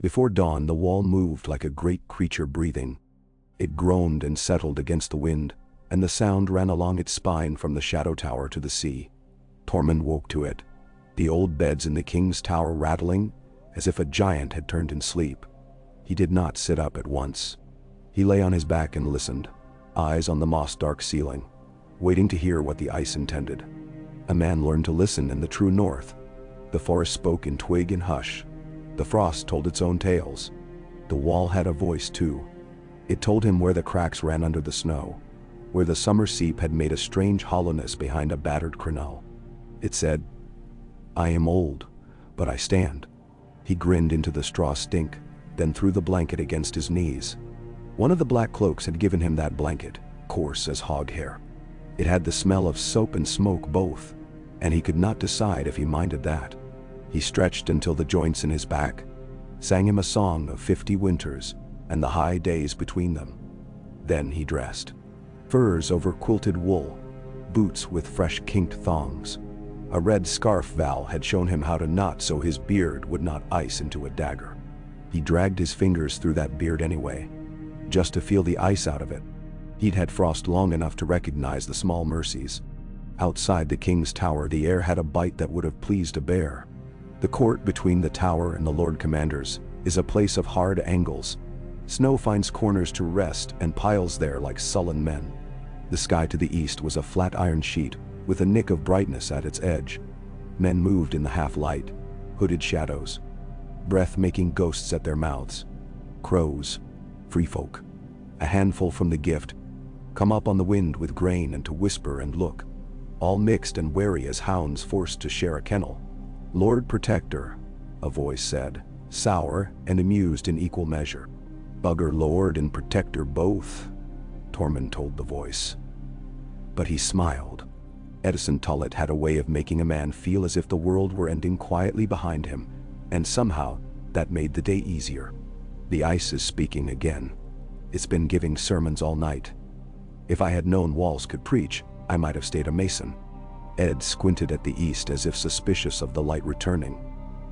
Before dawn, the wall moved like a great creature breathing. It groaned and settled against the wind, and the sound ran along its spine from the shadow tower to the sea. Tormund woke to it, the old beds in the king's tower rattling, as if a giant had turned in sleep. He did not sit up at once. He lay on his back and listened, eyes on the moss-dark ceiling, waiting to hear what the ice intended. A man learned to listen in the true north. The forest spoke in twig and hush. The frost told its own tales. The wall had a voice too. It told him where the cracks ran under the snow, where the summer seep had made a strange hollowness behind a battered crenelle. It said, "I am old, but I stand." He grinned into the straw stink, then threw the blanket against his knees. One of the black cloaks had given him that blanket, coarse as hog hair. It had the smell of soap and smoke both, and he could not decide if he minded that. He stretched until the joints in his back, sang him a song of 50 winters and the high days between them. Then he dressed. Furs over quilted wool, boots with fresh kinked thongs. A red scarf Val had shown him how to knot so his beard would not ice into a dagger. He dragged his fingers through that beard anyway, just to feel the ice out of it. He'd had frost long enough to recognize the small mercies. Outside the king's tower, the air had a bite that would have pleased a bear. The court between the tower and the Lord Commander's is a place of hard angles. Snow finds corners to rest and piles there like sullen men. The sky to the east was a flat iron sheet with a nick of brightness at its edge. Men moved in the half-light, hooded shadows, breath-making ghosts at their mouths. Crows, free folk, a handful from the gift, come up on the wind with grain and to whisper and look, all mixed and wary as hounds forced to share a kennel. "Lord Protector," a voice said, sour and amused in equal measure. "Bugger Lord and Protector both," Tormund told the voice. But he smiled. Edison Tullett had a way of making a man feel as if the world were ending quietly behind him, and somehow that made the day easier. "The ice is speaking again. It's been giving sermons all night. If I had known walls could preach, I might have stayed a mason." Ed squinted at the east as if suspicious of the light returning.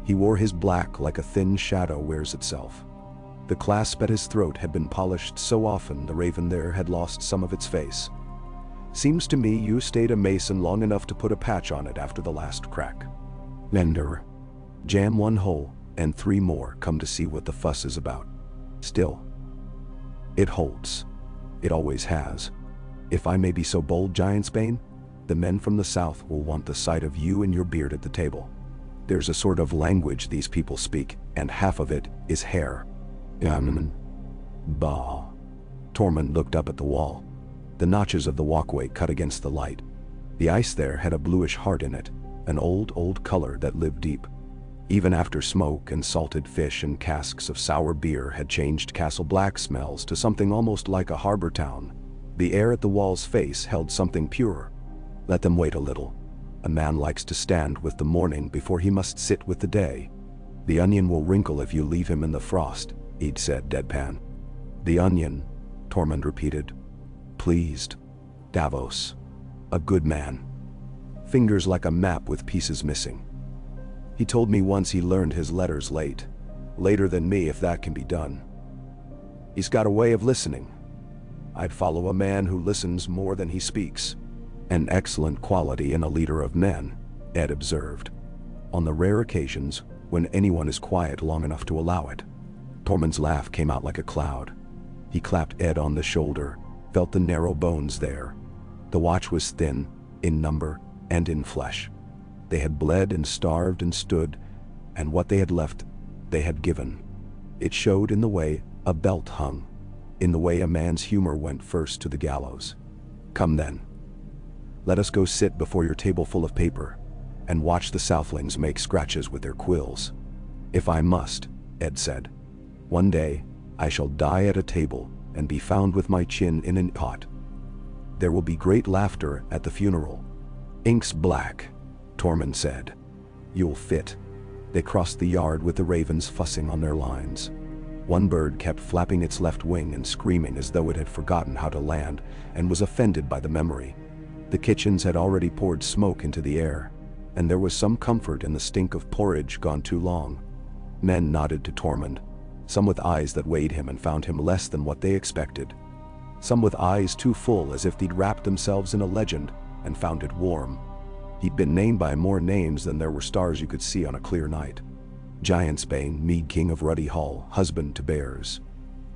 He wore his black like a thin shadow wears itself. The clasp at his throat had been polished so often the raven there had lost some of its face. "Seems to me you stayed a mason long enough to put a patch on it after the last crack. Mender. Jam one hole, and 3 more come to see what the fuss is about. Still, it holds. It always has. If I may be so bold, Giantsbane, the men from the south will want the sight of you and your beard at the table. There's a sort of language these people speak, and half of it is hair." Bah. Tormund looked up at the wall. The notches of the walkway cut against the light. The ice there had a bluish heart in it, an old color that lived deep. Even after smoke and salted fish and casks of sour beer had changed Castle Black smells to something almost like a harbor town, the air at the wall's face held something pure. Let them wait a little. A man likes to stand with the morning before he must sit with the day. "The onion will wrinkle if you leave him in the frost," Ed said deadpan. "The onion," Tormund repeated. Pleased. Davos. A good man. Fingers like a map with pieces missing. He told me once he learned his letters late. Later than me, if that can be done. He's got a way of listening. I'd follow a man who listens more than he speaks. An excellent quality in a leader of men, Ed observed. On the rare occasions when anyone is quiet long enough to allow it. Tormund's laugh came out like a cloud. He clapped Ed on the shoulder, felt the narrow bones there. The watch was thin, in number, and in flesh. They had bled and starved and stood, and what they had left, they had given. It showed in the way a belt hung, in the way a man's humor went first to the gallows. "Come then. Let us go sit before your table full of paper, and watch the Southlings make scratches with their quills." "If I must," Ed said. "One day, I shall die at a table and be found with my chin in an pot. There will be great laughter at the funeral." "Ink's black," Tormund said. "You'll fit." They crossed the yard with the ravens fussing on their lines. One bird kept flapping its left wing and screaming as though it had forgotten how to land and was offended by the memory. The kitchens had already poured smoke into the air, and there was some comfort in the stink of porridge gone too long. Men nodded to Tormund, some with eyes that weighed him and found him less than what they expected, some with eyes too full as if they'd wrapped themselves in a legend and found it warm. He'd been named by more names than there were stars you could see on a clear night. Giantsbane, Mead King of Ruddy Hall, husband to bears.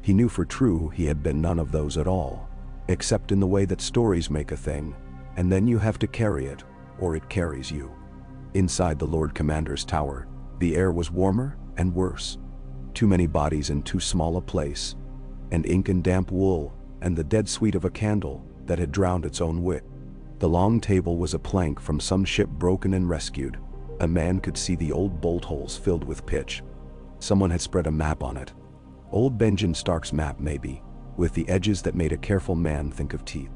He knew for true he had been none of those at all, except in the way that stories make a thing, and then you have to carry it, or it carries you. Inside the Lord Commander's tower, the air was warmer and worse. Too many bodies in too small a place, and ink and damp wool, and the dead sweet of a candle that had drowned its own wick. The long table was a plank from some ship broken and rescued. A man could see the old bolt holes filled with pitch. Someone had spread a map on it. Old Benjamin Stark's map maybe, with the edges that made a careful man think of teeth.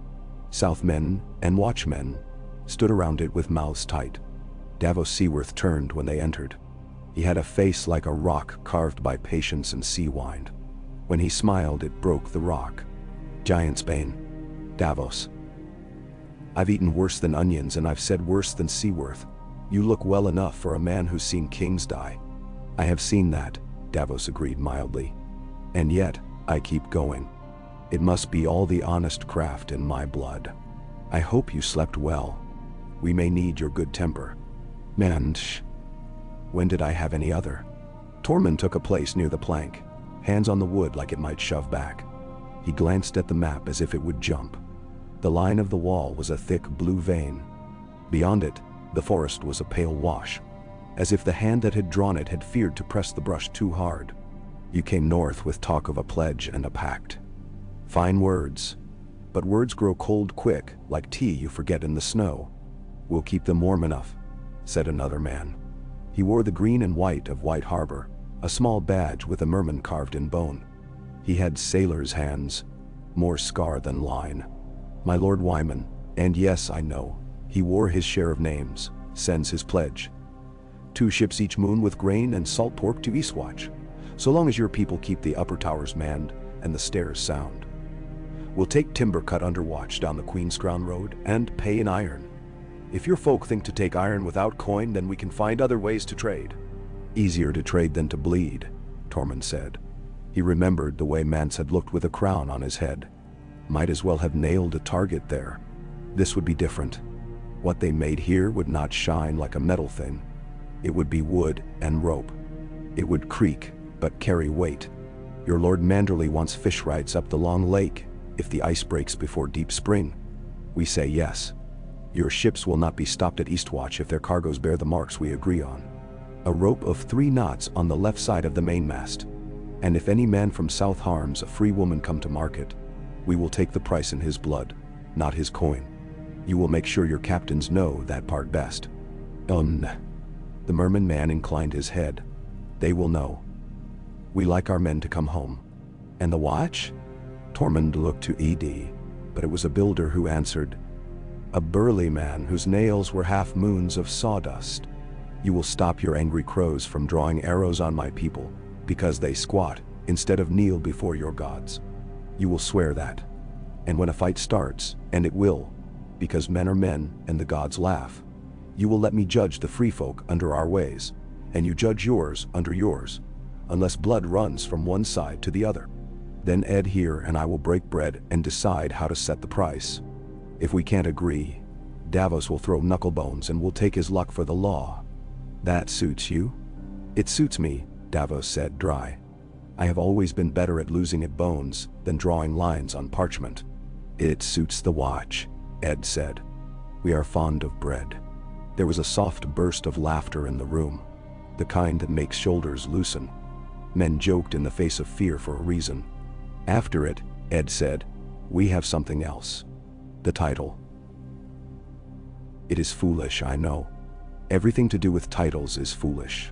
Southmen and watchmen stood around it with mouths tight. Davos Seaworth turned when they entered. He had a face like a rock carved by patience and sea wind. When he smiled, it broke the rock. Giantsbane. Davos. I've eaten worse than onions and I've said worse than Seaworth. You look well enough for a man who's seen kings die. I have seen that, Davos agreed mildly. And yet, I keep going. It must be all the honest craft in my blood. I hope you slept well. We may need your good temper. Man, when did I have any other? Tormund took a place near the plank, hands on the wood like it might shove back. He glanced at the map as if it would jump. The line of the wall was a thick blue vein. Beyond it, the forest was a pale wash, as if the hand that had drawn it had feared to press the brush too hard. You came north with talk of a pledge and a pact. Fine words, but words grow cold quick, like tea you forget in the snow. We'll keep them warm enough, said another man. He wore the green and white of White Harbor, a small badge with a merman carved in bone. He had sailor's hands, more scar than line. My Lord Wyman, and yes, I know, he wore his share of names, sends his pledge. 2 ships each moon with grain and salt pork to Eastwatch, so long as your people keep the upper towers manned and the stairs sound. We'll take timber cut under watch down the Queen's Crown Road and pay in iron. If your folk think to take iron without coin, then we can find other ways to trade. Easier to trade than to bleed, Tormund said. He remembered the way Mance had looked with a crown on his head. Might as well have nailed a target there. This would be different. What they made here would not shine like a metal thing. It would be wood and rope. It would creak, but carry weight. Your Lord Manderley wants fish rights up the long lake, if the ice breaks before deep spring. We say yes. Your ships will not be stopped at Eastwatch if their cargoes bear the marks we agree on. A rope of 3 knots on the left side of the mainmast. And if any man from South harms a free woman come to market, we will take the price in his blood, not his coin. You will make sure your captains know that part best. The merman man inclined his head. They will know. We like our men to come home. And the watch? Tormund looked to Ed, but it was a builder who answered. A burly man whose nails were half moons of sawdust. You will stop your angry crows from drawing arrows on my people, because they squat instead of kneel before your gods. You will swear that. And when a fight starts, and it will, because men are men and the gods laugh, you will let me judge the free folk under our ways, and you judge yours under yours, unless blood runs from one side to the other. Then Ed here and I will break bread and decide how to set the price. If we can't agree, Davos will throw knucklebones and will take his luck for the law. That suits you? It suits me, Davos said dry. I have always been better at losing at bones than drawing lines on parchment. It suits the watch, Ed said. We are fond of bread. There was a soft burst of laughter in the room, the kind that makes shoulders loosen. Men joked in the face of fear for a reason. After it, Ed said, we have something else. The title. It is foolish, I know. Everything to do with titles is foolish.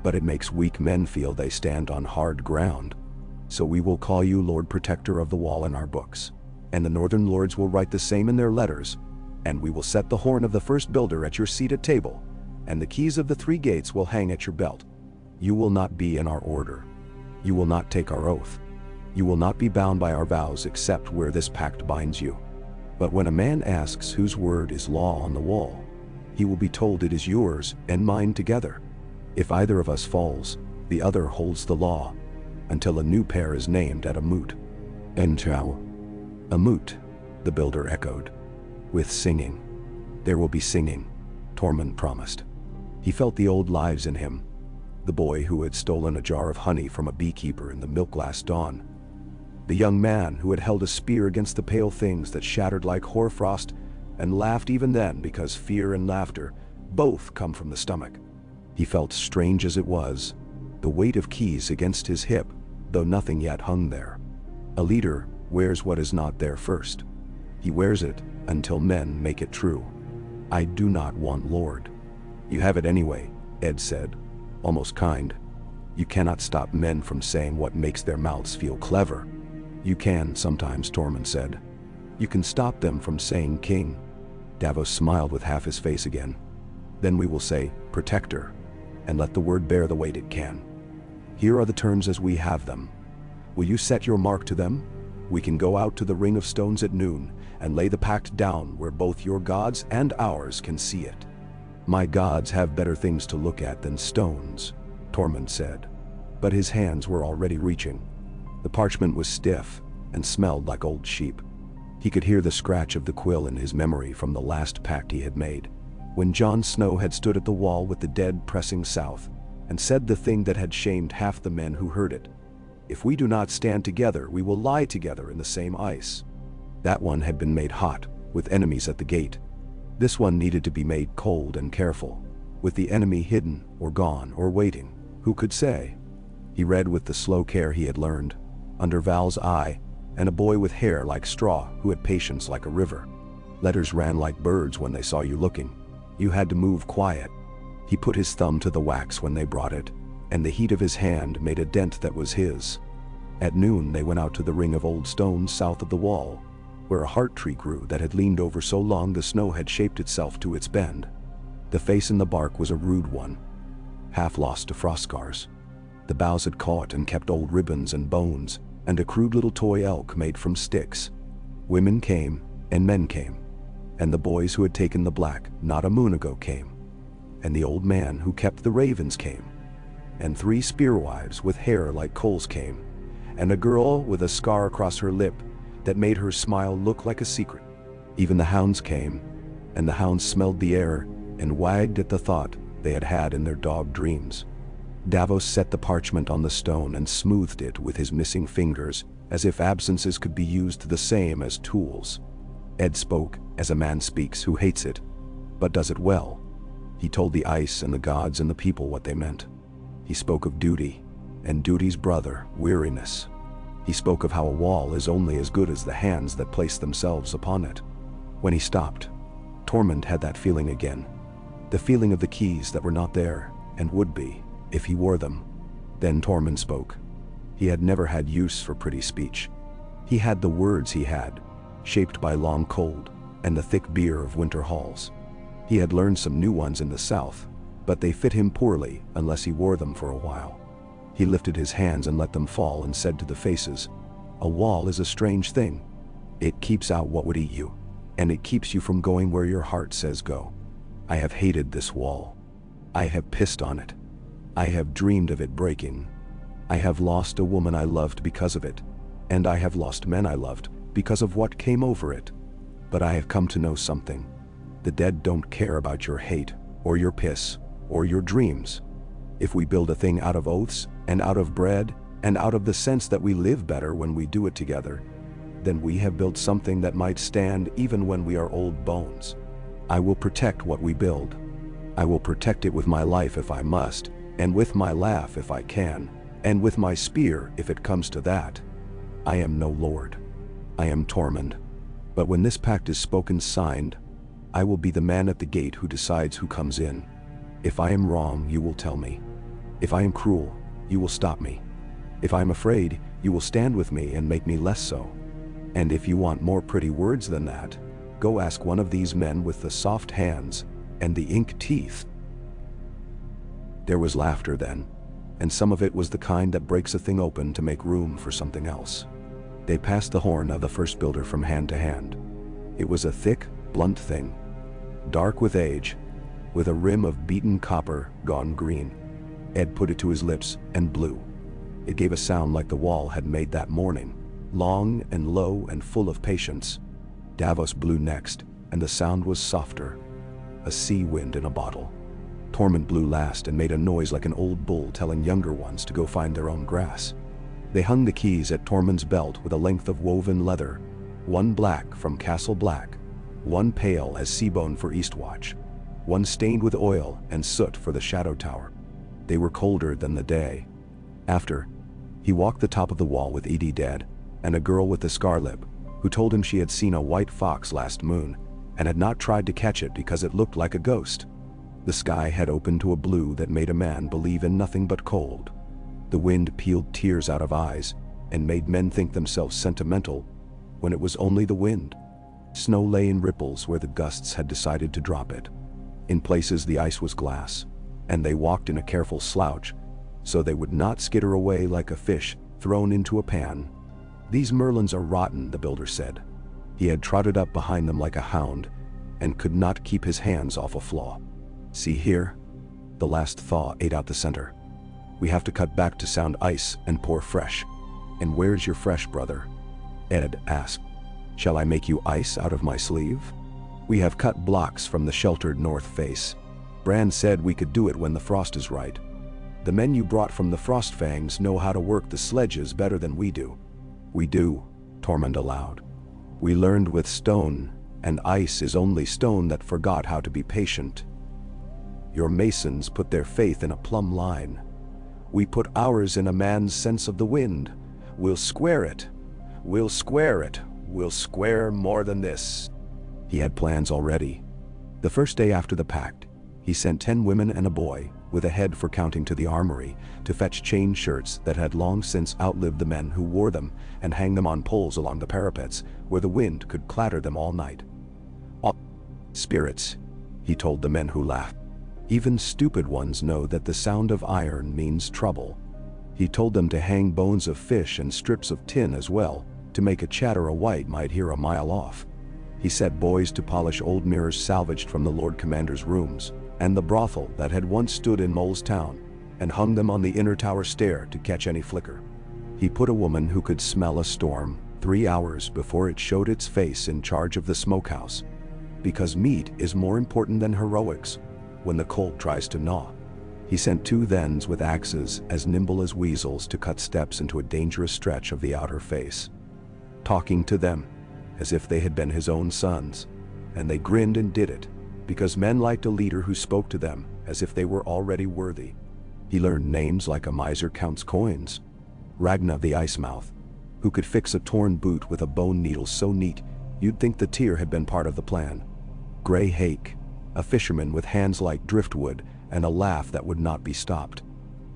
But it makes weak men feel they stand on hard ground. So we will call you Lord Protector of the Wall in our books. And the Northern Lords will write the same in their letters. And we will set the horn of the first builder at your seat at table. And the keys of the 3 gates will hang at your belt. You will not be in our order. You will not take our oath. You will not be bound by our vows except where this pact binds you. But when a man asks whose word is law on the wall, he will be told it is yours and mine together. If either of us falls, the other holds the law. until a new pair is named at a moot. Entau. A moot, the builder echoed. With singing. There will be singing, Tormund promised. He felt the old lives in him. The boy who had stolen a jar of honey from a beekeeper in the milk last dawn. The young man who had held a spear against the pale things that shattered like hoarfrost and laughed even then because fear and laughter both come from the stomach. He felt, strange as it was, the weight of keys against his hip, though nothing yet hung there. A leader wears what is not there first. He wears it until men make it true. I do not want Lord. You have it anyway, Ed said, almost kind. You cannot stop men from saying what makes their mouths feel clever. You can sometimes, Tormund said. You can stop them from saying king. Davos smiled with half his face again. Then we will say protector, and let the word bear the weight it can. Here are the terms as we have them. Will you set your mark to them? We can go out to the ring of stones at noon and lay the pact down where both your gods and ours can see it. My gods have better things to look at than stones, Tormund said. But his hands were already reaching. The parchment was stiff and smelled like old sheep. He could hear the scratch of the quill in his memory from the last pact he had made, when Jon Snow had stood at the wall with the dead pressing south and said the thing that had shamed half the men who heard it. If we do not stand together, we will lie together in the same ice. That one had been made hot, with enemies at the gate. This one needed to be made cold and careful, with the enemy hidden or gone or waiting. Who could say? He read with the slow care he had learned, under Val's eye, and a boy with hair like straw who had patience like a river. Letters ran like birds when they saw you looking. You had to move quiet. He put his thumb to the wax when they brought it, and the heat of his hand made a dent that was his. At noon they went out to the ring of old stones south of the wall, where a heart tree grew that had leaned over so long the snow had shaped itself to its bend. The face in the bark was a rude one, half lost to frost scars. The boughs had caught and kept old ribbons and bones, and a crude little toy elk made from sticks. Women came, and men came, and the boys who had taken the black not a moon ago came, and the old man who kept the ravens came, and 3 spearwives with hair like coals came, and a girl with a scar across her lip that made her smile look like a secret. Even the hounds came, and the hounds smelled the air and wagged at the thought they had had in their dog dreams. Davos set the parchment on the stone and smoothed it with his missing fingers, as if absences could be used the same as tools. Ed spoke as a man speaks who hates it, but does it well. He told the ice and the gods and the people what they meant. He spoke of duty, and duty's brother, weariness. He spoke of how a wall is only as good as the hands that place themselves upon it. When he stopped, Tormund had that feeling again. The feeling of the keys that were not there, and would be, if he wore them. Then Tormund spoke. He had never had use for pretty speech. He had the words he had, shaped by long cold and the thick beer of winter halls. He had learned some new ones in the south, but they fit him poorly unless he wore them for a while. He lifted his hands and let them fall and said to the faces, "A wall is a strange thing. It keeps out what would eat you, and it keeps you from going where your heart says go. I have hated this wall. I have pissed on it. I have dreamed of it breaking. I have lost a woman I loved because of it, and I have lost men I loved because of what came over it. But I have come to know something. The dead don't care about your hate, or your piss, or your dreams. If we build a thing out of oaths, and out of bread, and out of the sense that we live better when we do it together, then we have built something that might stand even when we are old bones. I will protect what we build. I will protect it with my life if I must, and with my laugh if I can, and with my spear if it comes to that. I am no lord. I am Tormund. But when this pact is spoken signed, I will be the man at the gate who decides who comes in. If I am wrong, you will tell me. If I am cruel, you will stop me. If I am afraid, you will stand with me and make me less so. And if you want more pretty words than that, go ask one of these men with the soft hands and the ink teeth." There was laughter then, and some of it was the kind that breaks a thing open to make room for something else. They passed the horn of the first builder from hand to hand. It was a thick, blunt thing, dark with age, with a rim of beaten copper gone green. Ed put it to his lips and blew. It gave a sound like the wall had made that morning, long and low and full of patience. Davos blew next, and the sound was softer. A sea wind in a bottle. Tormund blew last and made a noise like an old bull telling younger ones to go find their own grass. They hung the keys at Tormund's belt with a length of woven leather, one black from Castle Black, one pale as seabone for Eastwatch, one stained with oil and soot for the Shadow Tower. They were colder than the day. After, he walked the top of the wall with Edie dead, and a girl with the scar lip, who told him she had seen a white fox last moon, and had not tried to catch it because it looked like a ghost. The sky had opened to a blue that made a man believe in nothing but cold. The wind peeled tears out of eyes, and made men think themselves sentimental, when it was only the wind. Snow lay in ripples where the gusts had decided to drop it. In places the ice was glass, and they walked in a careful slouch, so they would not skitter away like a fish thrown into a pan. "These merlins are rotten," the builder said. He had trotted up behind them like a hound, and could not keep his hands off a flaw. "See here?" The last thaw ate out the center. "We have to cut back to sound ice and pour fresh." "And where's your fresh, brother?" Ed asked. "Shall I make you ice out of my sleeve?" "We have cut blocks from the sheltered north face. Bran said we could do it when the frost is right. The men you brought from the Frostfangs know how to work the sledges better than we do." "We do," Tormund allowed. "We learned with stone, and ice is only stone that forgot how to be patient. Your masons put their faith in a plumb line. We put ours in a man's sense of the wind. We'll square it. We'll square it. We'll square more than this." He had plans already. The first day after the pact, he sent 10 women and a boy, with a head for counting to the armory, to fetch chain shirts that had long since outlived the men who wore them, and hang them on poles along the parapets, where the wind could clatter them all night. "All spirits," he told the men who laughed. "Even stupid ones know that the sound of iron means trouble." He told them to hang bones of fish and strips of tin as well, to make a chatter a wight might hear a mile off. He set boys to polish old mirrors salvaged from the Lord Commander's rooms, and the brothel that had once stood in Mole's Town, and hung them on the inner tower stair to catch any flicker. He put a woman who could smell a storm 3 hours before it showed its face in charge of the smokehouse, because meat is more important than heroics when the cold tries to gnaw. He sent 2 thens with axes as nimble as weasels to cut steps into a dangerous stretch of the outer face, talking to them as if they had been his own sons, and they grinned and did it, because men liked a leader who spoke to them as if they were already worthy. He learned names like a miser counts coins, Ragna the Ice Mouth, who could fix a torn boot with a bone needle so neat you'd think the tear had been part of the plan, Grey Hake, a fisherman with hands like driftwood and a laugh that would not be stopped,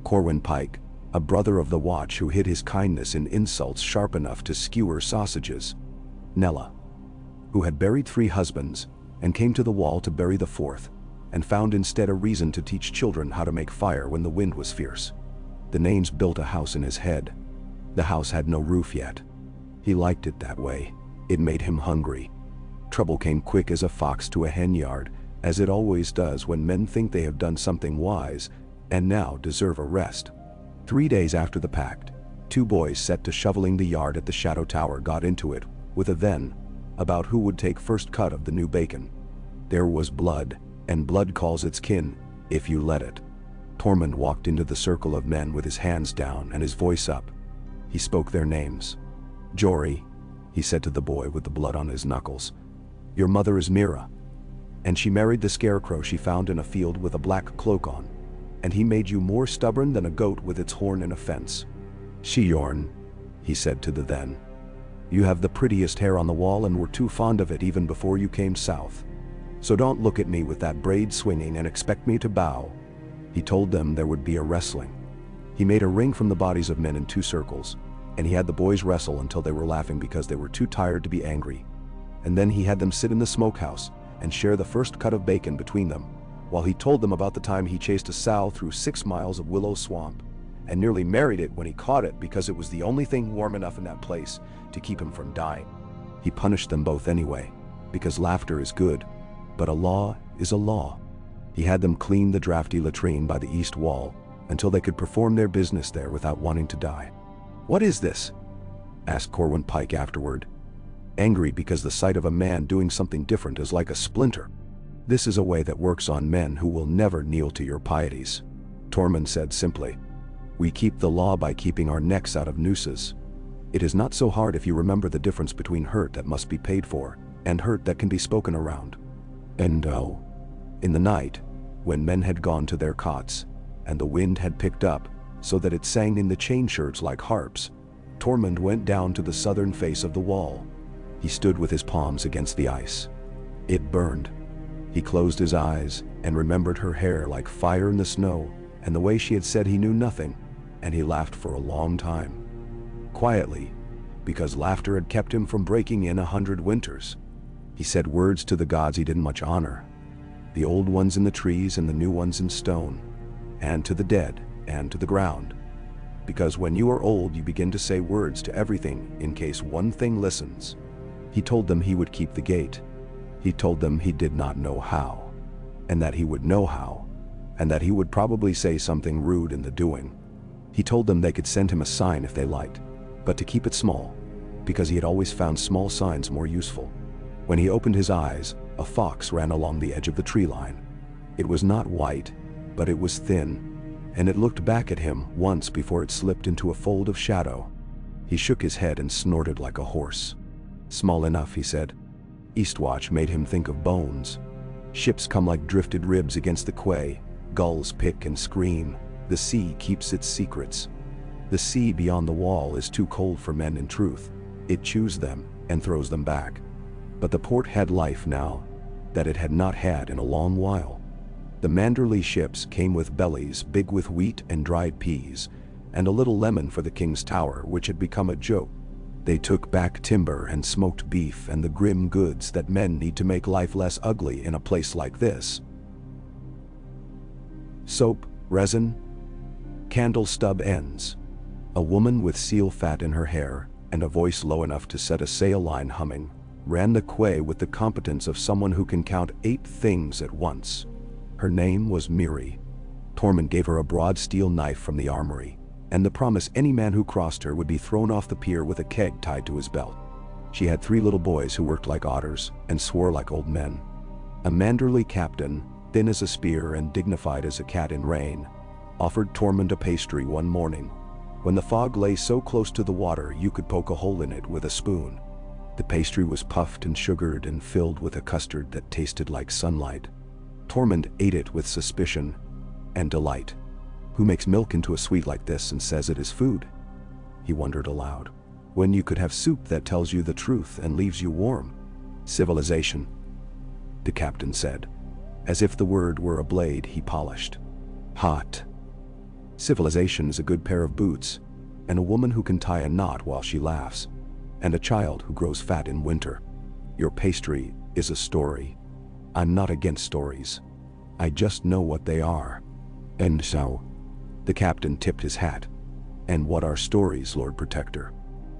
Corwin Pike, a brother of the Watch who hid his kindness in insults sharp enough to skewer sausages, Nella, who had buried 3 husbands and came to the wall to bury the 4th, and found instead a reason to teach children how to make fire when the wind was fierce. The names built a house in his head. The house had no roof yet. He liked it that way. It made him hungry. Trouble came quick as a fox to a hen yard, as it always does when men think they have done something wise, and now deserve a rest. 3 days after the pact, 2 boys set to shoveling the yard at the Shadow Tower got into it, with a then, about who would take first cut of the new bacon. There was blood, and blood calls its kin, if you let it. Tormund walked into the circle of men with his hands down and his voice up. He spoke their names. "Jory," he said to the boy with the blood on his knuckles, "your mother is Mira, and she married the scarecrow she found in a field with a black cloak on, and he made you more stubborn than a goat with its horn in a fence. Shiorn," he said to the then, "you have the prettiest hair on the wall and were too fond of it even before you came south. So don't look at me with that braid swinging and expect me to bow." He told them there would be a wrestling. He made a ring from the bodies of men in 2 circles, and he had the boys wrestle until they were laughing because they were too tired to be angry. And then he had them sit in the smokehouse and share the first cut of bacon between them, while he told them about the time he chased a sow through 6 miles of willow swamp, and nearly married it when he caught it because it was the only thing warm enough in that place to keep him from dying. He punished them both anyway, because laughter is good, but a law is a law. He had them clean the drafty latrine by the east wall, until they could perform their business there without wanting to die. "What is this?" asked Corwin Pike afterward, angry because the sight of a man doing something different is like a splinter. "This is a way that works on men who will never kneel to your pieties," Tormund said simply. "We keep the law by keeping our necks out of nooses. It is not so hard if you remember the difference between hurt that must be paid for and hurt that can be spoken around." And oh, in the night, when men had gone to their cots, and the wind had picked up, so that it sang in the chain shirts like harps, Tormund went down to the southern face of the wall. He stood with his palms against the ice. It burned. He closed his eyes and remembered her hair like fire in the snow, and the way she had said he knew nothing, and he laughed for a long time. Quietly, because laughter had kept him from breaking in 100 winters. He said words to the gods he didn't much honor, the old ones in the trees and the new ones in stone, and to the dead and to the ground. Because when you are old you begin to say words to everything in case one thing listens. He told them he would keep the gate. He told them he did not know how, and that he would know how, and that he would probably say something rude in the doing. He told them they could send him a sign if they liked, but to keep it small, because he had always found small signs more useful. When he opened his eyes, a fox ran along the edge of the tree line. It was not white, but it was thin, and it looked back at him once before it slipped into a fold of shadow. He shook his head and snorted like a horse. "Small enough," he said. Eastwatch made him think of bones. Ships come like drifted ribs against the quay. Gulls pick and scream. The sea keeps its secrets. The sea beyond the wall is too cold for men in truth. It chews them and throws them back. But the port had life now that it had not had in a long while. The Manderley ships came with bellies big with wheat and dried peas, and a little lemon for the king's tower, which had become a joke. They took back timber and smoked beef and the grim goods that men need to make life less ugly in a place like this. Soap, resin, candle stub ends. A woman with seal fat in her hair and a voice low enough to set a sail line humming ran the quay with the competence of someone who can count 8 things at once. Her name was Miri. Tormund gave her a broad steel knife from the armory, and the promise any man who crossed her would be thrown off the pier with a keg tied to his belt. She had 3 little boys who worked like otters and swore like old men. A Manderley captain, thin as a spear and dignified as a cat in rain, offered Tormund a pastry one morning, when the fog lay so close to the water you could poke a hole in it with a spoon. The pastry was puffed and sugared and filled with a custard that tasted like sunlight. Tormund ate it with suspicion and delight. Who makes milk into a sweet like this and says it is food? He wondered aloud. When you could have soup that tells you the truth and leaves you warm. Civilization, the captain said. As if the word were a blade he polished. Hot. Civilization is a good pair of boots, and a woman who can tie a knot while she laughs, and a child who grows fat in winter. Your pastry is a story. I'm not against stories. I just know what they are. And so, the captain tipped his hat. And what are stories, Lord Protector?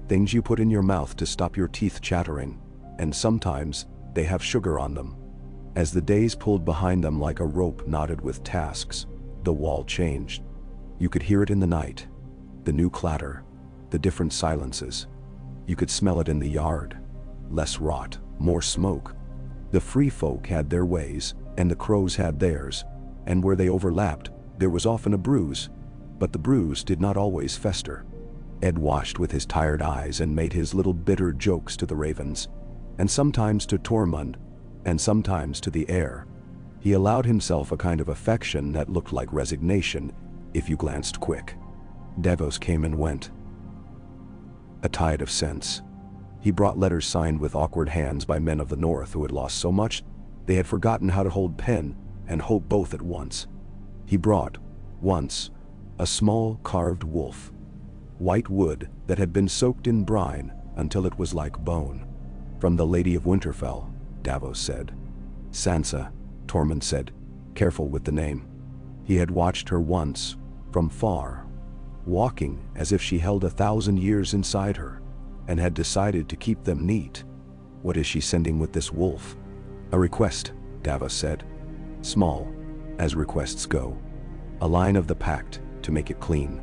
Things you put in your mouth to stop your teeth chattering, and sometimes they have sugar on them. As the days pulled behind them like a rope knotted with tasks, the wall changed. You could hear it in the night, the new clatter, the different silences. You could smell it in the yard. Less rot, more smoke. The free folk had their ways, and the crows had theirs, and where they overlapped, there was often a bruise, but the bruise did not always fester. Ed washed with his tired eyes and made his little bitter jokes to the ravens, and sometimes to Tormund, and sometimes to the air. He allowed himself a kind of affection that looked like resignation, if you glanced quick. Davos came and went. A tide of sense. He brought letters signed with awkward hands by men of the north who had lost so much they had forgotten how to hold pen and hope both at once. He brought, once, a small carved wolf. White wood that had been soaked in brine until it was like bone. From the Lady of Winterfell, Davos said. Sansa, Tormund said, careful with the name. He had watched her once, from far, walking as if she held 1,000 years inside her, and had decided to keep them neat. What is she sending with this wolf? A request, Davos said. Small, as requests go. A line of the Pact, to make it clean.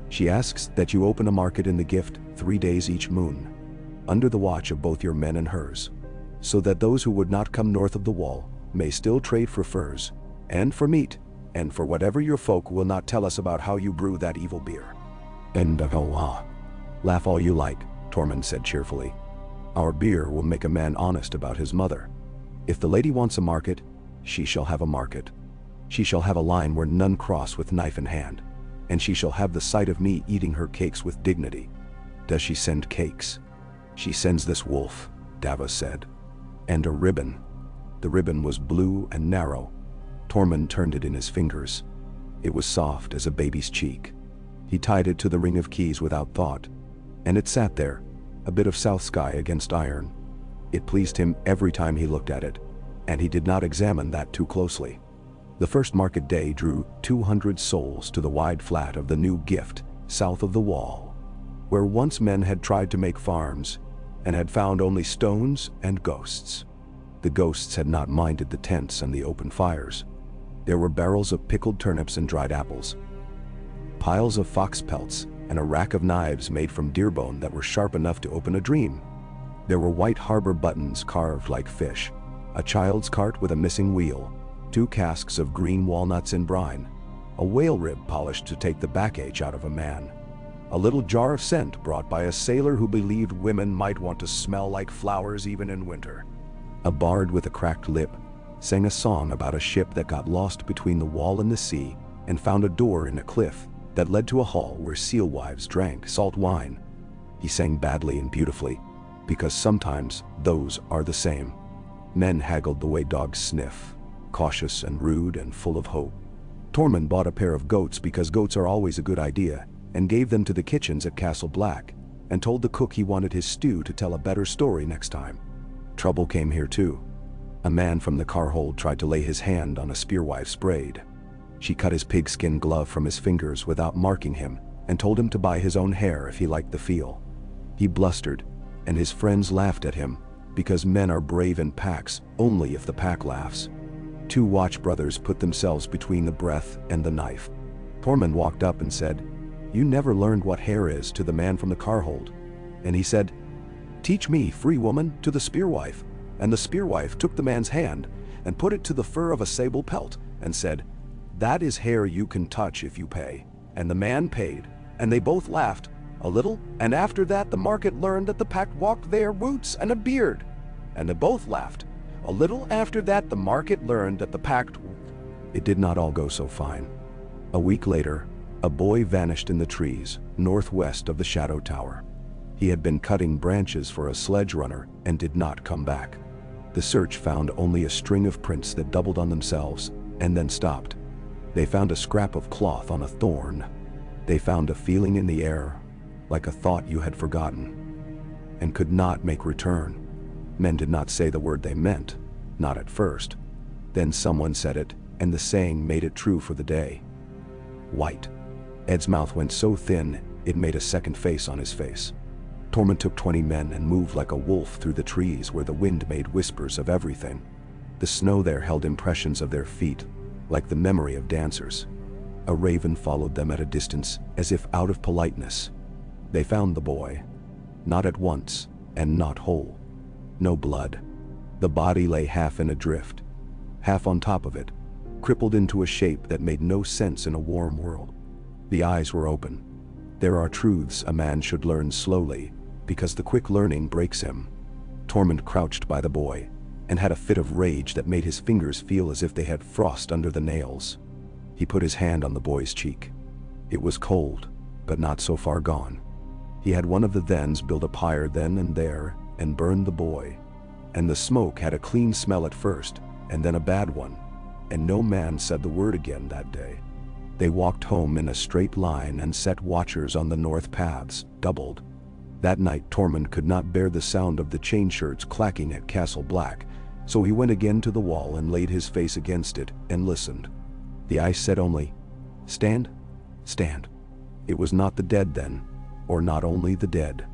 She asks that you open a market in the gift 3 days each moon, under the watch of both your men and hers, so that those who would not come north of the wall may still trade for furs, and for meat, and for whatever your folk will not tell us about how you brew that evil beer." "And laugh all you like," Tormund said cheerfully. "Our beer will make a man honest about his mother. If the lady wants a market, she shall have a market. She shall have a line where none cross with knife in hand, and she shall have the sight of me eating her cakes with dignity." "Does she send cakes?" "She sends this wolf," Davos said. "And a ribbon." The ribbon was blue and narrow. Tormund turned it in his fingers. It was soft as a baby's cheek. He tied it to the ring of keys without thought, and it sat there, a bit of south sky against iron. It pleased him every time he looked at it, and he did not examine that too closely. The first market day drew 200 souls to the wide flat of the new gift south of the wall, where once men had tried to make farms and had found only stones and ghosts. The ghosts had not minded the tents and the open fires. There were barrels of pickled turnips and dried apples, piles of fox pelts, and a rack of knives made from deer bone that were sharp enough to open a dream. There were white harbor buttons carved like fish, a child's cart with a missing wheel, 2 casks of green walnuts in brine, a whale rib polished to take the backache out of a man, a little jar of scent brought by a sailor who believed women might want to smell like flowers even in winter. A bard with a cracked lip sang a song about a ship that got lost between the wall and the sea and found a door in a cliff that led to a hall where seal wives drank salt wine. He sang badly and beautifully, because sometimes those are the same. Men haggled the way dogs sniff, cautious and rude and full of hope. Tormund bought a pair of goats because goats are always a good idea, and gave them to the kitchens at Castle Black, and told the cook he wanted his stew to tell a better story next time. Trouble came here too. A man from the carhold tried to lay his hand on a spearwife's braid. She cut his pigskin glove from his fingers without marking him and told him to buy his own hair if he liked the feel. He blustered, and his friends laughed at him, because men are brave in packs only if the pack laughs. 2 watch brothers put themselves between the breath and the knife. Tormund walked up and said, "You never learned what hair is," to the man from the carhold. And he said, "Teach me, free woman," to the spearwife. And the spearwife took the man's hand and put it to the fur of a sable pelt and said, "That is hair you can touch if you pay." And the man paid, and they both laughed a little, and after that the market learned that the Pact walked there roots and a beard. And they both laughed a little. After that the market learned that the Pact... It did not all go so fine. A week later, a boy vanished in the trees northwest of the Shadow Tower. He had been cutting branches for a sledge runner and did not come back. The search found only a string of prints that doubled on themselves and then stopped. They found a scrap of cloth on a thorn. They found a feeling in the air, like a thought you had forgotten, and could not make return. Men did not say the word they meant, not at first. Then someone said it, and the saying made it true for the day. White. Ed's mouth went so thin, it made a second face on his face. Tormund took 20 men and moved like a wolf through the trees where the wind made whispers of everything. The snow there held impressions of their feet, like the memory of dancers. A raven followed them at a distance, as if out of politeness. They found the boy, not at once, and not whole. No blood. The body lay half in a drift, half on top of it, crippled into a shape that made no sense in a warm world. The eyes were open. There are truths a man should learn slowly, because the quick learning breaks him. Tormund crouched by the boy, and had a fit of rage that made his fingers feel as if they had frost under the nails. He put his hand on the boy's cheek. It was cold, but not so far gone. He had one of the Thens build a pyre then and there, and burn the boy. And the smoke had a clean smell at first, and then a bad one, and no man said the word again that day. They walked home in a straight line and set watchers on the north paths, doubled. That night Tormund could not bear the sound of the chain shirts clacking at Castle Black, so he went again to the wall and laid his face against it and listened. The ice said only, "Stand, stand." It was not the dead then, or not only the dead.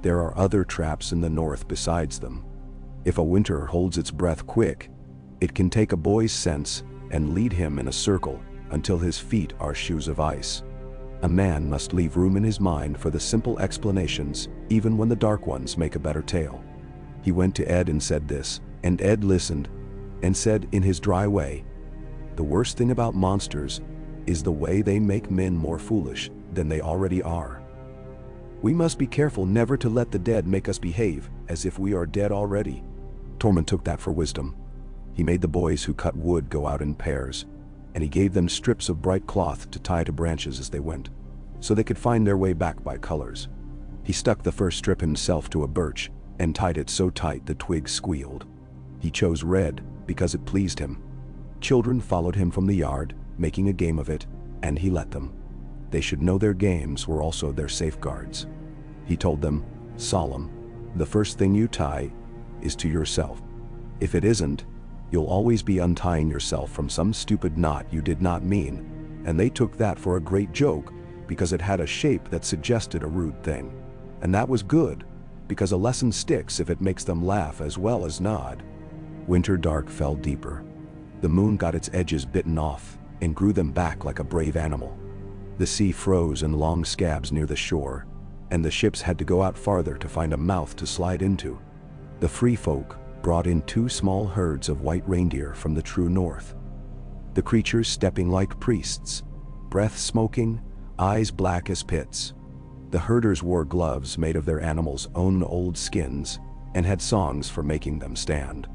There are other traps in the north besides them. If a winter holds its breath quick, it can take a boy's sense and lead him in a circle until his feet are shoes of ice. A man must leave room in his mind for the simple explanations, even when the dark ones make a better tale. He went to Ed and said this, and Ed listened, and said in his dry way, "The worst thing about monsters is the way they make men more foolish than they already are. We must be careful never to let the dead make us behave as if we are dead already." Tormund took that for wisdom. He made the boys who cut wood go out in pairs, and he gave them strips of bright cloth to tie to branches as they went, so they could find their way back by colors. He stuck the first strip himself to a birch and tied it so tight the twigs squealed. He chose red because it pleased him. Children followed him from the yard, making a game of it, and he let them. They should know their games were also their safeguards. He told them, solemn, "The first thing you tie is to yourself. If it isn't, you'll always be untying yourself from some stupid knot you did not mean," and they took that for a great joke because it had a shape that suggested a rude thing. And that was good, because a lesson sticks if it makes them laugh as well as nod. Winter dark fell deeper. The moon got its edges bitten off and grew them back like a brave animal. The sea froze in long scabs near the shore, and the ships had to go out farther to find a mouth to slide into. The free folk brought in 2 small herds of white reindeer from the true north. The creatures stepping like priests, breath smoking, eyes black as pits. The herders wore gloves made of their animals' own old skins and had songs for making them stand.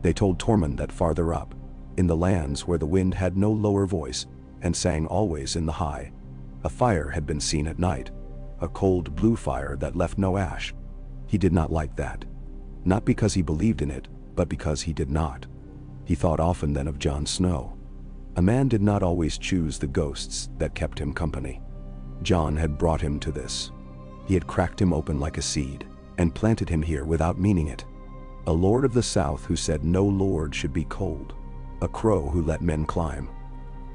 They told Tormund that farther up, in the lands where the wind had no lower voice and sang always in the high, a fire had been seen at night, a cold blue fire that left no ash. He did not like that. Not because he believed in it, but because he did not. He thought often then of Jon Snow. A man did not always choose the ghosts that kept him company. Jon had brought him to this. He had cracked him open like a seed, and planted him here without meaning it. A lord of the south who said no lord should be cold. A crow who let men climb.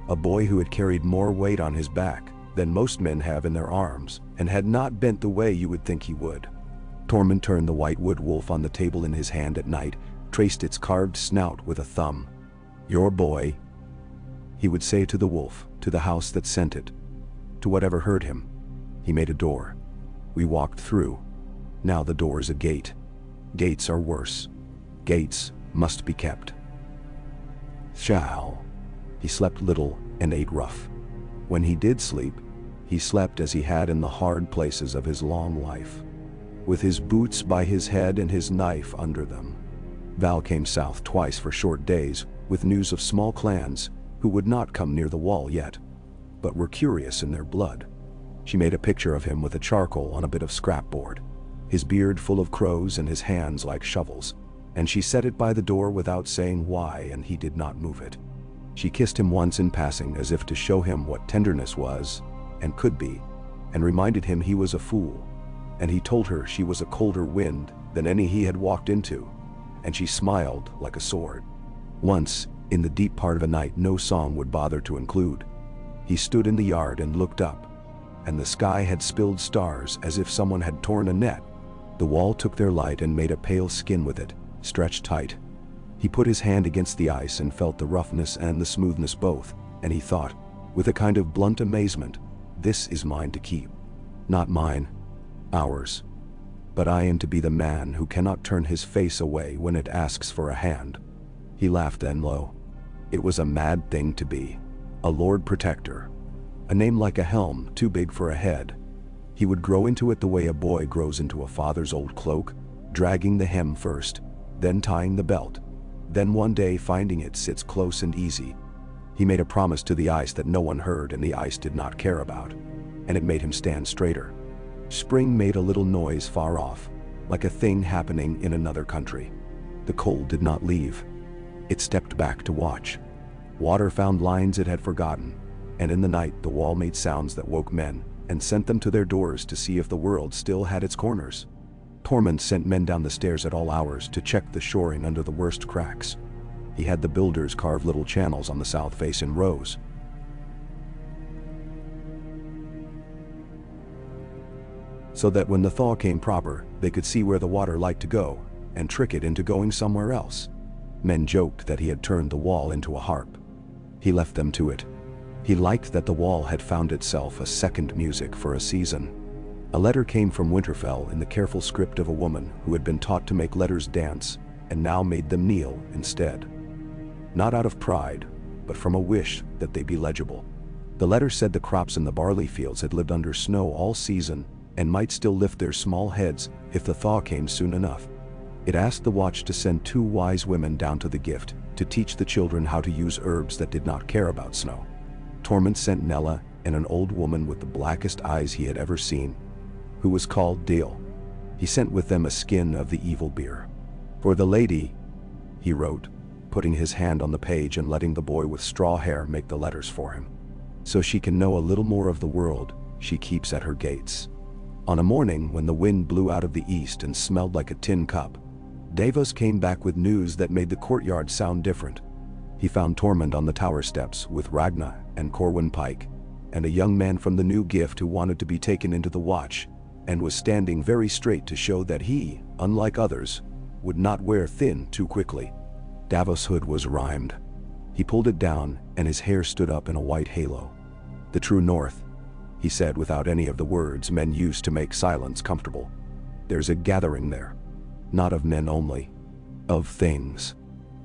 A boy who had carried more weight on his back than most men have in their arms, and had not bent the way you would think he would. Tormund turned the white wood wolf on the table in his hand at night, traced its carved snout with a thumb. "Your boy," he would say to the wolf, to the house that sent it, to whatever heard him. He made a door. We walked through. Now the door is a gate. Gates are worse. Gates must be kept. Shall. He slept little and ate rough. When he did sleep, he slept as he had in the hard places of his long life, with his boots by his head and his knife under them. Val came south twice for short days with news of small clans who would not come near the wall yet, but were curious in their blood. She made a picture of him with a charcoal on a bit of scrapboard, his beard full of crows and his hands like shovels, and she set it by the door without saying why, and he did not move it. She kissed him once in passing as if to show him what tenderness was and could be, and reminded him he was a fool, and he told her she was a colder wind than any he had walked into, and she smiled like a sword. Once, in the deep part of a night no song would bother to include, he stood in the yard and looked up, and the sky had spilled stars as if someone had torn a net. The wall took their light and made a pale skin with it, stretched tight. He put his hand against the ice and felt the roughness and the smoothness both, and he thought, with a kind of blunt amazement, "This is mine to keep. Not mine, ours. But I am to be the man who cannot turn his face away when it asks for a hand." He laughed then low. It was a mad thing to be. A Lord Protector. A name like a helm, too big for a head. He would grow into it the way a boy grows into a father's old cloak, dragging the hem first, then tying the belt, then one day finding it sits close and easy. He made a promise to the ice that no one heard and the ice did not care about, and it made him stand straighter. Spring made a little noise far off, like a thing happening in another country. The cold did not leave. It stepped back to watch. Water found lines it had forgotten, and in the night the wall made sounds that woke men and sent them to their doors to see if the world still had its corners. Tormund sent men down the stairs at all hours to check the shoring under the worst cracks. He had the builders carve little channels on the south face in rows, so that when the thaw came proper, they could see where the water liked to go and trick it into going somewhere else. Men joked that he had turned the wall into a harp. He left them to it. He liked that the wall had found itself a second music for a season. A letter came from Winterfell in the careful script of a woman who had been taught to make letters dance and now made them kneel instead. Not out of pride, but from a wish that they be legible. The letter said the crops in the barley fields had lived under snow all season and might still lift their small heads if the thaw came soon enough. It asked the watch to send 2 wise women down to the gift to teach the children how to use herbs that did not care about snow. Tormund sent Nella and an old woman with the blackest eyes he had ever seen, who was called Dale. He sent with them a skin of the evil beer. For the lady, he wrote, putting his hand on the page and letting the boy with straw hair make the letters for him. So she can know a little more of the world she keeps at her gates. On a morning when the wind blew out of the east and smelled like a tin cup, Davos came back with news that made the courtyard sound different. He found Tormund on the tower steps with Ragnar and Corwin Pike, and a young man from the new gift who wanted to be taken into the watch, and was standing very straight to show that he, unlike others, would not wear thin too quickly. Davos' hood was rimed. He pulled it down, and his hair stood up in a white halo. "The true north," he said without any of the words men used to make silence comfortable. "There's a gathering there. Not of men only. Of things.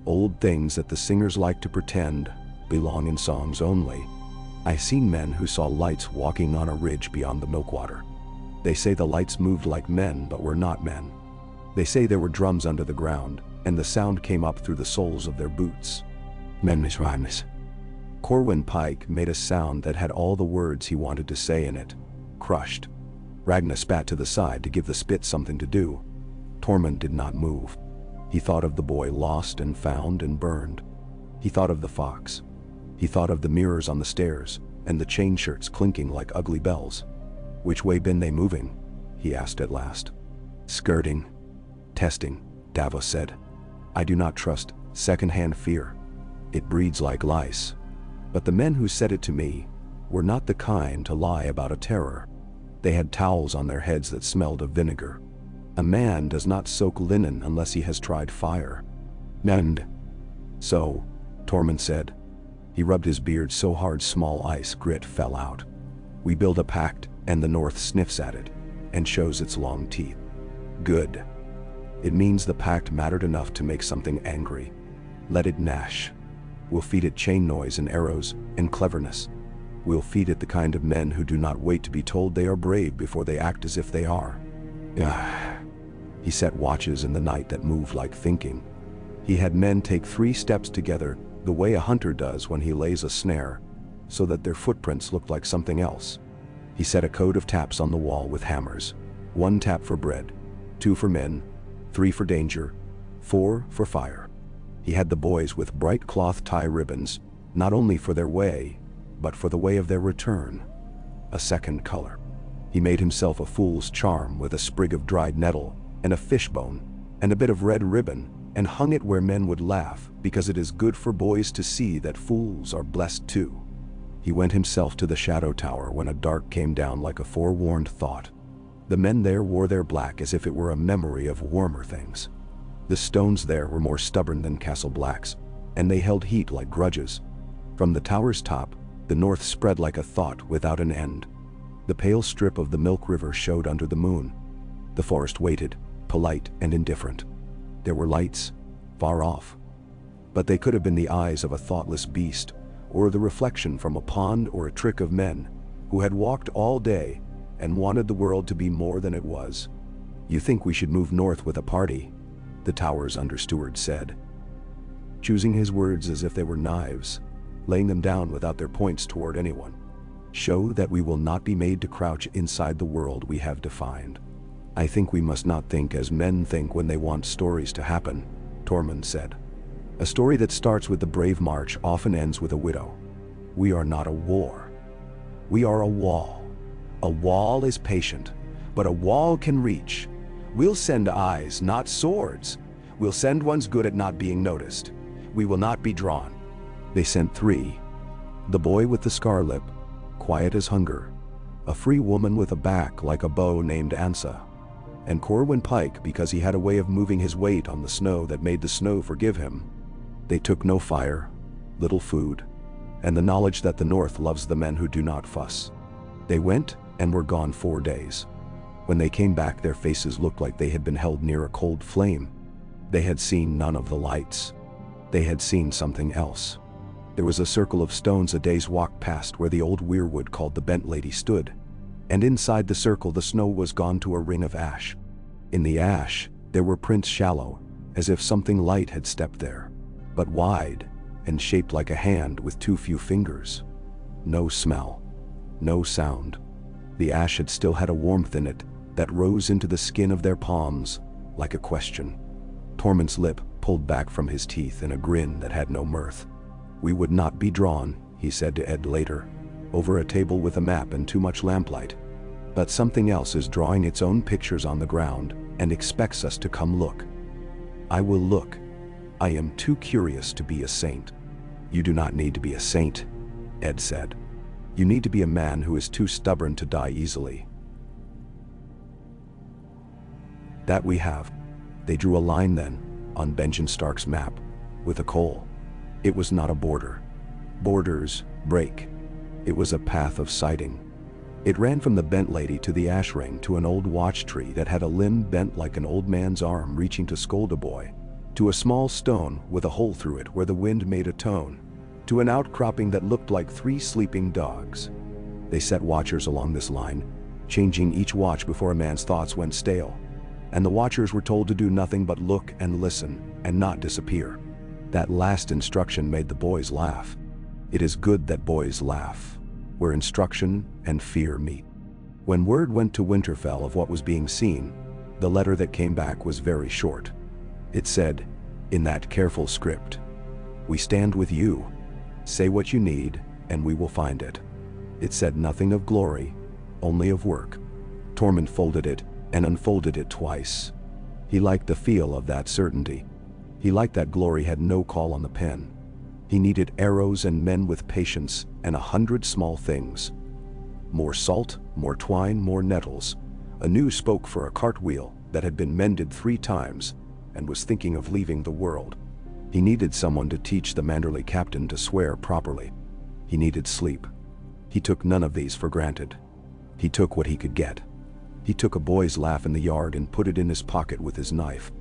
Old things that the singers like to pretend belong in songs only. I've seen men who saw lights walking on a ridge beyond the Milkwater. They say the lights moved like men but were not men. They say there were drums under the ground, and the sound came up through the soles of their boots. Memnis rhymes." Corwin Pike made a sound that had all the words he wanted to say in it, crushed. Ragnar spat to the side to give the spit something to do. Tormund did not move. He thought of the boy lost and found and burned. He thought of the fox. He thought of the mirrors on the stairs and the chain shirts clinking like ugly bells. "Which way been they moving?" he asked at last. "Skirting. Testing," Davos said. "I do not trust second-hand fear. It breeds like lice. But the men who said it to me were not the kind to lie about a terror. They had towels on their heads that smelled of vinegar. A man does not soak linen unless he has tried fire." "And so," Tormund said. He rubbed his beard so hard small ice grit fell out. "We build a pact, and the North sniffs at it, and shows its long teeth. Good. It means the pact mattered enough to make something angry. Let it gnash. We'll feed it chain noise and arrows and cleverness. We'll feed it the kind of men who do not wait to be told they are brave before they act as if they are." He set watches in the night that moved like thinking. He had men take 3 steps together the way a hunter does when he lays a snare, so that their footprints looked like something else. He set a code of taps on the wall with hammers. 1 tap for bread, 2 for men, 3 for danger, 4 for fire. He had the boys with bright cloth tie ribbons, not only for their way, but for the way of their return. A second color. He made himself a fool's charm with a sprig of dried nettle and a fishbone and a bit of red ribbon, and hung it where men would laugh, because it is good for boys to see that fools are blessed too. He went himself to the shadow tower when a dark came down like a forewarned thought. The men there wore their black as if it were a memory of warmer things. The stones there were more stubborn than Castle Black's, and they held heat like grudges. From the tower's top, the north spread like a thought without an end. The pale strip of the Milk River showed under the moon. The forest waited, polite and indifferent. There were lights, far off. But they could have been the eyes of a thoughtless beast, or the reflection from a pond, or a trick of men who had walked all day and wanted the world to be more than it was. "You think we should move north with a party?" the tower's understeward said, choosing his words as if they were knives, laying them down without their points toward anyone. "Show that we will not be made to crouch inside the world we have defined. I think we must not think as men think when they want stories to happen," Tormund said. "A story that starts with the brave march often ends with a widow. We are not a war. We are a wall. A wall is patient, but a wall can reach. We'll send eyes, not swords. We'll send ones good at not being noticed. We will not be drawn." They sent 3. The boy with the scar lip, quiet as hunger, a free woman with a back like a bow named Ansa, and Corwin Pike because he had a way of moving his weight on the snow that made the snow forgive him. They took no fire, little food, and the knowledge that the North loves the men who do not fuss. They went and were gone 4 days. When they came back, their faces looked like they had been held near a cold flame. They had seen none of the lights. They had seen something else. There was a circle of stones a day's walk past where the old weirwood called the Bent Lady stood, and inside the circle the snow was gone to a ring of ash. In the ash there were prints shallow, as if something light had stepped there, but wide and shaped like a hand with too few fingers. No smell, no sound. The ash had still had a warmth in it that rose into the skin of their palms like a question. Tormund's lip pulled back from his teeth in a grin that had no mirth. "We would not be drawn," he said to Ed later, over a table with a map and too much lamplight. "But something else is drawing its own pictures on the ground and expects us to come look. I will look. I am too curious to be a saint." "You do not need to be a saint," Ed said. "You need to be a man who is too stubborn to die easily." "That we have." They drew a line then, on Benjamin Stark's map, with a coal. It was not a border. Borders break. It was a path of sighting. It ran from the Bent Lady to the ash ring, to an old watch tree that had a limb bent like an old man's arm reaching to scold a boy, to a small stone with a hole through it where the wind made a tone, to an outcropping that looked like 3 sleeping dogs. They set watchers along this line, changing each watch before a man's thoughts went stale, and the watchers were told to do nothing but look and listen and not disappear. That last instruction made the boys laugh. It is good that boys laugh, where instruction and fear meet. When word went to Winterfell of what was being seen, the letter that came back was very short. It said, in that careful script, "We stand with you. Say what you need, and we will find it." It said nothing of glory, only of work. Tormund folded it and unfolded it twice. He liked the feel of that certainty. He liked that glory had no call on the pen. He needed arrows and men with patience and 100 small things. More salt, more twine, more nettles. A new spoke for a cartwheel that had been mended 3 times and was thinking of leaving the world. He needed someone to teach the Manderley captain to swear properly. He needed sleep. He took none of these for granted. He took what he could get. He took a boy's laugh in the yard and put it in his pocket with his knife.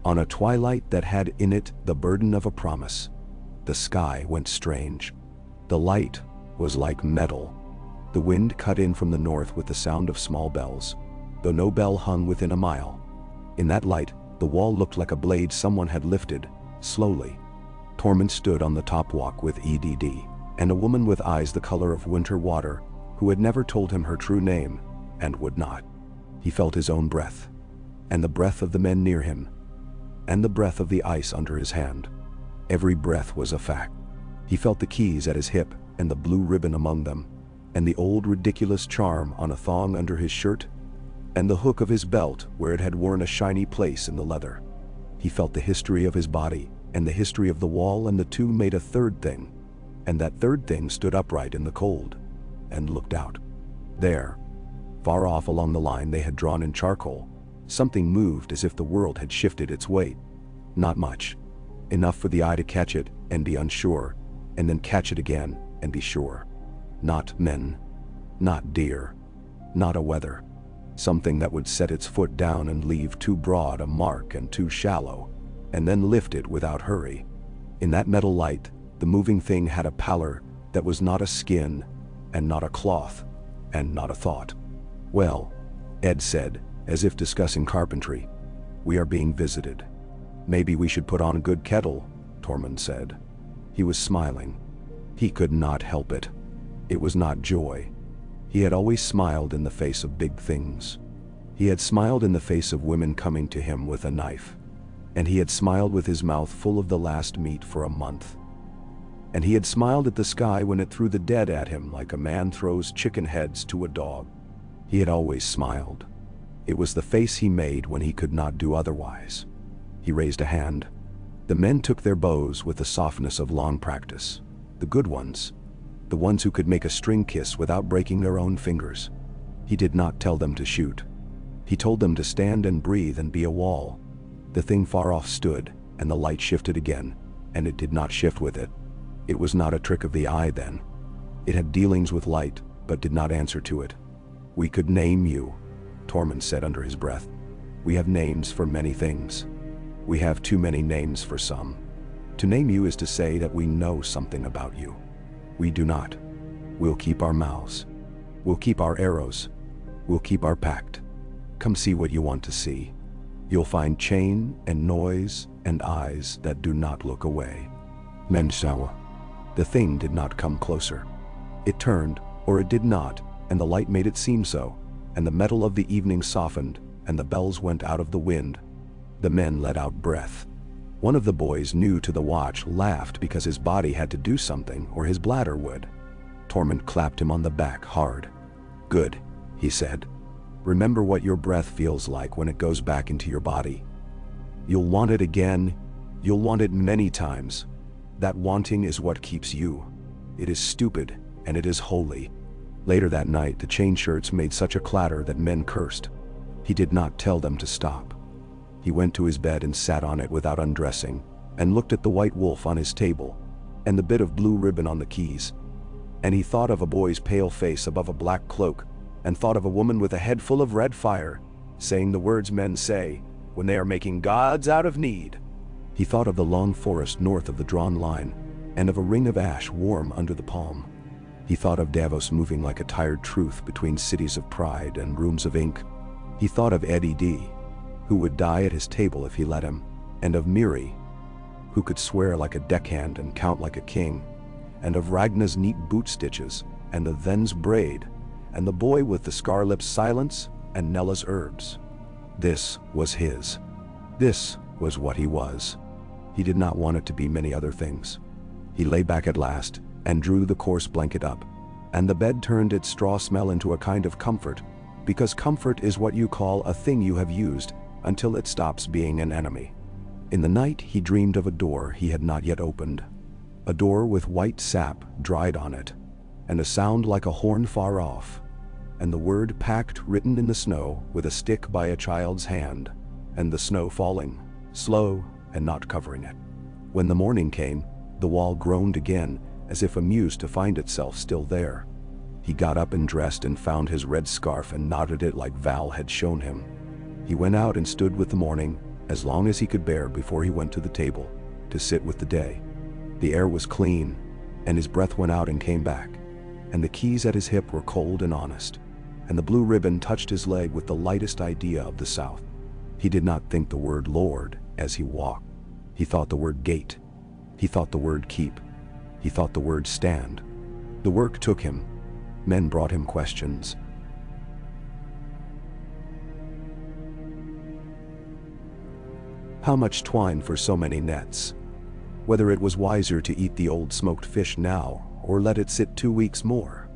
On a twilight that had in it the burden of a promise, the sky went strange. The light was like metal. The wind cut in from the north with the sound of small bells, though no bell hung within a mile. In that light, the wall looked like a blade someone had lifted, slowly. Tormund stood on the top walk with EDD, and a woman with eyes the color of winter water, who had never told him her true name, and would not. He felt his own breath, and the breath of the men near him, and the breath of the ice under his hand. Every breath was a fact. He felt the keys at his hip and the blue ribbon among them, and the old ridiculous charm on a thong under his shirt, and the hook of his belt where it had worn a shiny place in the leather. He felt the history of his body and the history of the wall, and the two made a third thing, and that third thing stood upright in the cold and looked out. There, far off along the line they had drawn in charcoal, something moved as if the world had shifted its weight. Not much. Enough for the eye to catch it and be unsure, and then catch it again and be sure. Not men. Not deer. Not a weather. Something that would set its foot down and leave too broad a mark and too shallow, and then lift it without hurry. In that metal light, the moving thing had a pallor that was not a skin, and not a cloth, and not a thought. "Well," Ed said, as if discussing carpentry, "we are being visited." "Maybe we should put on a good kettle," Tormund said. He was smiling. He could not help it. It was not joy. He had always smiled in the face of big things. He had smiled in the face of women coming to him with a knife. And he had smiled with his mouth full of the last meat for a month. And he had smiled at the sky when it threw the dead at him like a man throws chicken heads to a dog. He had always smiled. It was the face he made when he could not do otherwise. He raised a hand. The men took their bows with the softness of long practice. The good ones. The ones who could make a string kiss without breaking their own fingers. He did not tell them to shoot. He told them to stand and breathe and be a wall. The thing far off stood, and the light shifted again, and it did not shift with it. It was not a trick of the eye then. It had dealings with light, but did not answer to it. "We could name you," Tormund said under his breath. "We have names for many things. We have too many names for some. To name you is to say that we know something about you. We do not. We'll keep our mouths. We'll keep our arrows. We'll keep our pact. Come see what you want to see. You'll find chain and noise and eyes that do not look away." Mensawa. The thing did not come closer. It turned, or it did not, and the light made it seem so, and the metal of the evening softened, and the bells went out of the wind. The men let out breath. One of the boys new to the watch laughed because his body had to do something or his bladder would. Tormund clapped him on the back hard. "Good," he said. "Remember what your breath feels like when it goes back into your body. You'll want it again. You'll want it many times. That wanting is what keeps you. It is stupid, and it is holy." Later that night, the chain shirts made such a clatter that men cursed. He did not tell them to stop. He went to his bed and sat on it without undressing, and looked at the white wolf on his table, and the bit of blue ribbon on the keys. And he thought of a boy's pale face above a black cloak, and thought of a woman with a head full of red fire, saying the words men say when they are making gods out of need. He thought of the long forest north of the drawn line, and of a ring of ash warm under the palm. He thought of Davos moving like a tired truth between cities of pride and rooms of ink. He thought of Eddie D, who would die at his table if he let him, and of Miri, who could swear like a deckhand and count like a king, and of Ragna's neat boot stitches, and the then's braid, and the boy with the scar-lips' silence, and Nella's herbs. This was his. This was what he was. He did not want it to be many other things. He lay back at last, and drew the coarse blanket up, and the bed turned its straw smell into a kind of comfort, because comfort is what you call a thing you have used until it stops being an enemy. In the night he dreamed of a door he had not yet opened, a door with white sap dried on it, and a sound like a horn far off, and the word Pact written in the snow with a stick by a child's hand, and the snow falling, slow and not covering it. When the morning came, the wall groaned again, as if amused to find itself still there. He got up and dressed and found his red scarf and knotted it like Val had shown him. He went out and stood with the morning, as long as he could bear before he went to the table, to sit with the day. The air was clean, and his breath went out and came back, and the keys at his hip were cold and honest, and the blue ribbon touched his leg with the lightest idea of the South. He did not think the word Lord as he walked. He thought the word gate. He thought the word keep. He thought the word stand. The work took him. Men brought him questions. How much twine for so many nets? Whether it was wiser to eat the old smoked fish now, or let it sit 2 weeks more.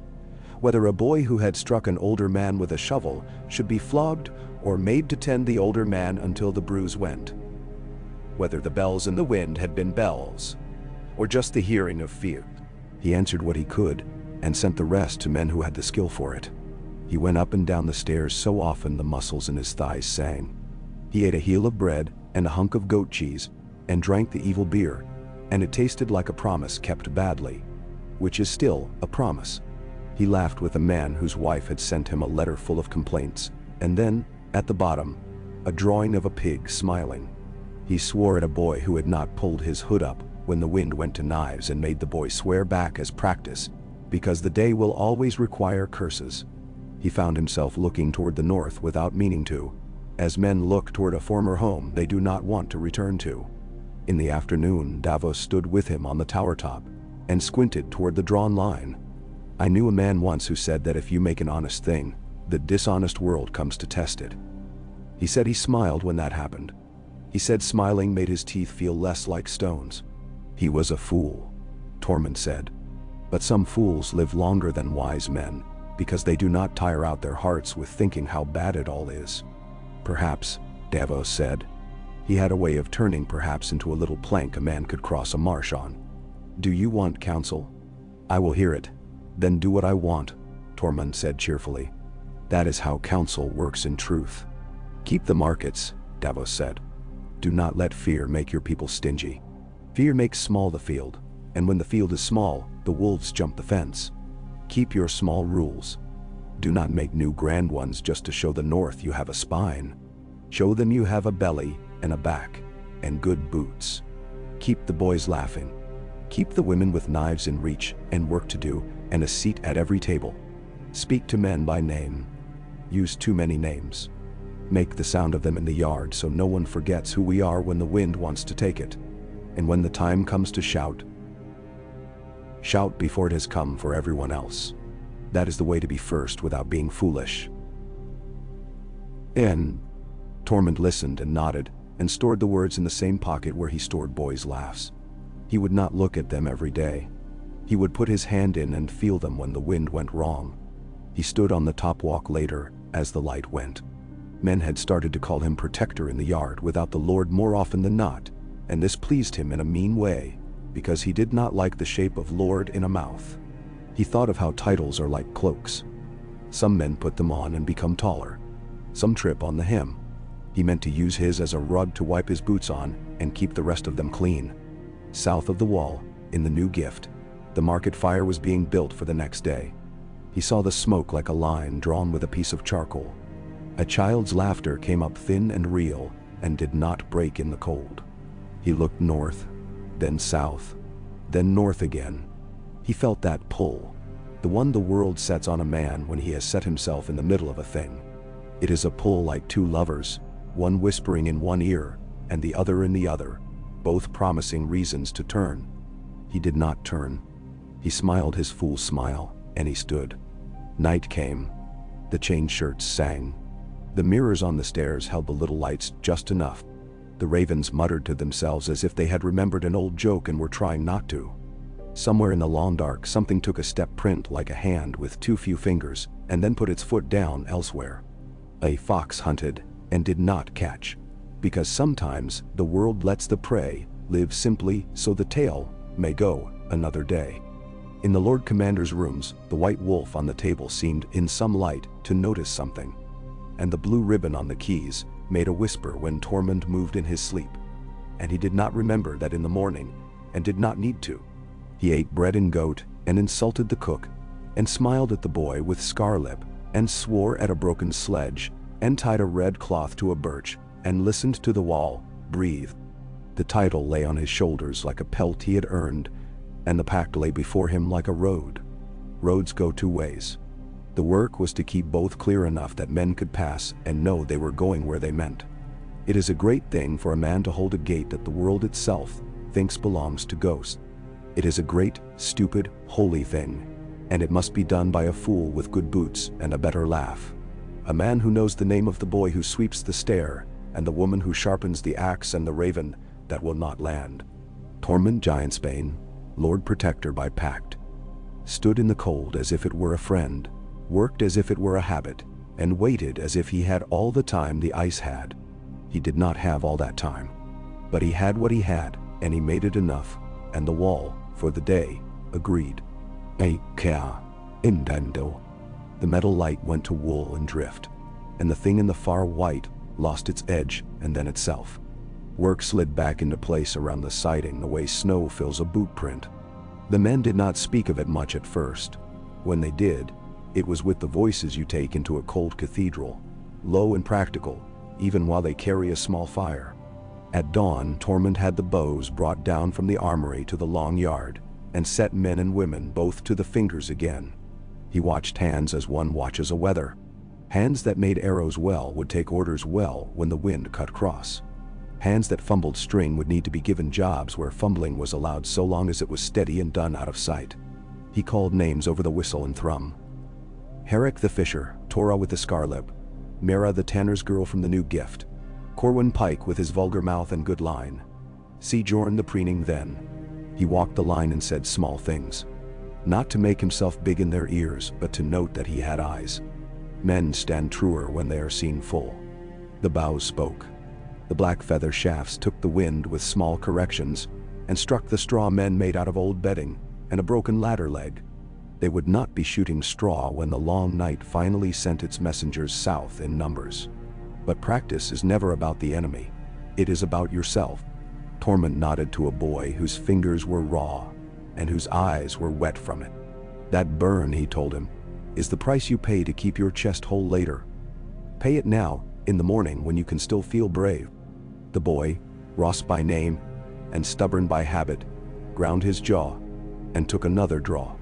Whether a boy who had struck an older man with a shovel should be flogged or made to tend the older man until the bruise went. Whether the bells in the wind had been bells, or just the hearing of fear. He answered what he could, and sent the rest to men who had the skill for it. He went up and down the stairs so often the muscles in his thighs sang. He ate a heel of bread and a hunk of goat cheese, and drank the evil beer, and it tasted like a promise kept badly, which is still a promise. He laughed with a man whose wife had sent him a letter full of complaints, and then, at the bottom, a drawing of a pig smiling. He swore at a boy who had not pulled his hood up when the wind went to knives, and made the boy swear back as practice, because the day will always require curses. He found himself looking toward the north without meaning to, as men look toward a former home they do not want to return to. In the afternoon, Davos stood with him on the tower top, and squinted toward the drawn line. I knew a man once who said that if you make an honest thing, the dishonest world comes to test it. He said he smiled when that happened. He said smiling made his teeth feel less like stones. He was a fool, Tormund said. But some fools live longer than wise men, because they do not tire out their hearts with thinking how bad it all is. Perhaps, Davos said. He had a way of turning perhaps into a little plank a man could cross a marsh on. Do you want counsel? I will hear it. Then do what I want, Tormund said cheerfully. That is how counsel works in truth. Keep the markets, Davos said. Do not let fear make your people stingy. Fear makes small the field, And when the field is small, the wolves jump the fence. Keep your small rules. Do not make new grand ones just to show the North you have a spine. Show them you have a belly and a back and good boots. Keep the boys laughing. Keep the women with knives in reach and work to do and a seat at every table. Speak to men by name. Use too many names. Make the sound of them in the yard so no one forgets who we are when the wind wants to take it. And when the time comes to shout, shout before it has come for everyone else. That is the way to be first without being foolish. Tormund listened and nodded and stored the words in the same pocket where he stored boys' laughs. He would not look at them every day. He would put his hand in and feel them when the wind went wrong. He stood on the top walk later as the light went. Men had started to call him protector in the yard without the Lord more often than not, and this pleased him in a mean way, because he did not like the shape of Lord in a mouth. He thought of how titles are like cloaks. Some men put them on and become taller. Some trip on the hem. He meant to use his as a rug to wipe his boots on and keep the rest of them clean. South of the wall, in the new gift, the market fire was being built for the next day. He saw the smoke like a line drawn with a piece of charcoal. A child's laughter came up thin and real and did not break in the cold. He looked north, then south, then north again. He felt that pull, the one the world sets on a man when he has set himself in the middle of a thing. It is a pull like two lovers, one whispering in one ear and the other in the other, both promising reasons to turn. He did not turn. He smiled his fool smile, and he stood. Night came. The chain shirts sang. The mirrors on the stairs held the little lights just enough. The ravens muttered to themselves as if they had remembered an old joke and were trying not to. Somewhere in the long dark something took a step print like a hand with too few fingers and then put its foot down elsewhere. A fox hunted and did not catch, because sometimes the world lets the prey live simply so the tail may go another day. In the Lord Commander's rooms, the white wolf on the table seemed in some light to notice something, and the blue ribbon on the keys made a whisper when Tormund moved in his sleep, and he did not remember that in the morning, and did not need to. He ate bread and goat, and insulted the cook, and smiled at the boy with scar lip, and swore at a broken sledge, and tied a red cloth to a birch, and listened to the wall breathe. The title lay on his shoulders like a pelt he had earned, and the pact lay before him like a road. Roads go two ways. The work was to keep both clear enough that men could pass and know they were going where they meant. It is a great thing for a man to hold a gate that the world itself thinks belongs to ghosts. It is a great, stupid, holy thing, and it must be done by a fool with good boots and a better laugh. A man who knows the name of the boy who sweeps the stair, and the woman who sharpens the axe and the raven that will not land. Tormund Giantsbane, Lord Protector by Pact, stood in the cold as if it were a friend, worked as if it were a habit, and waited as if he had all the time the ice had. He did not have all that time, but he had what he had, and he made it enough, and the wall, for the day, agreed. Indendo. The metal light went to wool and drift, and the thing in the far white lost its edge and then itself. Work slid back into place around the siding the way snow fills a boot print. The men did not speak of it much at first. When they did, it was with the voices you take into a cold cathedral, low and practical, even while they carry a small fire. At dawn, Tormund had the bows brought down from the armory to the long yard, and set men and women both to the fingers again. He watched hands as one watches a weather. Hands that made arrows well would take orders well when the wind cut cross. Hands that fumbled string would need to be given jobs where fumbling was allowed so long as it was steady and done out of sight. He called names over the whistle and thrum. Herrick the fisher, Torah with the scarlip, Mera the tanner's girl from the new gift, Corwin Pike with his vulgar mouth and good line, Seajorn the preening then. He walked the line and said small things, not to make himself big in their ears, but to note that he had eyes. Men stand truer when they are seen full. The bows spoke. The black feather shafts took the wind with small corrections and struck the straw men made out of old bedding and a broken ladder leg. They would not be shooting straw when the long night finally sent its messengers south in numbers. But practice is never about the enemy. It is about yourself. Tormund nodded to a boy whose fingers were raw. and whose eyes were wet from it. That burn, he told him, is the price you pay to keep your chest whole later. Pay it now, in the morning when you can still feel brave. The boy, Ross by name, and stubborn by habit, ground his jaw, and took another draw.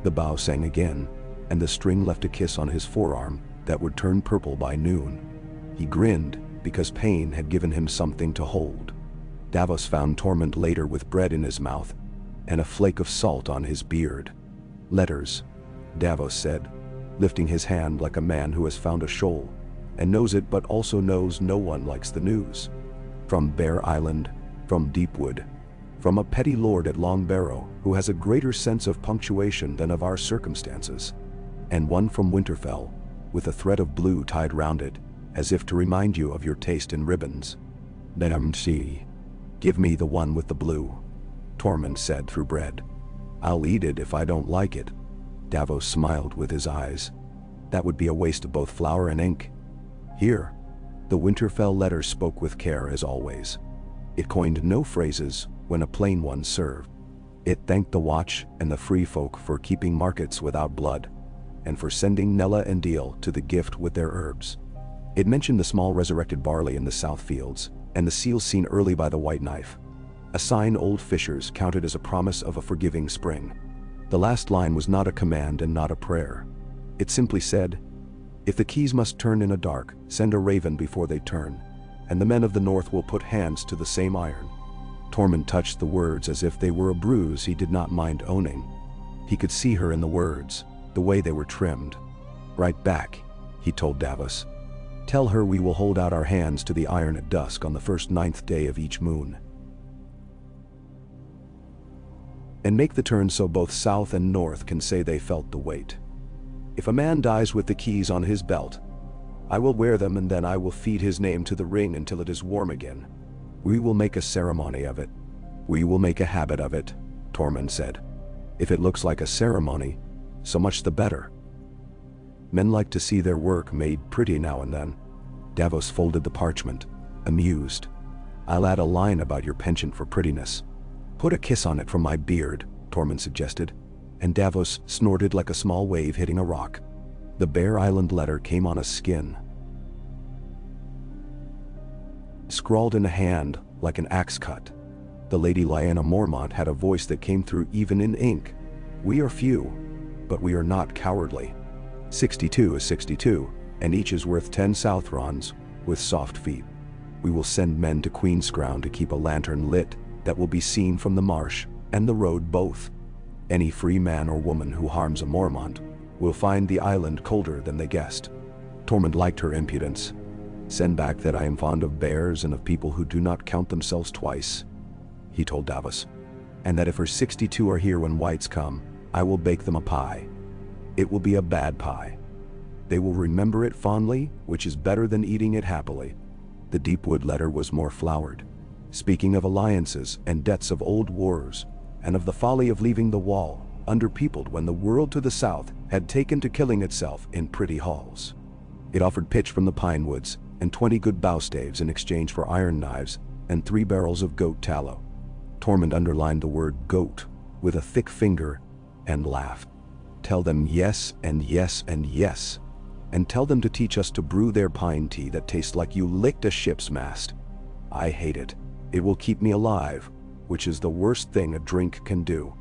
The bow sang again, and the string left a kiss on his forearm that would turn purple by noon. He grinned, because pain had given him something to hold. Davos found Tormund later with bread in his mouth, and a flake of salt on his beard. Letters, Davos said, lifting his hand like a man who has found a shoal, and knows it but also knows no one likes the news. From Bear Island, from Deepwood, from a petty lord at Long Barrow who has a greater sense of punctuation than of our circumstances, and one from Winterfell, with a thread of blue tied round it, as if to remind you of your taste in ribbons. See, give me the one with the blue, Tormund said through bread. I'll eat it if I don't like it. Davos smiled with his eyes. That would be a waste of both flour and ink. Here, the Winterfell letter spoke with care as always. It coined no phrases when a plain one served. It thanked the Watch and the Free Folk for keeping markets without blood, and for sending Nella and Deal to the gift with their herbs. It mentioned the small resurrected barley in the south fields, and the seals seen early by the White Knife, a sign old fishers counted as a promise of a forgiving spring. The last line was not a command and not a prayer. It simply said, if the keys must turn in a dark, send a raven before they turn, and the men of the north will put hands to the same iron. Tormund touched the words as if they were a bruise he did not mind owning. He could see her in the words, the way they were trimmed. Right back, he told Davos. Tell her we will hold out our hands to the iron at dusk on the first 9th day of each moon. And make the turn so both south and north can say they felt the weight. If a man dies with the keys on his belt, I will wear them and then I will feed his name to the ring until it is warm again. We will make a ceremony of it. We will make a habit of it, Tormund said. If it looks like a ceremony, so much the better. Men like to see their work made pretty now and then. Davos folded the parchment, amused. I'll add a line about your penchant for prettiness. Put a kiss on it from my beard, Tormund suggested, and Davos snorted like a small wave hitting a rock. The Bear Island letter came on a skin, scrawled in a hand like an axe cut. The Lady Lyanna Mormont had a voice that came through even in ink. We are few, but we are not cowardly. 62 is 62, and each is worth 10 Southrons with soft feet. We will send men to Queenscrown to keep a lantern lit that will be seen from the marsh and the road both. Any free man or woman who harms a Mormont will find the island colder than they guessed. Tormund liked her impudence. Send back that I am fond of bears and of people who do not count themselves twice, he told Davos, and that if her 62 are here when whites come, I will bake them a pie. It will be a bad pie. They will remember it fondly, which is better than eating it happily. The Deepwood letter was more flowered, speaking of alliances and debts of old wars, and of the folly of leaving the wall underpeopled when the world to the south had taken to killing itself in pretty halls. It offered pitch from the pine woods and 20 good bowstaves in exchange for iron knives and 3 barrels of goat tallow. Tormund underlined the word goat with a thick finger and laughed. Tell them yes and yes and yes, and tell them to teach us to brew their pine tea that tastes like you licked a ship's mast. I hate it. It will keep me alive, which is the worst thing a drink can do.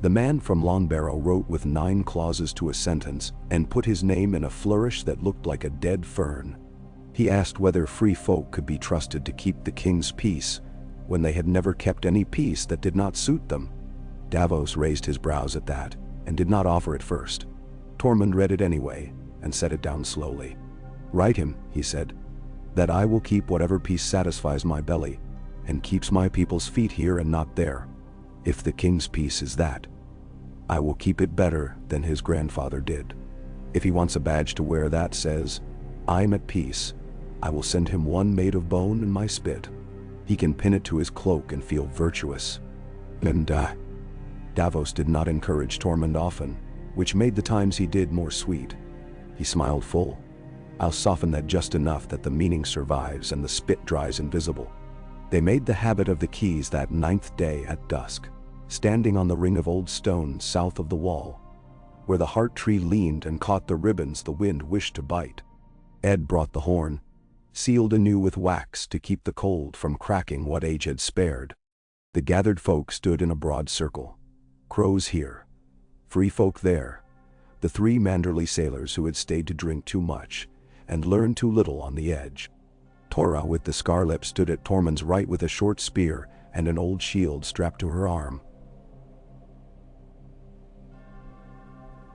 The man from Long Barrow wrote with 9 clauses to a sentence and put his name in a flourish that looked like a dead fern. He asked whether free folk could be trusted to keep the king's peace when they had never kept any peace that did not suit them. Davos raised his brows at that and did not offer it first. Tormund read it anyway and set it down slowly. Write him, he said, that I will keep whatever peace satisfies my belly and keeps my people's feet here and not there. If the king's peace is that, I will keep it better than his grandfather did. If he wants a badge to wear that says, I'm at peace, I will send him one made of bone and my spit. He can pin it to his cloak and feel virtuous. And Davos did not encourage Tormund often, which made the times he did more sweet. He smiled full. I'll soften that just enough that the meaning survives and the spit dries invisible. They made the habit of the keys that 9th day at dusk. standing on the ring of old stone south of the wall, where the heart tree leaned and caught the ribbons the wind wished to bite. Ed brought the horn, sealed anew with wax to keep the cold from cracking what age had spared. The gathered folk stood in a broad circle. Crows here, free folk there, the three Manderley sailors who had stayed to drink too much and learned too little on the edge. Tora with the scarlip stood at Tormund's right with a short spear and an old shield strapped to her arm.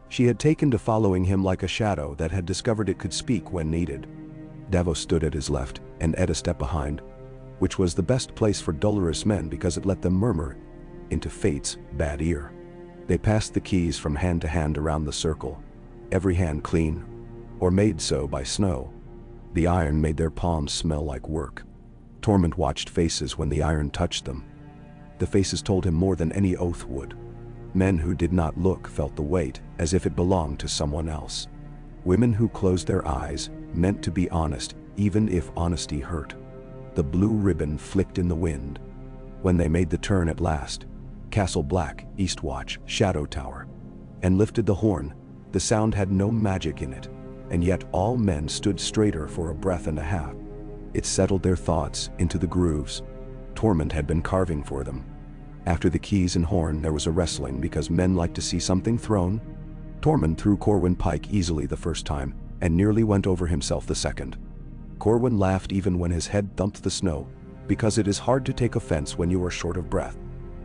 She had taken to following him like a shadow that had discovered it could speak when needed. Davos stood at his left and Ed a step behind, which was the best place for dolorous men because it let them murmur into fate's bad ear. They passed the keys from hand to hand around the circle, every hand clean, or made so by snow. The iron made their palms smell like work. Tormund watched faces when the iron touched them. The faces told him more than any oath would. Men who did not look felt the weight as if it belonged to someone else. Women who closed their eyes meant to be honest, even if honesty hurt. The blue ribbon flicked in the wind. When they made the turn at last, Castle Black, Eastwatch, Shadow Tower, and lifted the horn, the sound had no magic in it, and yet all men stood straighter for a breath and a half. It settled their thoughts into the grooves Tormund had been carving for them. After the keys and horn there was a wrestling because men like to see something thrown. Tormund threw Corwin Pike easily the first time and nearly went over himself the second. Corwin laughed even when his head thumped the snow, because it is hard to take offense when you are short of breath.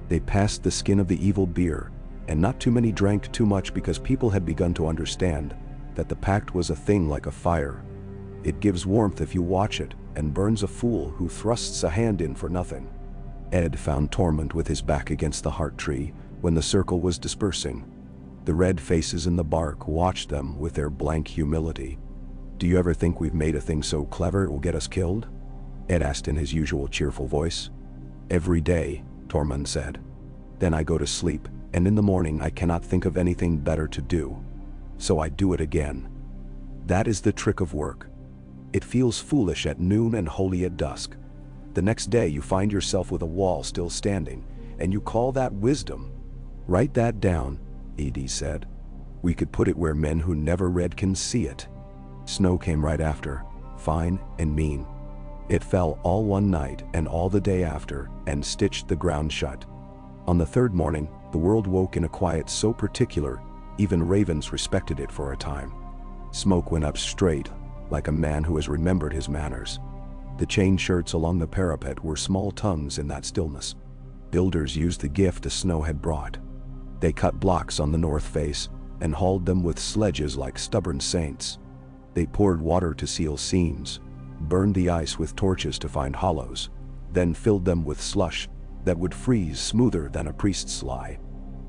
They passed the skin of the evil beer, and not too many drank too much because people had begun to understand that the Pact was a thing like a fire. It gives warmth if you watch it, and burns a fool who thrusts a hand in for nothing. Ed found Tormund with his back against the heart tree when the circle was dispersing. The red faces in the bark watched them with their blank humility. "Do you ever think we've made a thing so clever it will get us killed?" Ed asked in his usual cheerful voice. "Every day," Tormund said. "Then I go to sleep, and in the morning I cannot think of anything better to do. So I do it again. That is the trick of work. It feels foolish at noon and holy at dusk. The next day you find yourself with a wall still standing, and you call that wisdom. Write that down," Edie said. "We could put it where men who never read can see it." Snow came right after, fine and mean. It fell all one night and all the day after, and stitched the ground shut. On the third morning, the world woke in a quiet so particular, even ravens respected it for a time. Smoke went up straight, like a man who has remembered his manners. The chain shirts along the parapet were small tongues in that stillness. Builders used the gift the snow had brought. They cut blocks on the north face and hauled them with sledges like stubborn saints. They poured water to seal seams, burned the ice with torches to find hollows, then filled them with slush that would freeze smoother than a priest's lie.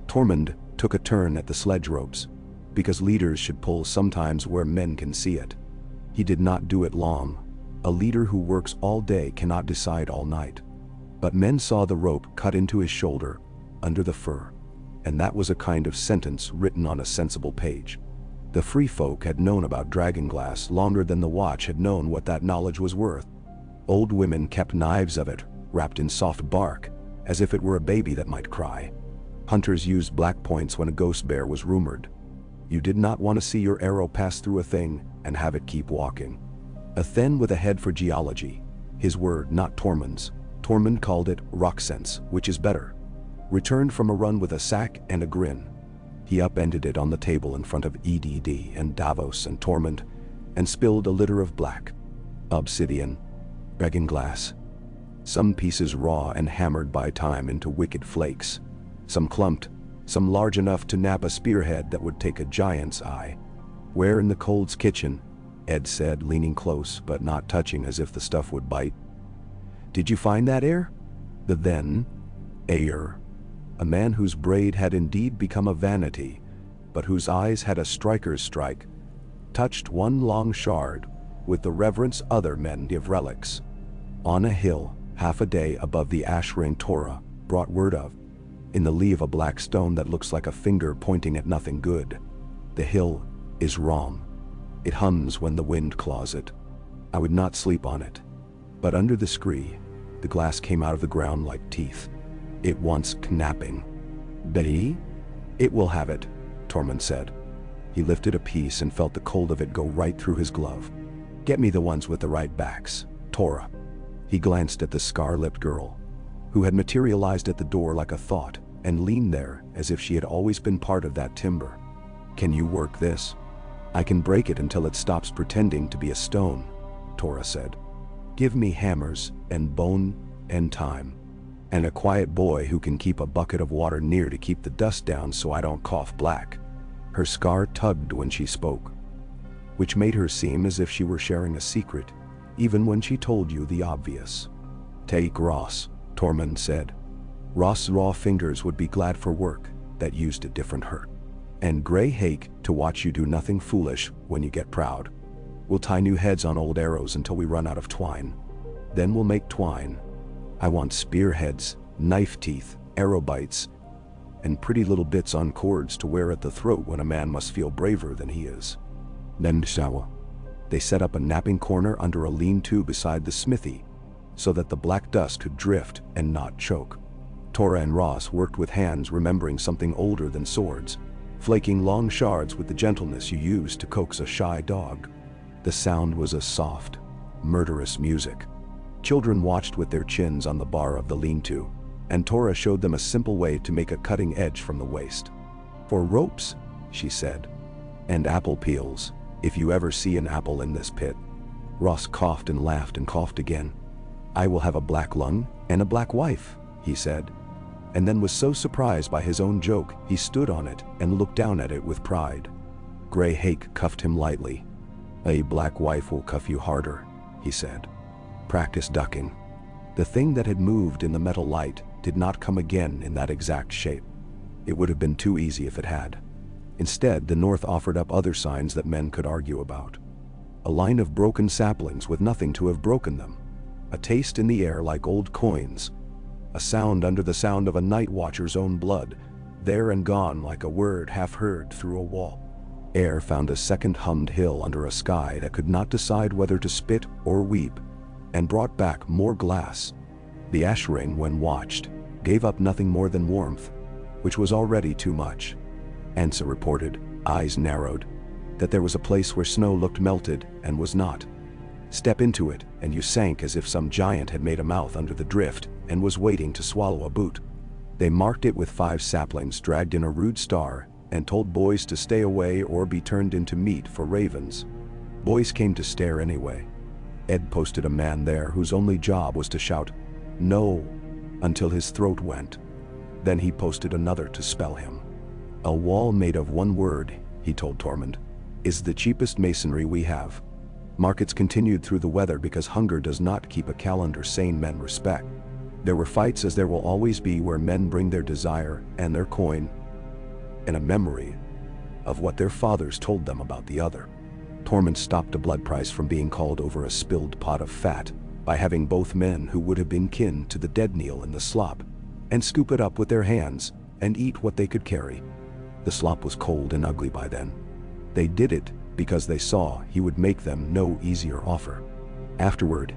Tormund took a turn at the sledge ropes, because leaders should pull sometimes where men can see it. He did not do it long. A leader who works all day cannot decide all night. But men saw the rope cut into his shoulder, under the fur, and that was a kind of sentence written on a sensible page. The free folk had known about dragonglass longer than the watch had known what that knowledge was worth. Old women kept knives of it, wrapped in soft bark, as if it were a baby that might cry. Hunters used black points when a ghost bear was rumored. You did not want to see your arrow pass through a thing and have it keep walking. A Then with a head for geology, his word not Tormund's. Tormund called it rock sense, which is better. Returned from a run with a sack and a grin. He upended it on the table in front of EDD and Davos and Tormund, and spilled a litter of black obsidian, dragonglass. Some pieces raw and hammered by time into wicked flakes. Some clumped, some large enough to nap a spearhead that would take a giant's eye. "Where in the cold's kitchen?" Ed said, leaning close but not touching as if the stuff would bite. "Did you find that air?" The then, Ayer, a man whose braid had indeed become a vanity, but whose eyes had a striker's strike, touched one long shard with the reverence other men give relics. On a hill, half a day above the ash ring Torah brought word of, in the lee of a black stone that looks like a finger pointing at nothing good. The hill is Rom. It hums when the wind claws it. I would not sleep on it. But under the scree, the glass came out of the ground like teeth. It wants knapping. Betty? It will have it, Tormund said. He lifted a piece and felt the cold of it go right through his glove. Get me the ones with the right backs, Tora. He glanced at the scar-lipped girl, who had materialized at the door like a thought and leaned there as if she had always been part of that timber. Can you work this? I can break it until it stops pretending to be a stone, Tora said. Give me hammers and bone and time, and a quiet boy who can keep a bucket of water near to keep the dust down so I don't cough black. Her scar tugged when she spoke, which made her seem as if she were sharing a secret, even when she told you the obvious. Take Ross, Tormund said. Ross's raw fingers would be glad for work that used a different hurt. And Grey Hake to watch you do nothing foolish when you get proud. We'll tie new heads on old arrows until we run out of twine. Then we'll make twine. I want spear heads, knife teeth, arrow bites, and pretty little bits on cords to wear at the throat when a man must feel braver than he is. Then they set up a napping corner under a lean-to beside the smithy, so that the black dust could drift and not choke. Tora and Ross worked with hands remembering something older than swords, flaking long shards with the gentleness you use to coax a shy dog. The sound was a soft, murderous music. Children watched with their chins on the bar of the lean-to, and Tora showed them a simple way to make a cutting edge from the waist. For ropes, she said, and apple peels, if you ever see an apple in this pit. Ross coughed and laughed and coughed again. I will have a black lung and a black wife, he said, and then was so surprised by his own joke he stood on it and looked down at it with pride. Grey Hake cuffed him lightly. A black wife will cuff you harder, he said. Practice ducking. The thing that had moved in the metal light did not come again in that exact shape. It would have been too easy if it had. Instead, the north offered up other signs that men could argue about. A line of broken saplings with nothing to have broken them. A taste in the air like old coins. A sound under the sound of a night watcher's own blood, there and gone like a word half heard through a wall. Air found a second hummed hill under a sky that could not decide whether to spit or weep, and brought back more glass. The ash ring, when watched, gave up nothing more than warmth, which was already too much. Ansa reported, eyes narrowed, that there was a place where snow looked melted and was not. Step into it, and you sank as if some giant had made a mouth under the drift and was waiting to swallow a boot. They marked it with 5 saplings dragged in a rude star and told boys to stay away or be turned into meat for ravens. Boys came to stare anyway. Ed posted a man there whose only job was to shout, "No," until his throat went. Then he posted another to spell him. A wall made of one word, he told Tormund, is the cheapest masonry we have. Markets continued through the weather because hunger does not keep a calendar sane men respect. There were fights as there will always be where men bring their desire and their coin and a memory of what their fathers told them about the other. Tormund stopped a blood price from being called over a spilled pot of fat by having both men who would have been kin to the dead kneel in the slop and scoop it up with their hands and eat what they could carry. The slop was cold and ugly by then. They did it because they saw he would make them no easier offer. Afterward,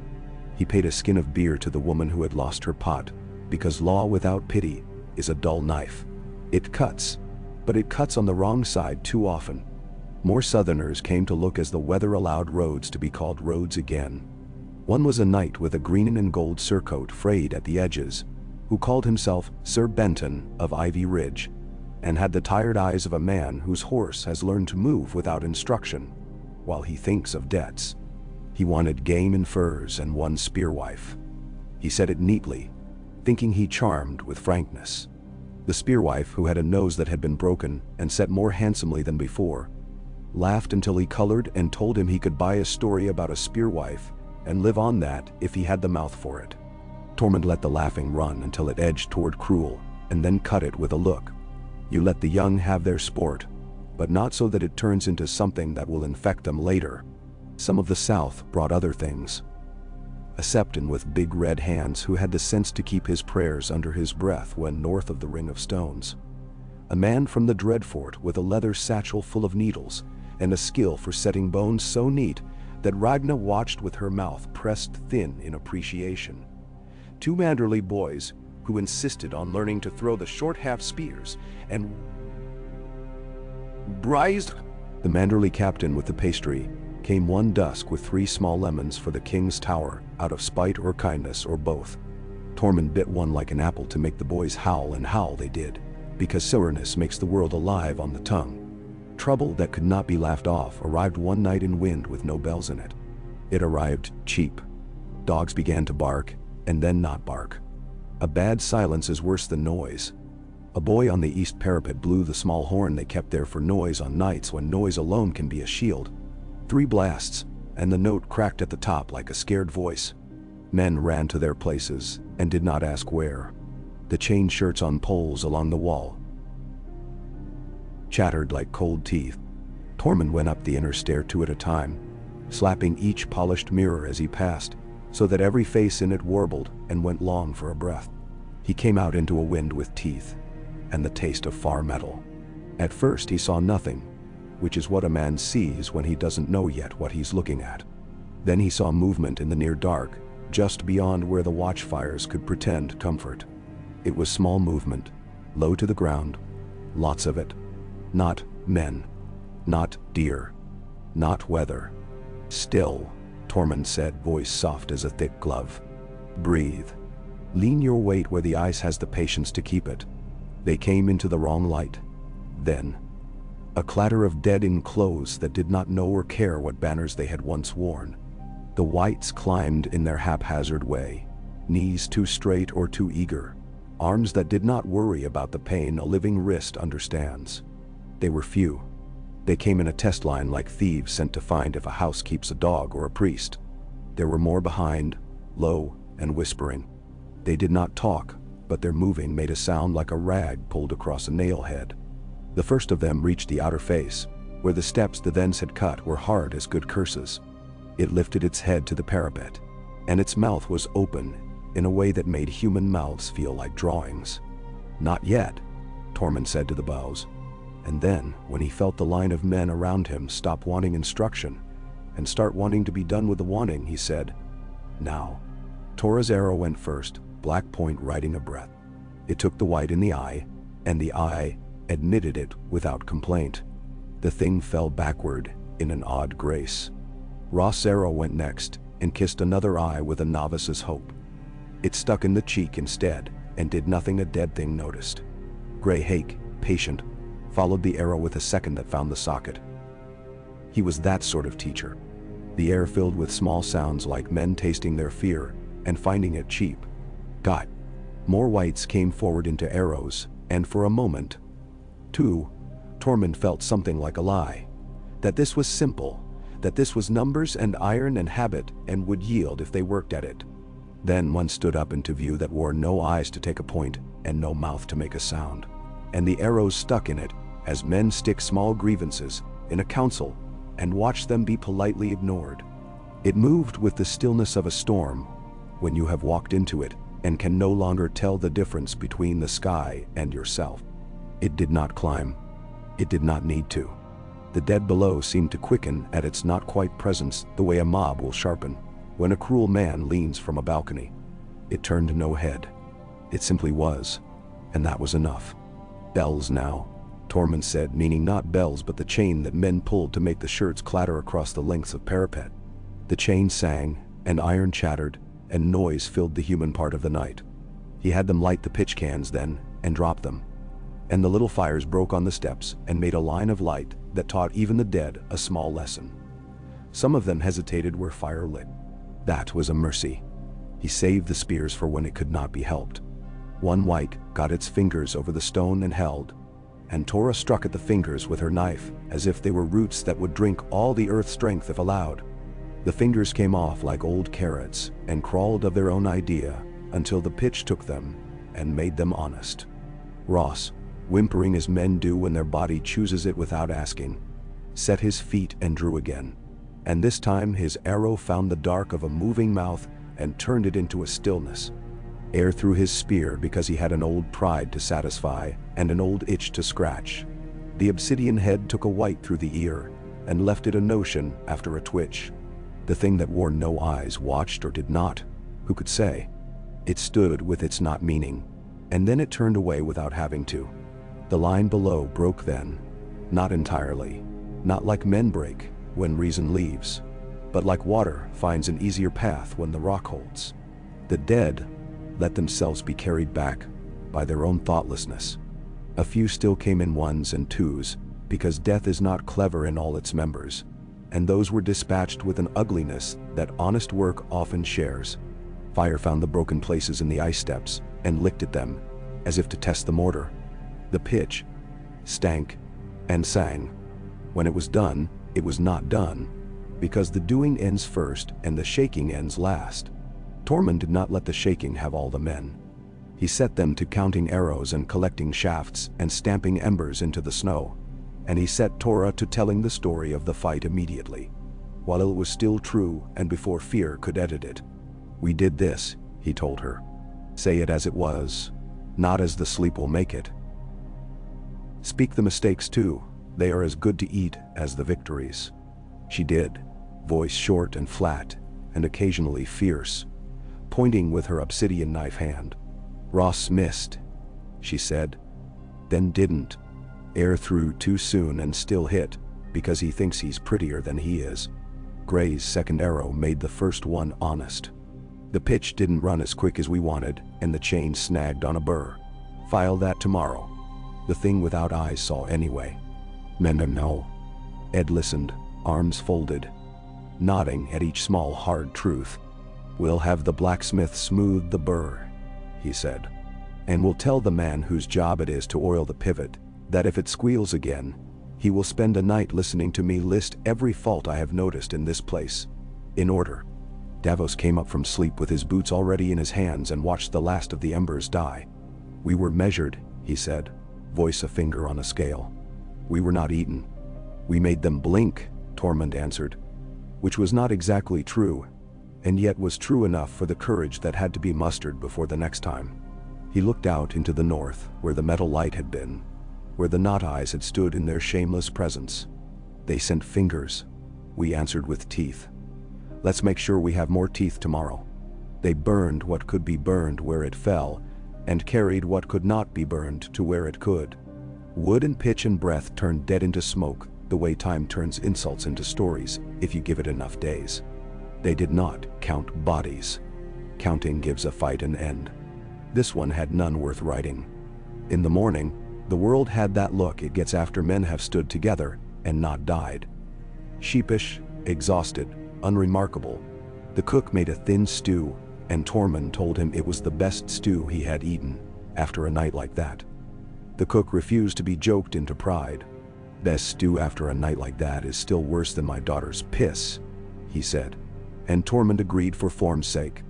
he paid a skin of beer to the woman who had lost her pot, because law without pity is a dull knife. It cuts, but it cuts on the wrong side too often. More Southerners came to look as the weather allowed roads to be called roads again. One was a knight with a green and gold surcoat frayed at the edges, who called himself Sir Benton of Ivy Ridge, and had the tired eyes of a man whose horse has learned to move without instruction, while he thinks of debts. He wanted game and furs and one spearwife. He said it neatly, thinking he charmed with frankness. The spearwife, who had a nose that had been broken and set more handsomely than before, laughed until he colored and told him he could buy a story about a spearwife and live on that if he had the mouth for it. Tormund let the laughing run until it edged toward cruel, and then cut it with a look. You let the young have their sport, but not so that it turns into something that will infect them later. Some of the South brought other things. A septon with big red hands who had the sense to keep his prayers under his breath when north of the Ring of Stones. A man from the Dreadfort with a leather satchel full of needles and a skill for setting bones so neat that Ragna watched with her mouth pressed thin in appreciation. 2 Manderley boys who insisted on learning to throw the short half-spears and brised. The manderly captain with the pastry came one dusk with 3 small lemons for the king's tower, out of spite or kindness or both. Tormund bit one like an apple to make the boys howl, and howl they did, because sourness makes the world alive on the tongue. Trouble that could not be laughed off arrived one night in wind with no bells in it. It arrived cheap. Dogs began to bark, and then not bark. A bad silence is worse than noise. A boy on the east parapet blew the small horn they kept there for noise on nights when noise alone can be a shield. 3 blasts, and the note cracked at the top like a scared voice. Men ran to their places and did not ask where. The chain shirts on poles along the wall chattered like cold teeth. Tormund went up the inner stair 2 at a time, slapping each polished mirror as he passed, so that every face in it warbled and went long for a breath. He came out into a wind with teeth and the taste of far metal. At first he saw nothing, which is what a man sees when he doesn't know yet what he's looking at. Then he saw movement in the near dark, just beyond where the watchfires could pretend comfort. It was small movement, low to the ground, lots of it. Not men, not deer, not weather. Still, Tormund said, voice soft as a thick glove. Breathe. Lean your weight where the ice has the patience to keep it. They came into the wrong light. Then, a clatter of dead in clothes that did not know or care what banners they had once worn. The whites climbed in their haphazard way, knees too straight or too eager, arms that did not worry about the pain a living wrist understands. They were few. They came in a test line like thieves sent to find if a house keeps a dog or a priest. There were more behind, low and whispering. They did not talk, but their moving made a sound like a rag pulled across a nail head. The first of them reached the outer face, where the steps the Thens had cut were hard as good curses. It lifted its head to the parapet, and its mouth was open in a way that made human mouths feel like drawings. Not yet, Tormund said to the bows. And then, when he felt the line of men around him stop wanting instruction and start wanting to be done with the wanting, he said, now. Tora's arrow went first, black point riding a breath. It took the white in the eye, and the eye admitted it without complaint. The thing fell backward in an odd grace. Ross's arrow went next and kissed another eye with a novice's hope. It stuck in the cheek instead and did nothing a dead thing noticed. Grey Hake, patient, followed the arrow with a second that found the socket. He was that sort of teacher. The air filled with small sounds like men tasting their fear and finding it cheap. Got. More whites came forward into arrows, and for a moment, too, Tormund felt something like a lie. That this was simple, that this was numbers and iron and habit and would yield if they worked at it. Then one stood up into view that wore no eyes to take a point and no mouth to make a sound. And the arrows stuck in it, as men stick small grievances in a council and watch them be politely ignored. It moved with the stillness of a storm when you have walked into it and can no longer tell the difference between the sky and yourself. It did not climb. It did not need to. The dead below seemed to quicken at its not quite presence the way a mob will sharpen when a cruel man leans from a balcony. It turned no head. It simply was, and that was enough. Bells now, Tormund said, meaning not bells but the chain that men pulled to make the shirts clatter across the lengths of parapet. The chain sang, and iron chattered, and noise filled the human part of the night. He had them light the pitch cans then, and drop them. And the little fires broke on the steps and made a line of light that taught even the dead a small lesson. Some of them hesitated where fire lit. That was a mercy. He saved the spears for when it could not be helped. One white got its fingers over the stone and held, and Tora struck at the fingers with her knife as if they were roots that would drink all the earth's strength if allowed. The fingers came off like old carrots and crawled of their own idea until the pitch took them and made them honest. Ross, whimpering as men do when their body chooses it without asking, set his feet and drew again. And this time his arrow found the dark of a moving mouth and turned it into a stillness. Air through his spear because he had an old pride to satisfy and an old itch to scratch. The obsidian head took a white through the ear and left it a notion after a twitch. The thing that wore no eyes watched or did not. Who could say? It stood with its not meaning, and then it turned away without having to. The line below broke then. Not entirely. Not like men break when reason leaves, but like water finds an easier path when the rock holds. The dead let themselves be carried back by their own thoughtlessness. A few still came in ones and twos, because death is not clever in all its members, and those were dispatched with an ugliness that honest work often shares. Fire found the broken places in the ice steps and licked at them, as if to test the mortar. The pitch stank and sang. When it was done, it was not done, because the doing ends first and the shaking ends last. Tormund did not let the shaking have all the men. He set them to counting arrows and collecting shafts and stamping embers into the snow, and he set Tora to telling the story of the fight immediately, while it was still true and before fear could edit it. "We did this," he told her. "Say it as it was, not as the sleep will make it. Speak the mistakes too, they are as good to eat as the victories." She did, voice short and flat, and occasionally fierce, pointing with her obsidian knife hand. "Ross missed," she said, then didn't. "Air through too soon and still hit, because he thinks he's prettier than he is." Gray's second arrow made the first one honest. "The pitch didn't run as quick as we wanted, and the chain snagged on a burr. File that tomorrow." The thing without eyes saw anyway. "Men don't know." Ed listened, arms folded, nodding at each small hard truth. "We'll have the blacksmith smooth the burr," he said. "And we'll tell the man whose job it is to oil the pivot that if it squeals again, he will spend a night listening to me list every fault I have noticed in this place, in order." Davos came up from sleep with his boots already in his hands and watched the last of the embers die. "We were measured," he said, voice a finger on a scale. "We were not eaten." "We made them blink," Tormund answered, which was not exactly true, and yet was true enough for the courage that had to be mustered before the next time. He looked out into the north, where the metal light had been, where the knot eyes had stood in their shameless presence. "They sent fingers," we answered with teeth. "Let's make sure we have more teeth tomorrow." "They burned what could be burned where it fell, and carried what could not be burned to where it could." Wood and pitch and breath turned dead into smoke, the way time turns insults into stories if you give it enough days. They did not count bodies. Counting gives a fight an end. This one had none worth writing. In the morning, the world had that look it gets after men have stood together and not died. Sheepish, exhausted, unremarkable. The cook made a thin stew, and Tormund told him it was the best stew he had eaten, after a night like that. The cook refused to be joked into pride. "Best stew after a night like that is still worse than my daughter's piss," he said, and Tormund agreed for form's sake.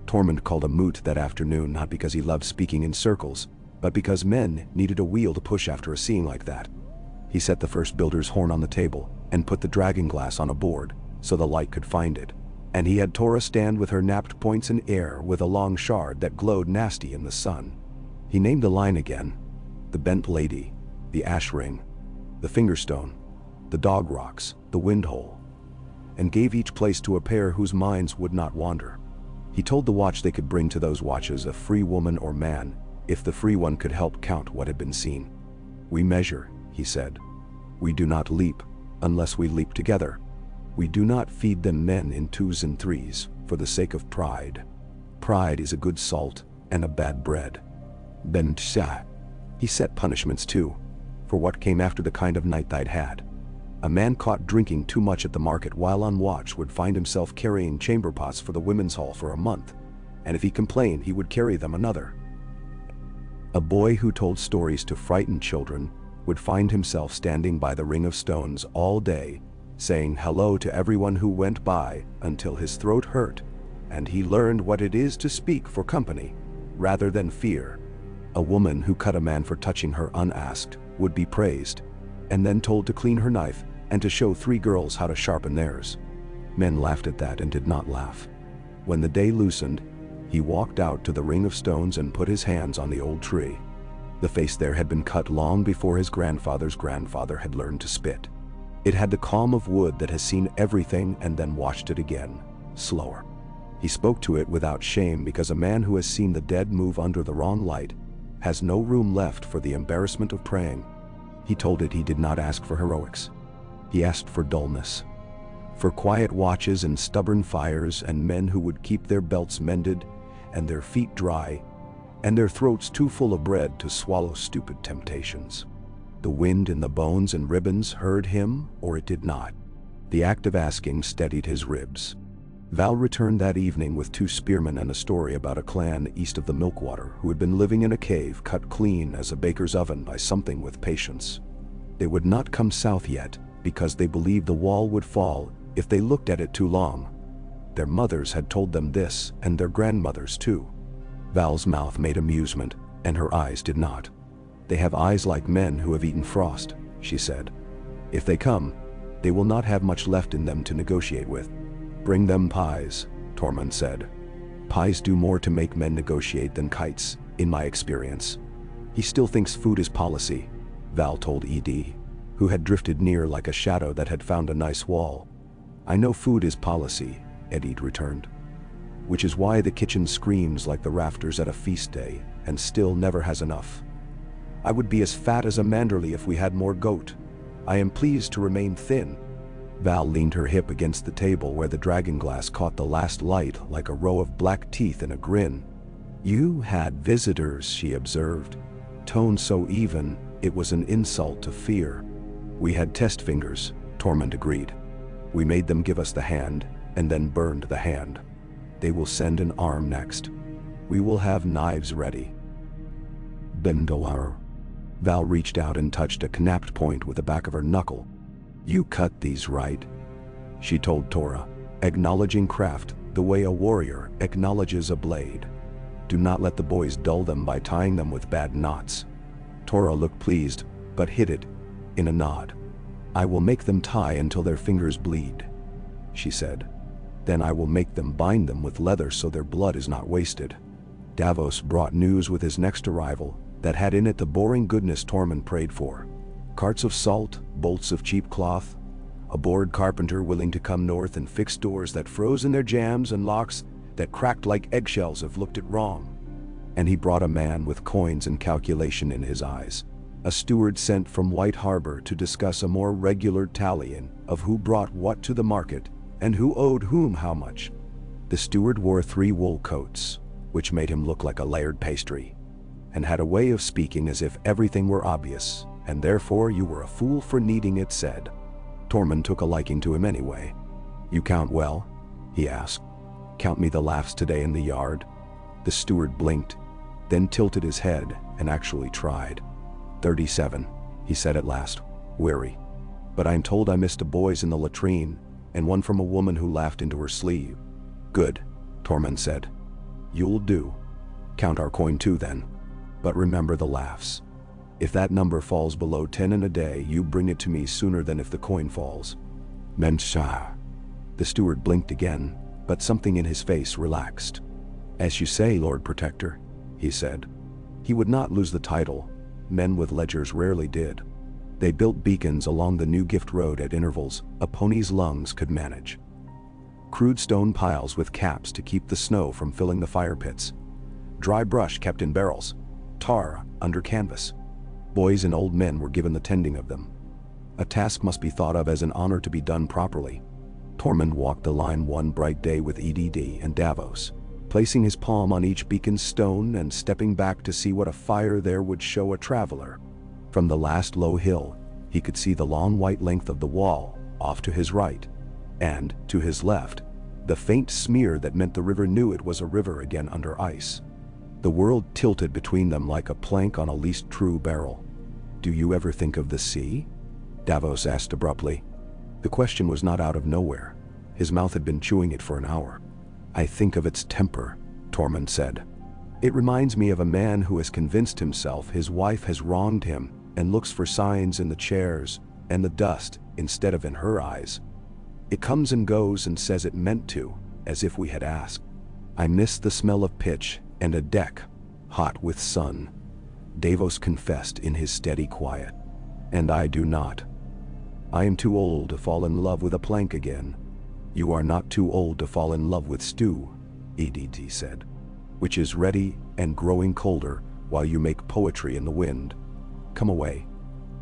Tormund called a moot that afternoon not because he loved speaking in circles, but because men needed a wheel to push after a scene like that. He set the first builder's horn on the table and put the dragon glass on a board so the light could find it, and he had Tora stand with her napped points in air with a long shard that glowed nasty in the sun. He named the line again: the bent lady, the ash ring, the fingerstone, the dog rocks, the wind hole, and gave each place to a pair whose minds would not wander. He told the watch they could bring to those watches a free woman or man, if the free one could help count what had been seen. "We measure," he said. "We do not leap, unless we leap together. We do not feed them men in twos and threes, for the sake of pride. Pride is a good salt and a bad bread." Ben Tsha. He set punishments too, for what came after the kind of night they'd had. A man caught drinking too much at the market while on watch would find himself carrying chamber pots for the women's hall for a month, and if he complained he would carry them another. A boy who told stories to frighten children would find himself standing by the ring of stones all day, saying hello to everyone who went by until his throat hurt, and he learned what it is to speak for company, rather than fear. A woman who cut a man for touching her unasked would be praised, and then told to clean her knife and to show 3 girls how to sharpen theirs. Men laughed at that and did not laugh. When the day loosened, he walked out to the ring of stones and put his hands on the old tree. The face there had been cut long before his grandfather's grandfather had learned to spit. It had the calm of wood that has seen everything and then watched it again, slower. He spoke to it without shame because a man who has seen the dead move under the wrong light has no room left for the embarrassment of praying. He told it he did not ask for heroics. He asked for dullness. For quiet watches and stubborn fires and men who would keep their belts mended and their feet dry and their throats too full of bread to swallow stupid temptations. The wind in the bones and ribbons heard him, or it did not. The act of asking steadied his ribs. Val returned that evening with 2 spearmen and a story about a clan east of the Milkwater who had been living in a cave cut clean as a baker's oven by something with patience. They would not come south yet because they believed the wall would fall if they looked at it too long. Their mothers had told them this, and their grandmothers too. Val's mouth made amusement, and her eyes did not. They have eyes like men who have eaten frost, she said. If they come, they will not have much left in them to negotiate with. Bring them pies, Tormund said. Pies do more to make men negotiate than kites, in my experience. He still thinks food is policy, Val told Ed, who had drifted near like a shadow that had found a nice wall. I know food is policy, Ed returned. Which is why the kitchen screams like the rafters at a feast day and still never has enough. I would be as fat as a Manderley if we had more goat. I am pleased to remain thin. Val leaned her hip against the table where the dragon glass caught the last light like a row of black teeth in a grin. You had visitors, she observed. Tone so even, it was an insult to fear. We had test fingers, Tormund agreed. We made them give us the hand, and then burned the hand. They will send an arm next. We will have knives ready. Bendoar. Val reached out and touched a knapped point with the back of her knuckle. You cut these right? She told Tora, acknowledging craft the way a warrior acknowledges a blade. Do not let the boys dull them by tying them with bad knots. Tora looked pleased, but hid it in a nod. I will make them tie until their fingers bleed, she said. Then I will make them bind them with leather so their blood is not wasted. Davos brought news with his next arrival that had in it the boring goodness Tormund prayed for. Carts of salt, bolts of cheap cloth, a bored carpenter willing to come north and fix doors that froze in their jambs and locks that cracked like eggshells if looked at wrong. And he brought a man with coins and calculation in his eyes, a steward sent from White Harbor to discuss a more regular tally-in of who brought what to the market and who owed whom how much. The steward wore 3 wool coats, which made him look like a layered pastry, and had a way of speaking as if everything were obvious, and therefore you were a fool for needing it said. Tormund took a liking to him anyway. You count well? He asked. Count me the laughs today in the yard? The steward blinked, then tilted his head and actually tried. 37, he said at last, weary. But I'm told I missed a boy's in the latrine, and one from a woman who laughed into her sleeve. Good, Tormund said. You'll do. Count our coin too then. But remember the laughs. If that number falls below 10 in a day, you bring it to me sooner than if the coin falls. Menshah. The steward blinked again, but something in his face relaxed. As you say, Lord Protector, he said. He would not lose the title. Men with ledgers rarely did. They built beacons along the New Gift Road at intervals a pony's lungs could manage. Crude stone piles with caps to keep the snow from filling the fire pits. Dry brush kept in barrels. Tar under canvas. Boys and old men were given the tending of them. A task must be thought of as an honor to be done properly. Tormund walked the line one bright day with Edd and Davos, placing his palm on each beacon's stone and stepping back to see what a fire there would show a traveler. From the last low hill, he could see the long white length of the wall, off to his right, and, to his left, the faint smear that meant the river knew it was a river again under ice. The world tilted between them like a plank on a least true barrel. Do you ever think of the sea? Davos asked abruptly. The question was not out of nowhere. His mouth had been chewing it for an hour. I think of its temper, Tormund said. It reminds me of a man who has convinced himself his wife has wronged him and looks for signs in the chairs and the dust instead of in her eyes. It comes and goes and says it meant to, as if we had asked. I miss the smell of pitch and a deck, hot with sun, Davos confessed in his steady quiet. And I do not. I am too old to fall in love with a plank again. You are not too old to fall in love with stew, Edd said, which is ready and growing colder while you make poetry in the wind. Come away.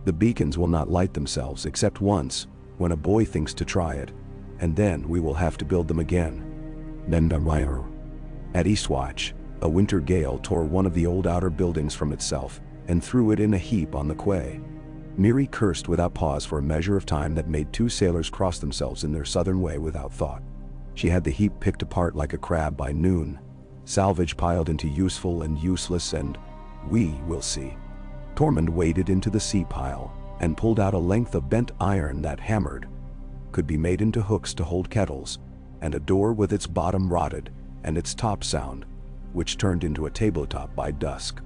The beacons will not light themselves except once, when a boy thinks to try it, and then we will have to build them again. At Eastwatch, a winter gale tore one of the old outer buildings from itself and threw it in a heap on the quay. Miri cursed without pause for a measure of time that made two sailors cross themselves in their southern way without thought. She had the heap picked apart like a crab by noon, salvage piled into useful and useless, and we will see. Tormund waded into the sea pile and pulled out a length of bent iron that hammered, could be made into hooks to hold kettles, and a door with its bottom rotted and its top sound, which turned into a tabletop by dusk.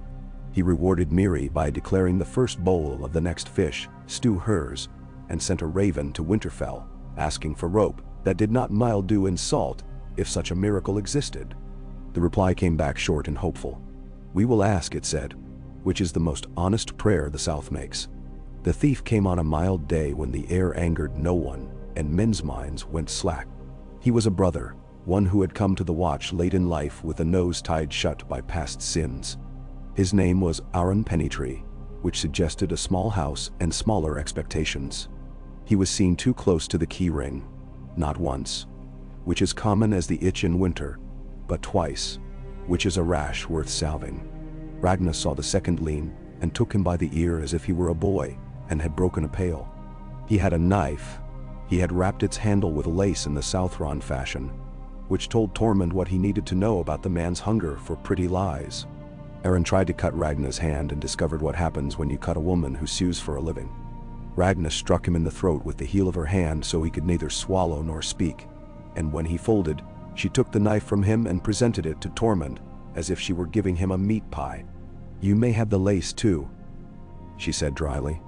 He rewarded Miri by declaring the first bowl of the next fish stew hers, and sent a raven to Winterfell, asking for rope that did not mildew in salt if such a miracle existed. The reply came back short and hopeful. "We will ask," it said, which is the most honest prayer the South makes. The thief came on a mild day when the air angered no one and men's minds went slack. He was a brother, one who had come to the watch late in life with a nose tied shut by past sins. His name was Aaron Pennytree, which suggested a small house and smaller expectations. He was seen too close to the key ring, not once, which is common as the itch in winter, but twice, which is a rash worth salving. Ragnar saw the second lean and took him by the ear as if he were a boy and had broken a pail. He had a knife. He had wrapped its handle with lace in the Southron fashion, which told Tormund what he needed to know about the man's hunger for pretty lies. Aaron tried to cut Ragnar's hand and discovered what happens when you cut a woman who sews for a living. Ragnar struck him in the throat with the heel of her hand so he could neither swallow nor speak, and when he folded, she took the knife from him and presented it to Tormund, as if she were giving him a meat pie. "You may have the lace too," she said dryly.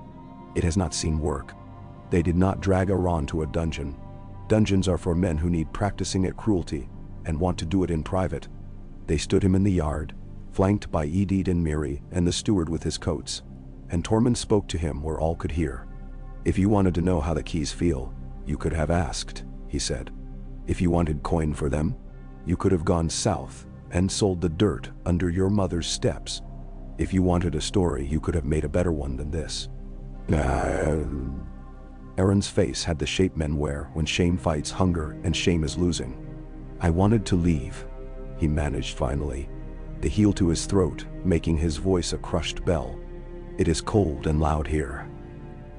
"It has not seen work." They did not drag Aaron to a dungeon. Dungeons are for men who need practicing at cruelty and want to do it in private. They stood him in the yard, flanked by Edith and Miri and the steward with his coats, and Tormund spoke to him where all could hear. "If you wanted to know how the keys feel, you could have asked," he said. "If you wanted coin for them, you could have gone south and sold the dirt under your mother's steps. If you wanted a story, you could have made a better one than this." Aaron's face had the shape men wear when shame fights hunger and shame is losing. "I wanted to leave," he managed finally, the heel to his throat making his voice a crushed bell. "It is cold and loud here.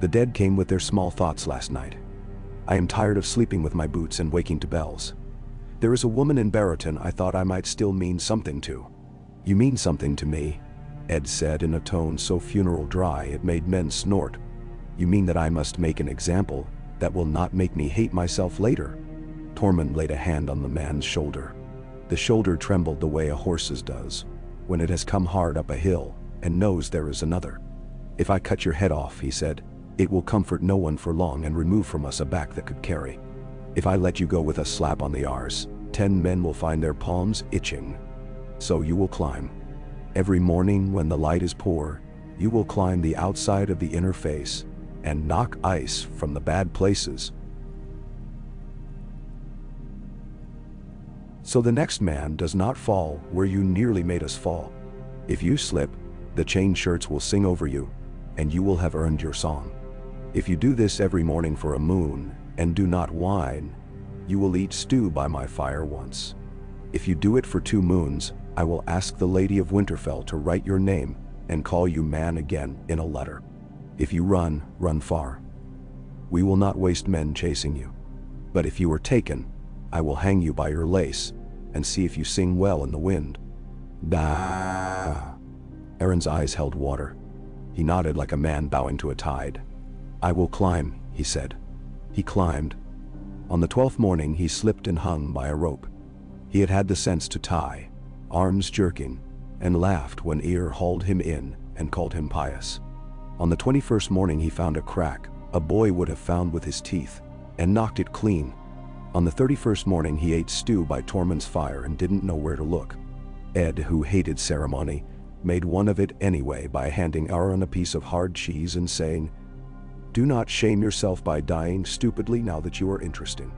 The dead came with their small thoughts last night. I am tired of sleeping with my boots and waking to bells. There is a woman in Barrowton I thought I might still mean something to." "You mean something to me," Ed said in a tone so funeral dry it made men snort. "You mean that I must make an example that will not make me hate myself later?" Tormund laid a hand on the man's shoulder. The shoulder trembled the way a horse's does when it has come hard up a hill and knows there is another. "If I cut your head off," he said, "it will comfort no one for long and remove from us a back that could carry. If I let you go with a slap on the arse, 10 men will find their palms itching. So you will climb. Every morning when the light is poor, you will climb the outside of the inner face and knock ice from the bad places. So the next man does not fall where you nearly made us fall. If you slip, the chain shirts will sing over you, and you will have earned your song. If you do this every morning for a moon, and do not whine, you will eat stew by my fire once. If you do it for 2 moons, I will ask the Lady of Winterfell to write your name and call you man again in a letter. If you run, run far. We will not waste men chasing you. But if you are taken, I will hang you by your lace and see if you sing well in the wind." Aaron's eyes held water. He nodded like a man bowing to a tide. "I will climb," he said. He climbed. On the 12th morning he slipped and hung by a rope. He had had the sense to tie, arms jerking, and laughed when Ear hauled him in and called him pious. On the 21st morning he found a crack a boy would have found with his teeth, and knocked it clean. On the 31st morning he ate stew by Tormund's fire and didn't know where to look. Ed, who hated ceremony, made one of it anyway by handing Aaron a piece of hard cheese and saying, "Do not shame yourself by dying stupidly now that you are interesting."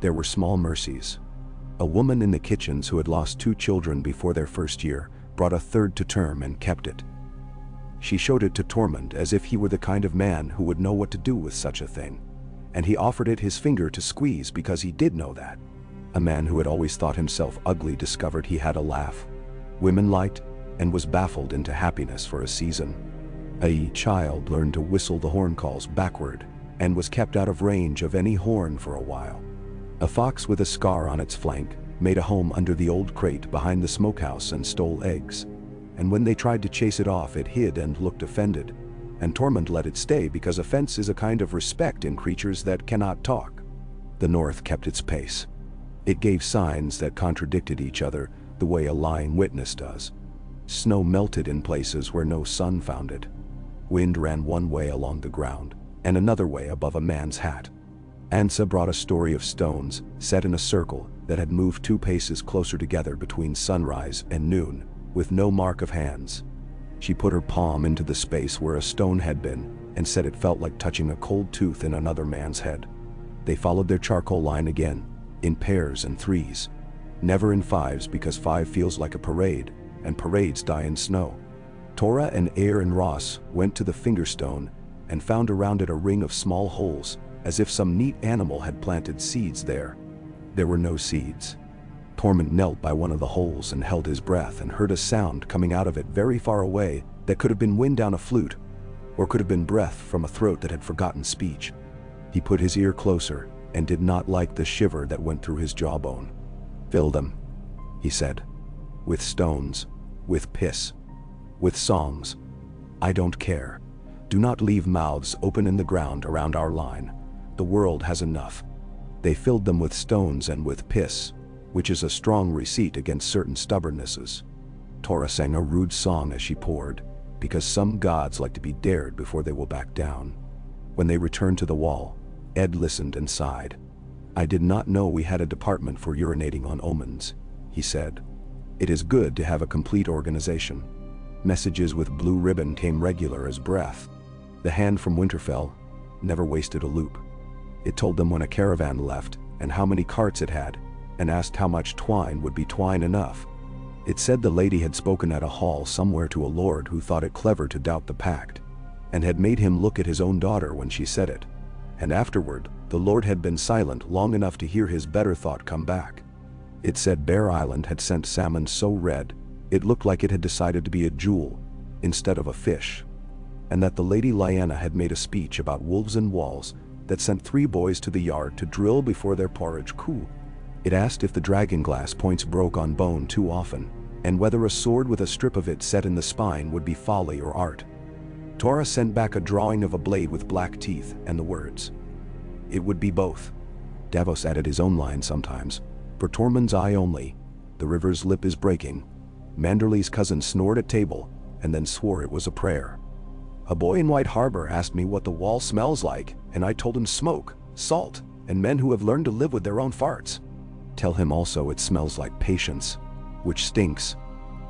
There were small mercies. A woman in the kitchens who had lost 2 children before their first year brought a third to term and kept it. She showed it to Tormund as if he were the kind of man who would know what to do with such a thing, and he offered it his finger to squeeze because he did know that. A man who had always thought himself ugly discovered he had a laugh. Women liked, and was baffled into happiness for a season. A child learned to whistle the horn calls backward, and was kept out of range of any horn for a while. A fox with a scar on its flank made a home under the old crate behind the smokehouse and stole eggs, and when they tried to chase it off it hid and looked offended, and Tormund let it stay because offense is a kind of respect in creatures that cannot talk. The north kept its pace. It gave signs that contradicted each other the way a lying witness does. Snow melted in places where no sun found it. Wind ran one way along the ground, and another way above a man's hat. Ansa brought a story of stones set in a circle that had moved 2 paces closer together between sunrise and noon, with no mark of hands. She put her palm into the space where a stone had been, and said it felt like touching a cold tooth in another man's head. They followed their charcoal line again, in pairs and threes. Never in fives because 5 feels like a parade, and parades die in snow. Torra and Aer and Ross went to the fingerstone and found around it a ring of small holes, as if some neat animal had planted seeds there. There were no seeds. Tormund knelt by one of the holes and held his breath and heard a sound coming out of it very far away that could have been wind down a flute, or could have been breath from a throat that had forgotten speech. He put his ear closer and did not like the shiver that went through his jawbone. "Fill them," he said. "With stones, with piss, with songs. I don't care. Do not leave mouths open in the ground around our line. The world has enough." They filled them with stones and with piss, which is a strong receipt against certain stubbornnesses. Torra sang a rude song as she poured, because some gods like to be dared before they will back down. When they returned to the wall, Ed listened and sighed. "I did not know we had a department for urinating on omens," he said. "It is good to have a complete organization." Messages with blue ribbon came regular as breath. The hand from Winterfell never wasted a loop. It told them when a caravan left and how many carts it had, and asked how much twine would be twine enough. It said the lady had spoken at a hall somewhere to a lord who thought it clever to doubt the pact, and had made him look at his own daughter when she said it. And afterward, the lord had been silent long enough to hear his better thought come back. It said Bear Island had sent salmon so red, it looked like it had decided to be a jewel instead of a fish, and that the Lady Lyanna had made a speech about wolves and walls that sent 3 boys to the yard to drill before their porridge cool. It asked if the dragon glass points broke on bone too often, and whether a sword with a strip of it set in the spine would be folly or art. Torra sent back a drawing of a blade with black teeth and the words, "It would be both." Davos added his own line sometimes. "For Tormund's eye only, the river's lip is breaking." Manderly's cousin snored at table, and then swore it was a prayer. "A boy in White Harbor asked me what the wall smells like, and I told him smoke, salt, and men who have learned to live with their own farts. Tell him also it smells like patience, which stinks."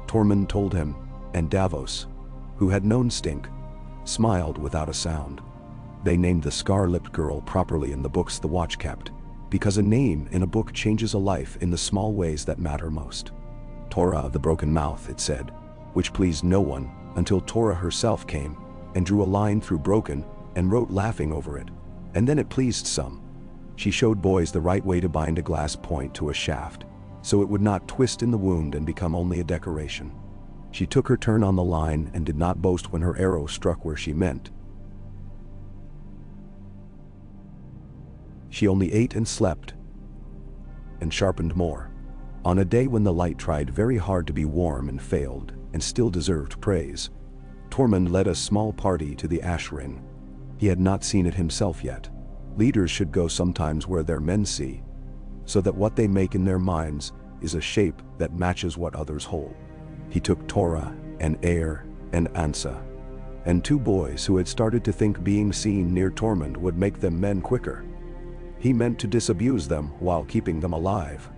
Tormund told him, and Davos, who had known stink, smiled without a sound. They named the scar-lipped girl properly in the books the watch kept, because a name in a book changes a life in the small ways that matter most. Torra of the Broken Mouth, it said, which pleased no one until Torra herself came and drew a line through broken and wrote laughing over it, and then it pleased some. She showed boys the right way to bind a glass point to a shaft, so it would not twist in the wound and become only a decoration. She took her turn on the line and did not boast when her arrow struck where she meant. She only ate and slept, and sharpened more. On a day when the light tried very hard to be warm and failed, and still deserved praise, Tormund led a small party to the Ash Ring. He had not seen it himself yet. Leaders should go sometimes where their men see, so that what they make in their minds is a shape that matches what others hold. He took Torra and Aer and Ansa, and 2 boys who had started to think being seen near Tormund would make them men quicker. He meant to disabuse them while keeping them alive.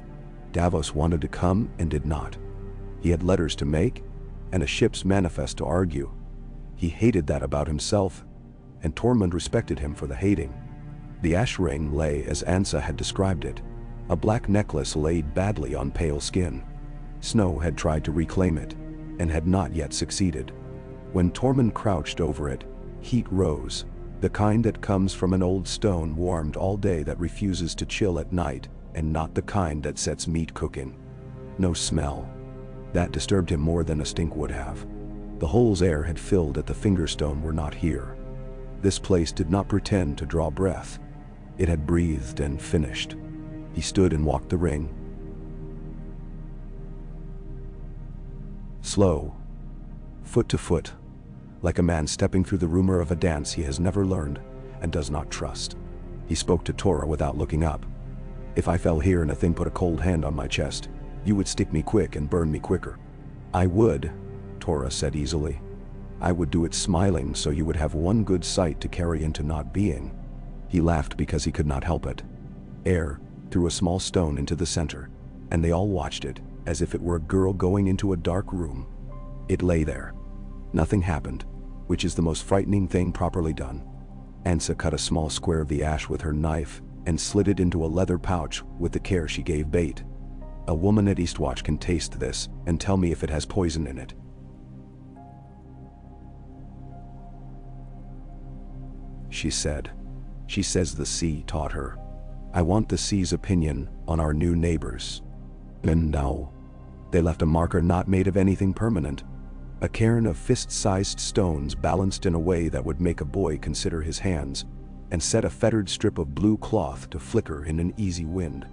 Davos wanted to come and did not. He had letters to make and a ship's manifest to argue. He hated that about himself, and Tormund respected him for the hating. The Ash Ring lay as Ansa had described it, a black necklace laid badly on pale skin. Snow had tried to reclaim it. and had not yet succeeded. When Tormund crouched over it, heat rose, the kind that comes from an old stone warmed all day that refuses to chill at night, and not the kind that sets meat cooking. No smell. That disturbed him more than a stink would have. The holes air had filled at the fingerstone were not here. This place did not pretend to draw breath. It had breathed and finished. He stood and walked the ring. Slow, foot to foot, like a man stepping through the rumor of a dance he has never learned and does not trust. He spoke to Tora without looking up. If I fell here and a thing put a cold hand on my chest, you would stick me quick and burn me quicker. I would, Tora said easily. I would do it smiling so you would have one good sight to carry into not being. He laughed because he could not help it. Air threw a small stone into the center, and they all watched it as if it were a girl going into a dark room. It lay there. Nothing happened, which is the most frightening thing properly done. Ansa cut a small square of the ash with her knife and slid it into a leather pouch with the care she gave bait. A woman at Eastwatch can taste this and tell me if it has poison in it. She said. She says the sea taught her. I want the sea's opinion on our new neighbors. And now, they left a marker not made of anything permanent. A cairn of fist-sized stones balanced in a way that would make a boy consider his hands, and set a fettered strip of blue cloth to flicker in an easy wind.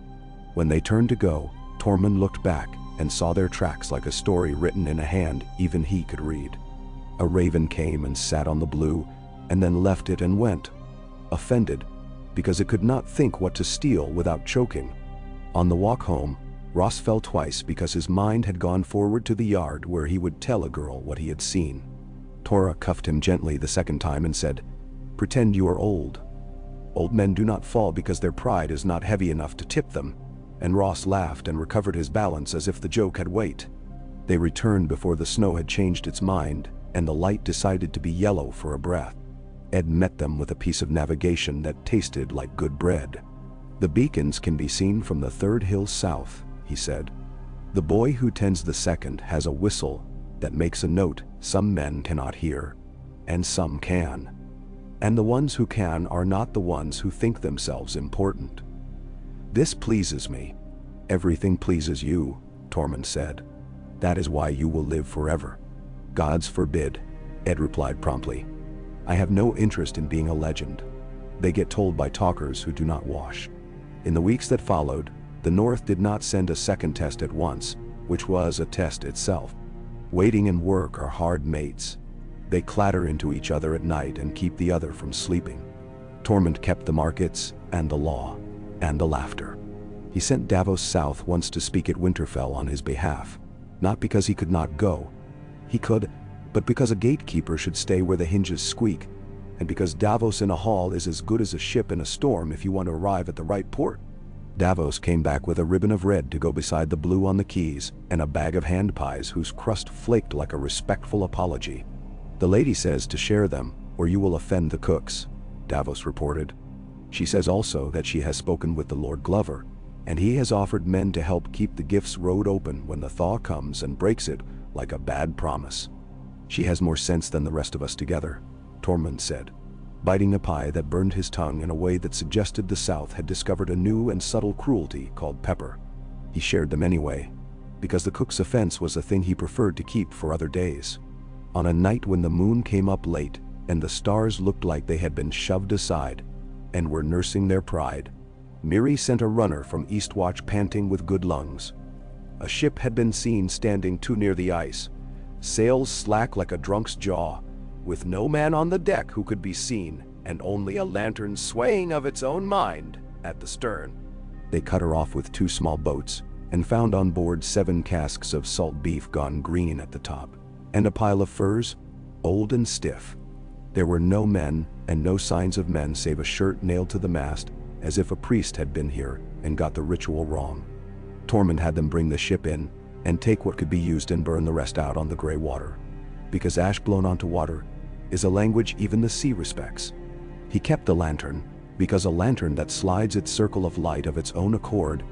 When they turned to go, Tormund looked back and saw their tracks like a story written in a hand even he could read. A raven came and sat on the blue, and then left it and went, offended, because it could not think what to steal without choking. On the walk home, Ross fell twice because his mind had gone forward to the yard where he would tell a girl what he had seen. Tora cuffed him gently the second time and said, "Pretend you are old. Old men do not fall because their pride is not heavy enough to tip them," and Ross laughed and recovered his balance as if the joke had weight. They returned before the snow had changed its mind, and the light decided to be yellow for a breath. Ed met them with a piece of navigation that tasted like good bread. "The beacons can be seen from the third hill south," he said. "The boy who tends the second has a whistle that makes a note some men cannot hear, and some can. And the ones who can are not the ones who think themselves important. This pleases me." "Everything pleases you," Tormund said. "That is why you will live forever." "Gods forbid," Ed replied promptly. "I have no interest in being a legend. They get told by talkers who do not wash." In the weeks that followed, the North did not send a second test at once, which was a test itself. Waiting and work are hard mates. They clatter into each other at night and keep the other from sleeping. Tormund kept the markets, and the law, and the laughter. He sent Davos south once to speak at Winterfell on his behalf, not because he could not go. He could, but because a gatekeeper should stay where the hinges squeak, and because Davos in a hall is as good as a ship in a storm if you want to arrive at the right port. Davos came back with a ribbon of red to go beside the blue on the keys, and a bag of hand pies whose crust flaked like a respectful apology. "The lady says to share them, or you will offend the cooks," Davos reported. "She says also that she has spoken with the Lord Glover, and he has offered men to help keep the gifts road open when the thaw comes and breaks it like a bad promise." "She has more sense than the rest of us together," Tormund said, biting a pie that burned his tongue in a way that suggested the South had discovered a new and subtle cruelty called pepper. He shared them anyway, because the cook's offense was a thing he preferred to keep for other days. On a night when the moon came up late, and the stars looked like they had been shoved aside, and were nursing their pride, Miri sent a runner from Eastwatch panting with good lungs. A ship had been seen standing too near the ice, sails slack like a drunk's jaw, with no man on the deck who could be seen, and only a lantern swaying of its own mind at the stern. They cut her off with 2 small boats, and found on board 7 casks of salt beef gone green at the top, and a pile of furs, old and stiff. There were no men, and no signs of men save a shirt nailed to the mast, as if a priest had been here and got the ritual wrong. Tormund had them bring the ship in, and take what could be used and burn the rest out on the gray water. Because ash blown onto water is a language even the sea respects. He kept the lantern, because a lantern that slides its circle of light of its own accord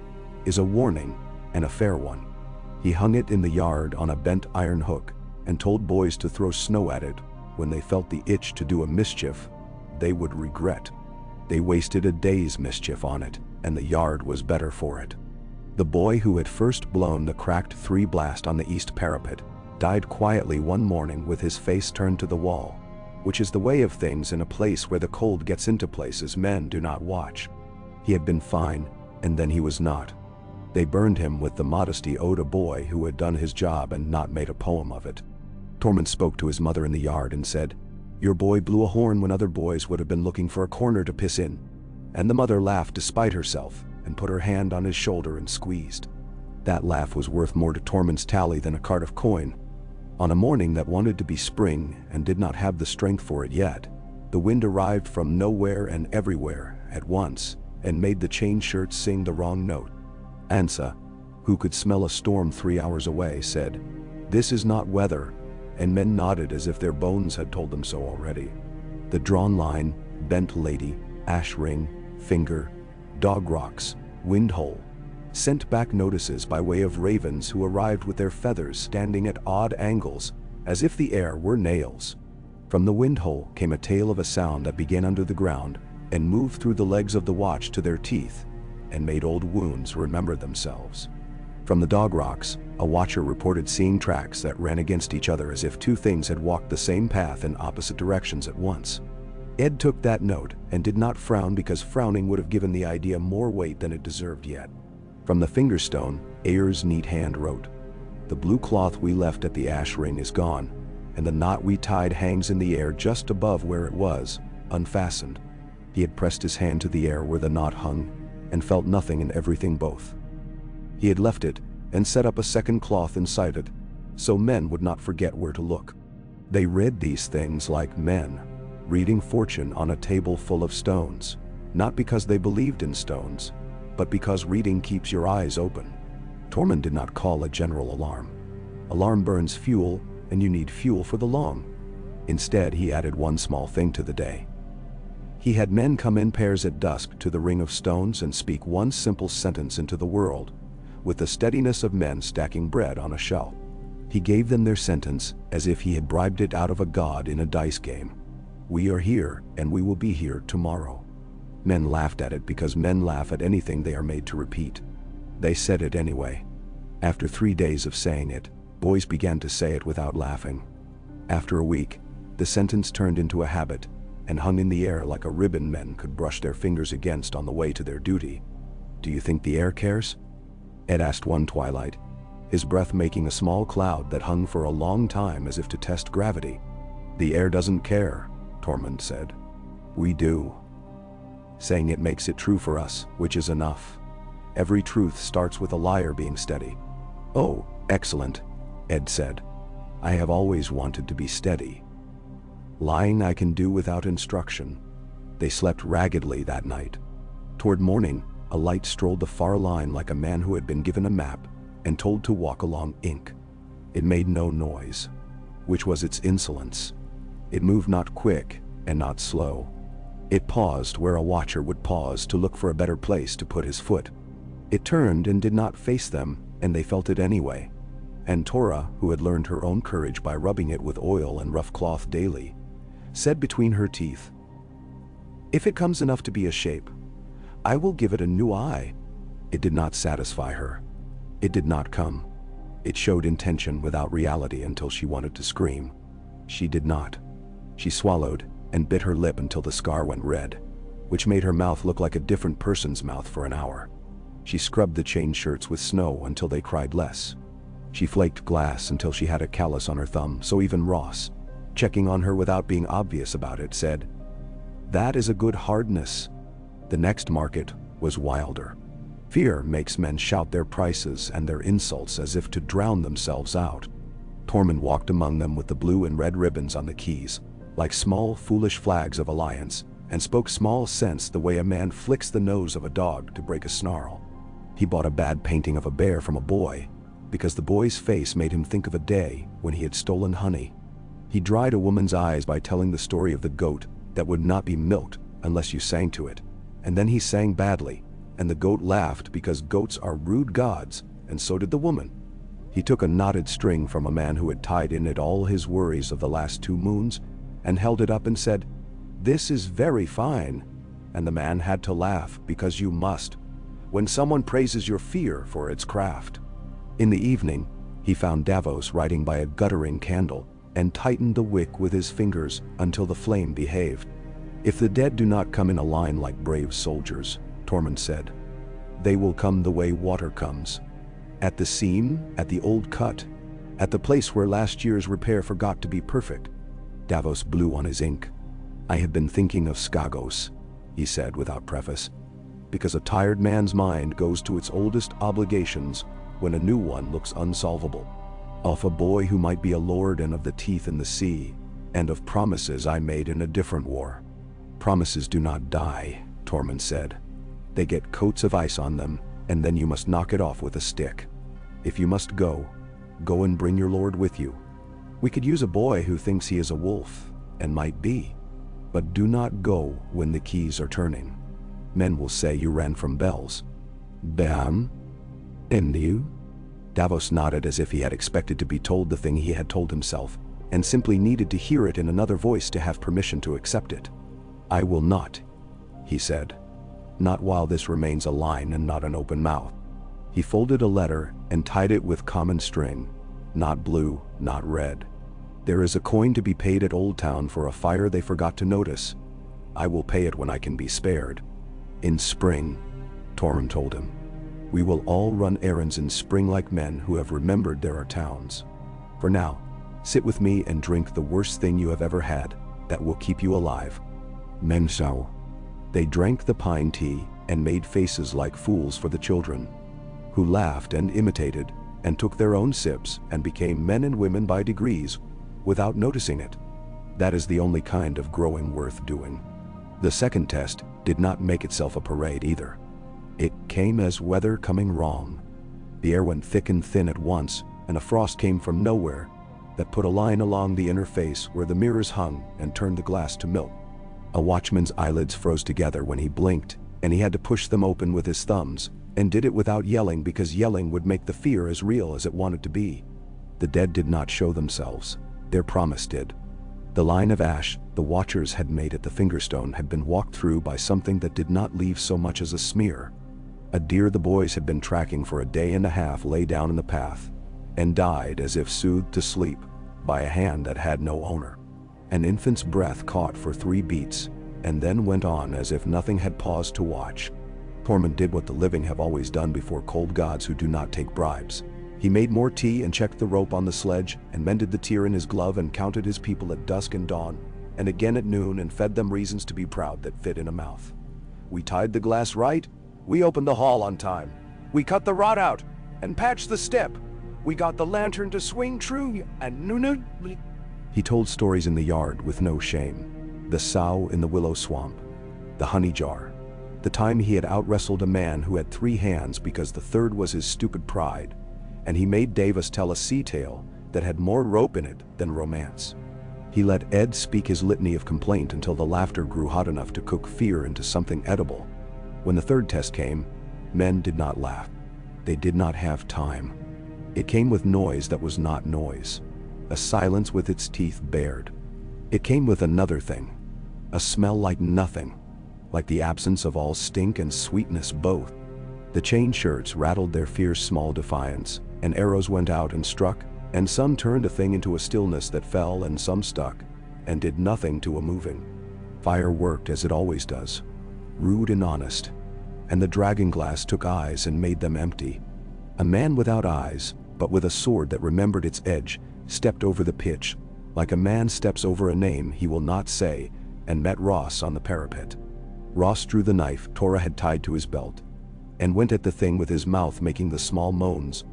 is a warning, and a fair one. He hung it in the yard on a bent iron hook, and told boys to throw snow at it when they felt the itch to do a mischief they would regret. They wasted a day's mischief on it, and the yard was better for it. The boy who had first blown the cracked 3 blast on the east parapet died quietly one morning with his face turned to the wall, which is the way of things in a place where the cold gets into places men do not watch. He had been fine, and then he was not. They burned him with the modesty owed a boy who had done his job and not made a poem of it. Tormund spoke to his mother in the yard and said, "Your boy blew a horn when other boys would have been looking for a corner to piss in." And the mother laughed despite herself and put her hand on his shoulder and squeezed. That laugh was worth more to Tormund's tally than a cart of coin. On a morning that wanted to be spring and did not have the strength for it yet, the wind arrived from nowhere and everywhere at once and made the chain shirts sing the wrong note. Ansa, who could smell a storm 3 hours away, said, "This is not weather," and men nodded as if their bones had told them so already. The drawn line, bent lady, ash ring, finger, dog rocks, wind hole, sent back notices by way of ravens who arrived with their feathers standing at odd angles, as if the air were nails. From the wind hole came a tale of a sound that began under the ground and moved through the legs of the watch to their teeth, and made old wounds remember themselves. From the dog rocks, a watcher reported seeing tracks that ran against each other as if 2 things had walked the same path in opposite directions at once. Ed took that note and did not frown, because frowning would have given the idea more weight than it deserved yet. From the fingerstone, Ayer's neat hand wrote, "The blue cloth we left at the ash ring is gone, and the knot we tied hangs in the air just above where it was, unfastened." He had pressed his hand to the air where the knot hung, and felt nothing and everything both. He had left it and set up a second cloth inside it, so men would not forget where to look. They read these things like men, reading fortune on a table full of stones, not because they believed in stones, but because reading keeps your eyes open. Tormund did not call a general alarm. Alarm burns fuel, and you need fuel for the long. Instead, he added one small thing to the day. He had men come in pairs at dusk to the ring of stones and speak one simple sentence into the world, with the steadiness of men stacking bread on a shelf. He gave them their sentence as if he had bribed it out of a god in a dice game. "We are here, and we will be here tomorrow." Men laughed at it because men laugh at anything they are made to repeat. They said it anyway. After 3 days of saying it, boys began to say it without laughing. After a week, the sentence turned into a habit and hung in the air like a ribbon men could brush their fingers against on the way to their duty. "Do you think the air cares?" Ed asked one twilight, his breath making a small cloud that hung for a long time as if to test gravity. "The air doesn't care," Tormund said. "We do. Saying it makes it true for us, which is enough. Every truth starts with a liar being steady." "Oh, excellent," Ed said. "I have always wanted to be steady. Lying I can do without instruction." They slept raggedly that night. Toward morning, a light strolled the far line like a man who had been given a map and told to walk along ink. It made no noise, which was its insolence. It moved not quick and not slow. It paused where a watcher would pause to look for a better place to put his foot. It turned and did not face them, and they felt it anyway. And Torah, who had learned her own courage by rubbing it with oil and rough cloth daily, said between her teeth, "If it comes enough to be a shape, I will give it a new eye." It did not satisfy her. It did not come. It showed intention without reality until she wanted to scream. She did not. She swallowed and bit her lip until the scar went red, which made her mouth look like a different person's mouth for an hour. She scrubbed the chain shirts with snow until they cried less. She flaked glass until she had a callus on her thumb, so even Ross, checking on her without being obvious about it, said, "That is a good hardness." The next market was wilder. Fear makes men shout their prices and their insults as if to drown themselves out. Tormund walked among them with the blue and red ribbons on the keys, like small foolish flags of alliance, and spoke small sense the way a man flicks the nose of a dog to break a snarl. He bought a bad painting of a bear from a boy, because the boy's face made him think of a day when he had stolen honey. He dried a woman's eyes by telling the story of the goat that would not be milked unless you sang to it, and then he sang badly, and the goat laughed because goats are rude gods, and so did the woman. He took a knotted string from a man who had tied in it all his worries of the last 2 moons, and held it up and said, "This is very fine." And the man had to laugh, because you must, when someone praises your fear for its craft. In the evening, he found Davos writing by a guttering candle, and tightened the wick with his fingers until the flame behaved. "If the dead do not come in a line like brave soldiers," Tormund said, "they will come the way water comes. At the seam, at the old cut, at the place where last year's repair forgot to be perfect." Davos blew on his ink. "I have been thinking of Skagos," he said without preface, "because a tired man's mind goes to its oldest obligations when a new one looks unsolvable. Of a boy who might be a lord and of the teeth in the sea, and of promises I made in a different war." "Promises do not die," Tormund said. "They get coats of ice on them, and then you must knock it off with a stick. If you must go, go and bring your lord with you. We could use a boy who thinks he is a wolf, and might be. But do not go when the keys are turning. Men will say you ran from bells." "Bam? And you?" Davos nodded as if he had expected to be told the thing he had told himself, and simply needed to hear it in another voice to have permission to accept it. "I will not," he said. "Not while this remains a line and not an open mouth." He folded a letter and tied it with common string, not blue, not red. "There is a coin to be paid at Old Town for a fire they forgot to notice. I will pay it when I can be spared." "In spring," Tormund told him. "We will all run errands in spring like men who have remembered there are towns. For now, sit with me and drink the worst thing you have ever had, that will keep you alive." Men shall. They drank the pine tea and made faces like fools for the children, who laughed and imitated, and took their own sips and became men and women by degrees, without noticing it. That is the only kind of growing worth doing. The second test did not make itself a parade either. It came as weather coming wrong. The air went thick and thin at once, and a frost came from nowhere that put a line along the inner face where the mirrors hung and turned the glass to milk. A watchman's eyelids froze together when he blinked, and he had to push them open with his thumbs, and did it without yelling because yelling would make the fear as real as it wanted to be. The dead did not show themselves. Their promise did. The line of ash the watchers had made at the Fingerstone had been walked through by something that did not leave so much as a smear. A deer the boys had been tracking for a day and a half lay down in the path, and died as if soothed to sleep by a hand that had no owner. An infant's breath caught for 3 beats, and then went on as if nothing had paused to watch. Tormund did what the living have always done before cold gods who do not take bribes. He made more tea and checked the rope on the sledge, and mended the tear in his glove and counted his people at dusk and dawn, and again at noon, and fed them reasons to be proud that fit in a mouth. "We tied the glass right, we opened the hall on time, we cut the rod out, and patched the step, we got the lantern to swing true, and noon." He told stories in the yard with no shame. The sow in the willow swamp, the honey jar, the time he had out-wrestled a man who had 3 hands because the third was his stupid pride, and he made Davis tell a sea tale that had more rope in it than romance. He let Ed speak his litany of complaint until the laughter grew hot enough to cook fear into something edible. When the third test came, men did not laugh. They did not have time. It came with noise that was not noise, a silence with its teeth bared. It came with another thing, a smell like nothing, like the absence of all stink and sweetness both. The chain shirts rattled their fierce small defiance, and arrows went out and struck, and some turned a thing into a stillness that fell, and some stuck, and did nothing to a moving. Fire worked as it always does, rude and honest, and the dragon glass took eyes and made them empty. A man without eyes, but with a sword that remembered its edge, stepped over the pitch, like a man steps over a name he will not say, and met Ross on the parapet. Ross drew the knife Torah had tied to his belt, and went at the thing with his mouth making the small moans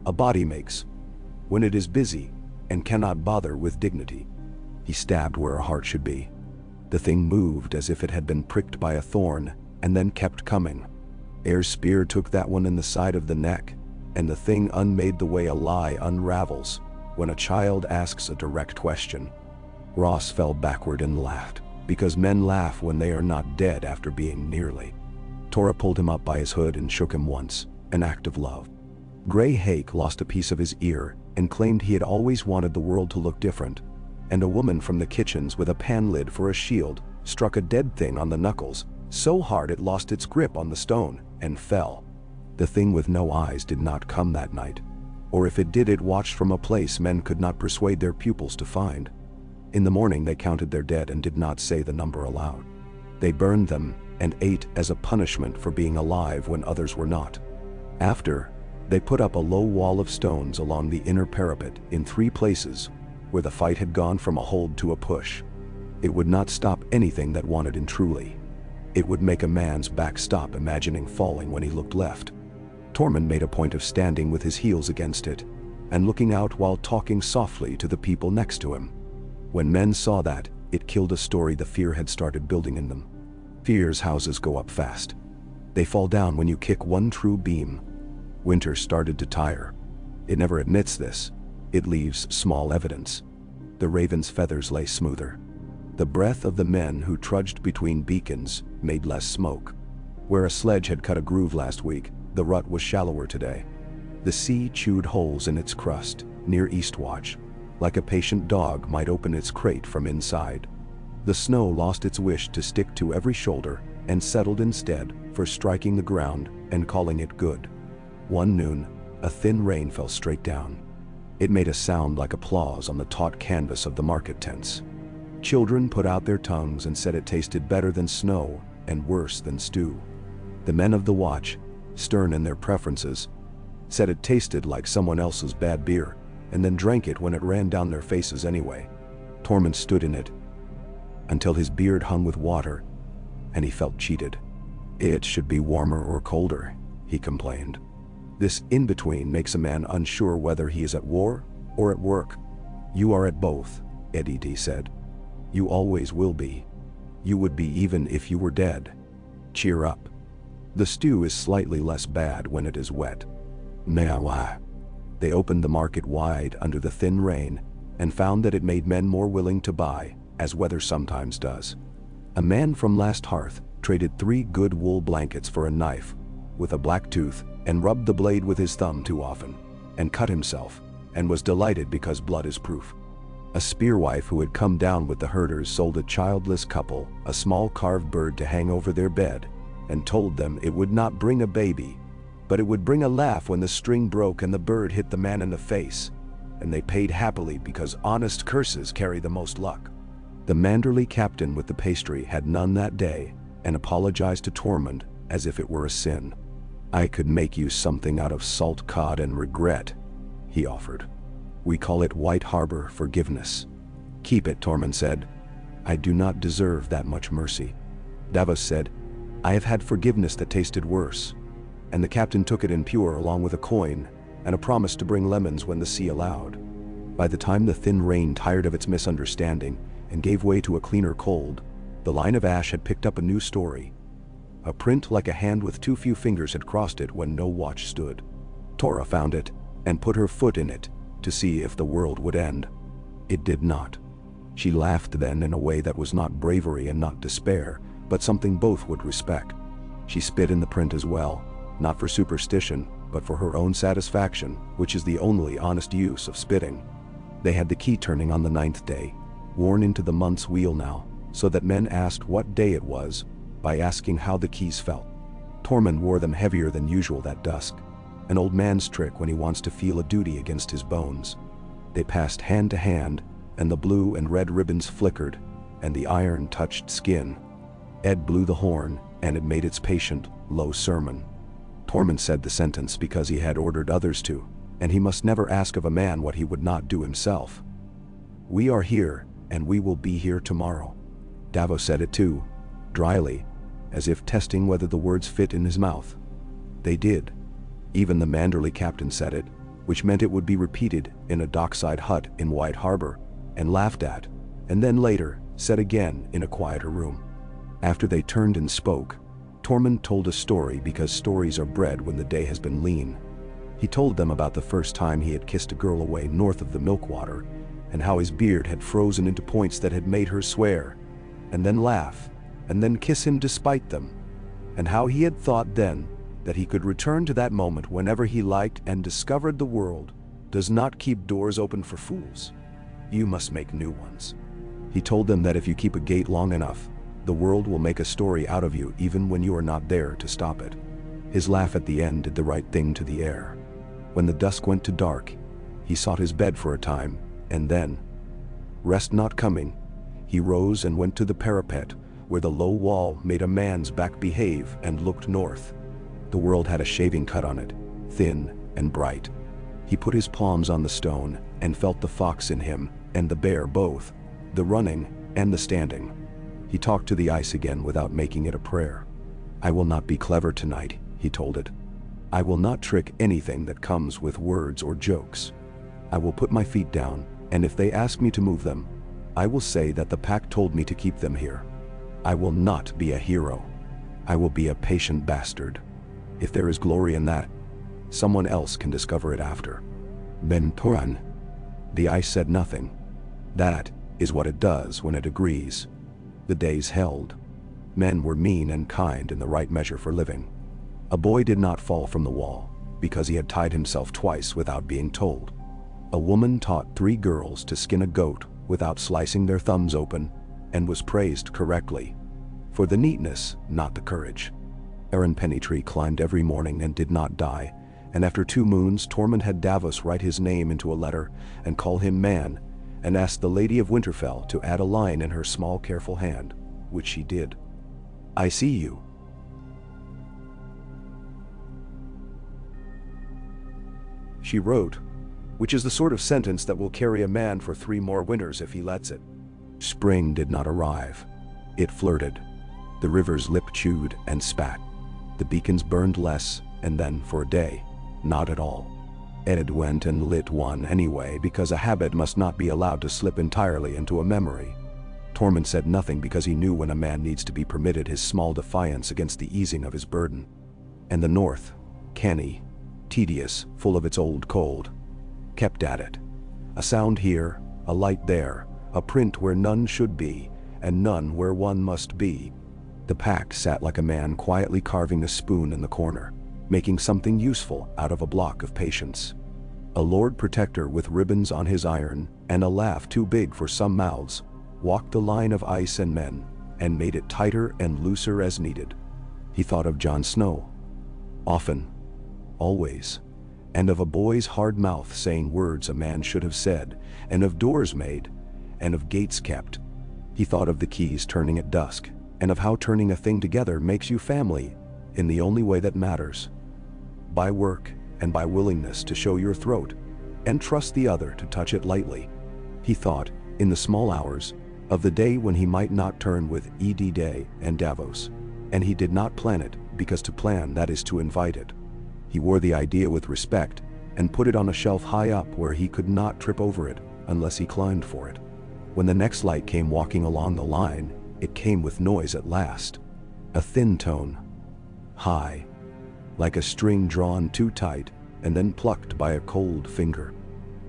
a body makes when it is busy and cannot bother with dignity. He stabbed where a heart should be. The thing moved as if it had been pricked by a thorn, and then kept coming. Air's spear took that one in the side of the neck, and the thing unmade the way a lie unravels when a child asks a direct question. Ross fell backward and laughed, because men laugh when they are not dead after being nearly. Torah pulled him up by his hood and shook him once, an act of love. Grey Hake lost a piece of his ear and claimed he had always wanted the world to look different, and a woman from the kitchens with a pan lid for a shield struck a dead thing on the knuckles so hard it lost its grip on the stone and fell. The thing with no eyes did not come that night, or if it did, it watched from a place men could not persuade their pupils to find. In the morning they counted their dead and did not say the number aloud. They burned them and ate as a punishment for being alive when others were not. After, they put up a low wall of stones along the inner parapet in 3 places where the fight had gone from a hold to a push. It would not stop anything that wanted in truly. It would make a man's back stop imagining falling when he looked left. Tormund made a point of standing with his heels against it and looking out while talking softly to the people next to him. When men saw that, it killed a story the fear had started building in them. Fear's houses go up fast. They fall down when you kick one true beam. Winter started to tire. It never admits this. It leaves small evidence. The raven's feathers lay smoother. The breath of the men who trudged between beacons made less smoke. Where a sledge had cut a groove last week, the rut was shallower today. The sea chewed holes in its crust, near Eastwatch, like a patient dog might open its crate from inside. The snow lost its wish to stick to every shoulder and settled instead for striking the ground and calling it good. One noon, a thin rain fell straight down. It made a sound like applause on the taut canvas of the market tents. Children put out their tongues and said it tasted better than snow and worse than stew. The men of the watch, stern in their preferences, said it tasted like someone else's bad beer, and then drank it when it ran down their faces anyway. Tormund stood in it until his beard hung with water, and he felt cheated. It should be warmer or colder, he complained. This in-between makes a man unsure whether he is at war or at work. You are at both, Eddie D said. You always will be. You would be even if you were dead. Cheer up. The stew is slightly less bad when it is wet. Now, they opened the market wide under the thin rain and found that it made men more willing to buy, as weather sometimes does. A man from last hearth traded 3 good wool blankets for a knife with a black tooth and rubbed the blade with his thumb too often and cut himself, and was delighted because blood is proof. A spearwife who had come down with the herders sold a childless couple a small carved bird to hang over their bed and told them it would not bring a baby, but it would bring a laugh when the string broke and the bird hit the man in the face, and they paid happily because honest curses carry the most luck. The Manderley captain with the pastry had none that day and apologized to Tormund as if it were a sin. I could make you something out of salt cod and regret, he offered. We call it White Harbor forgiveness. Keep it, Tormund said. I do not deserve that much mercy. Davos said, I have had forgiveness that tasted worse. And the captain took it in pure along with a coin and a promise to bring lemons when the sea allowed. By the time the thin rain tired of its misunderstanding and gave way to a cleaner cold, the line of ash had picked up a new story. A print like a hand with too few fingers had crossed it when no watch stood. Tora found it and put her foot in it to see if the world would end. It did not. She laughed then in a way that was not bravery and not despair, but something both would respect. She spit in the print as well, not for superstition, but for her own satisfaction, which is the only honest use of spitting. They had the key turning on the 9th day, worn into the month's wheel now, so that men asked what day it was by asking how the keys felt. Tormund wore them heavier than usual that dusk, an old man's trick when he wants to feel a duty against his bones. They passed hand to hand, and the blue and red ribbons flickered, and the iron touched skin. Ed blew the horn, and it made its patient, low sermon. Tormund said the sentence because he had ordered others to, and he must never ask of a man what he would not do himself. We are here, and we will be here tomorrow. Davos said it too, dryly, as if testing whether the words fit in his mouth. They did. Even the Manderley captain said it, which meant it would be repeated in a dockside hut in White Harbor, and laughed at, and then later, said again in a quieter room. After they turned and spoke, Tormund told a story because stories are bred when the day has been lean. He told them about the first time he had kissed a girl away north of the Milkwater, and how his beard had frozen into points that had made her swear, and then laugh, and then kiss him despite them, and how he had thought then, that he could return to that moment whenever he liked and discovered the world does not keep doors open for fools. You must make new ones. He told them that if you keep a gate long enough, the world will make a story out of you even when you are not there to stop it. His laugh at the end did the right thing to the air. When the dusk went to dark, he sought his bed for a time, and then, rest not coming, he rose and went to the parapet where the low wall made a man's back behave and looked north. The world had a shaving cut on it, thin and bright. He put his palms on the stone and felt the fox in him and the bear both, the running and the standing. He talked to the ice again without making it a prayer. I will not be clever tonight, he told it. I will not trick anything that comes with words or jokes. I will put my feet down, and if they ask me to move them, I will say that the Pact told me to keep them here. I will not be a hero. I will be a patient bastard. If there is glory in that, someone else can discover it after. Ben Toran. The ice said nothing. That is what it does when it agrees. The days held. Men were mean and kind in the right measure for living. A boy did not fall from the wall because he had tied himself twice without being told. A woman taught 3 girls to skin a goat without slicing their thumbs open and was praised correctly for the neatness, not the courage. Aaron Pennytree climbed every morning and did not die, and after 2 moons Tormund had Davos write his name into a letter and call him man, and asked the Lady of Winterfell to add a line in her small careful hand, which she did. I see you. She wrote, which is the sort of sentence that will carry a man for 3 more winters if he lets it. Spring did not arrive. It flirted. The rivers lip chewed and spat. The beacons burned less, and then for a day, not at all. Ed went and lit one anyway because a habit must not be allowed to slip entirely into a memory. Tormund said nothing because he knew when a man needs to be permitted his small defiance against the easing of his burden. And the north, canny, tedious, full of its old cold, kept at it. A sound here, a light there, a print where none should be, and none where one must be. The Pact sat like a man quietly carving a spoon in the corner, making something useful out of a block of patience. A Lord Protector with ribbons on his iron and a laugh too big for some mouths walked the line of ice and men and made it tighter and looser as needed. He thought of Jon Snow. Often. Always. And of a boy's hard mouth saying words a man should have said, and of doors made, and of gates kept. He thought of the keys turning at dusk, and of how turning a thing together makes you family in the only way that matters. By work and by willingness to show your throat, and trust the other to touch it lightly. He thought, in the small hours, of the day when he might not turn with Ed Day and Davos, and he did not plan it because to plan that is to invite it. He wore the idea with respect and put it on a shelf high up where he could not trip over it unless he climbed for it. When the next light came walking along the line, it came with noise at last. A thin tone. High. Like a string drawn too tight and then plucked by a cold finger.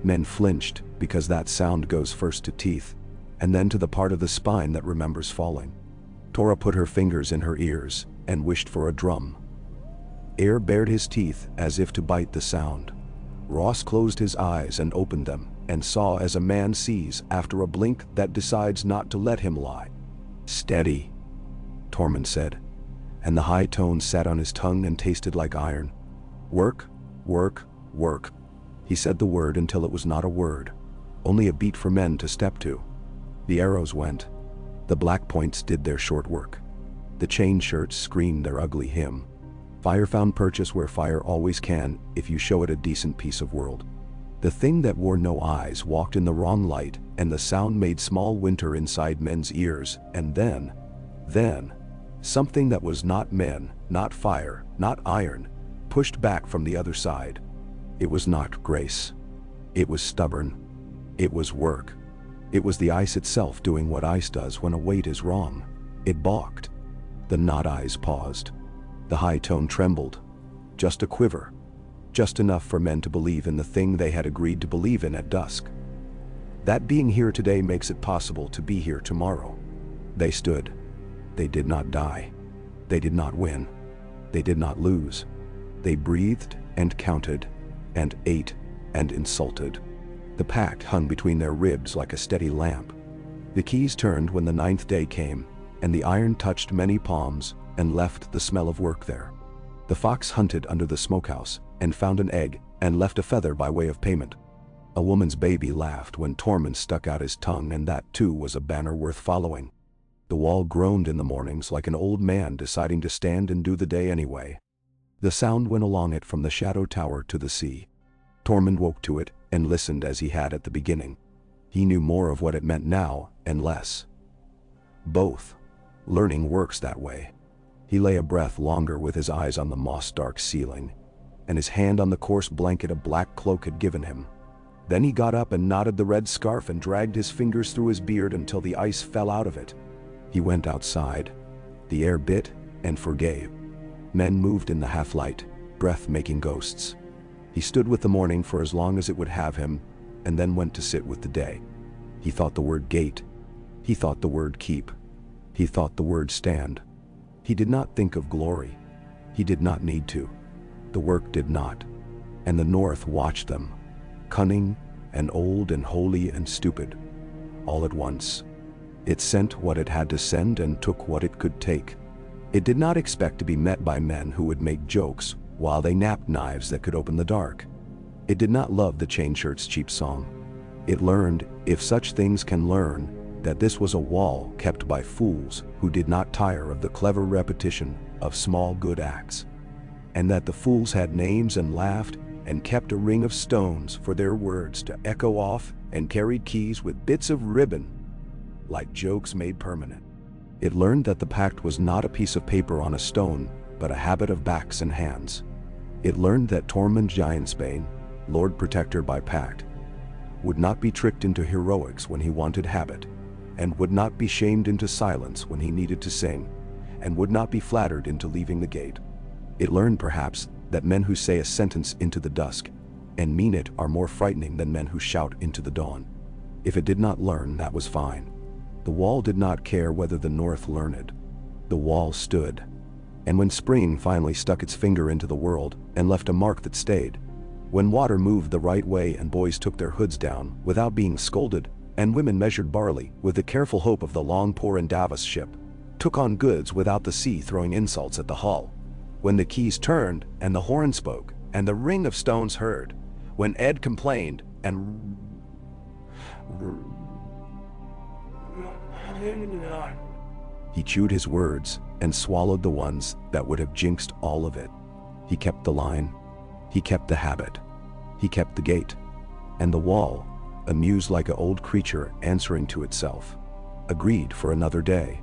Men flinched because that sound goes first to teeth and then to the part of the spine that remembers falling. Tora put her fingers in her ears and wished for a drum. Air bared his teeth as if to bite the sound. Ross closed his eyes and opened them and saw as a man sees after a blink that decides not to let him lie. Steady, Tormund said, and the high tone sat on his tongue and tasted like iron. Work, work, work. He said the word until it was not a word, only a beat for men to step to. The arrows went. The black points did their short work. The chain shirts screamed their ugly hymn. Fire found purchase where fire always can if you show it a decent piece of world. The thing that wore no eyes walked in the wrong light, and the sound made small winter inside men's ears, and then, something that was not men, not fire, not iron, pushed back from the other side. It was not grace. It was stubborn. It was work. It was the ice itself doing what ice does when a weight is wrong. It balked. The not eyes paused. The high tone trembled. Just a quiver. Just enough for men to believe in the thing they had agreed to believe in at dusk. That being here today makes it possible to be here tomorrow. They stood. They did not die. They did not win. They did not lose. They breathed and counted and ate and insulted. The pact hung between their ribs like a steady lamp. The keys turned when the 9th day came, and the iron touched many palms and left the smell of work there. The fox hunted under the smokehouse and found an egg and left a feather by way of payment. A woman's baby laughed when Tormund stuck out his tongue, and that too was a banner worth following. The wall groaned in the mornings like an old man deciding to stand and do the day anyway. The sound went along it from the shadow tower to the sea. Tormund woke to it and listened as he had at the beginning. He knew more of what it meant now and less. Both. Learning works that way. He lay a breath longer with his eyes on the moss-dark ceiling, and his hand on the coarse blanket a black cloak had given him. Then he got up and knotted the red scarf and dragged his fingers through his beard until the ice fell out of it. He went outside. The air bit and forgave. Men moved in the half-light, breath-making ghosts. He stood with the morning for as long as it would have him, and then went to sit with the day. He thought the word gate. He thought the word keep. He thought the word stand. He did not think of glory. He did not need to. The work did not. And the North watched them, cunning and old and holy and stupid, all at once. It sent what it had to send and took what it could take. It did not expect to be met by men who would make jokes while they napped knives that could open the dark. It did not love the chain shirt's cheap song. It learned, if such things can learn, that this was a wall kept by fools who did not tire of the clever repetition of small good acts, and that the fools had names and laughed and kept a ring of stones for their words to echo off and carried keys with bits of ribbon, like jokes made permanent. It learned that the pact was not a piece of paper on a stone, but a habit of backs and hands. It learned that Tormund Giantsbane, Lord Protector by Pact, would not be tricked into heroics when he wanted habit, and would not be shamed into silence when he needed to sing, and would not be flattered into leaving the gate. It learned, perhaps, that men who say a sentence into the dusk and mean it are more frightening than men who shout into the dawn. If it did not learn, that was fine. The wall did not care whether the North learned. The wall stood. And when spring finally stuck its finger into the world and left a mark that stayed, when water moved the right way and boys took their hoods down without being scolded, and women measured barley with the careful hope of the long pour in Davos ship, took on goods without the sea throwing insults at the hull, when the keys turned and the horn spoke and the ring of stones heard, when Ed complained and he chewed his words and swallowed the ones that would have jinxed all of it. He kept the line. He kept the habit. He kept the gate. And the wall, amused like an old creature answering to itself, agreed for another day.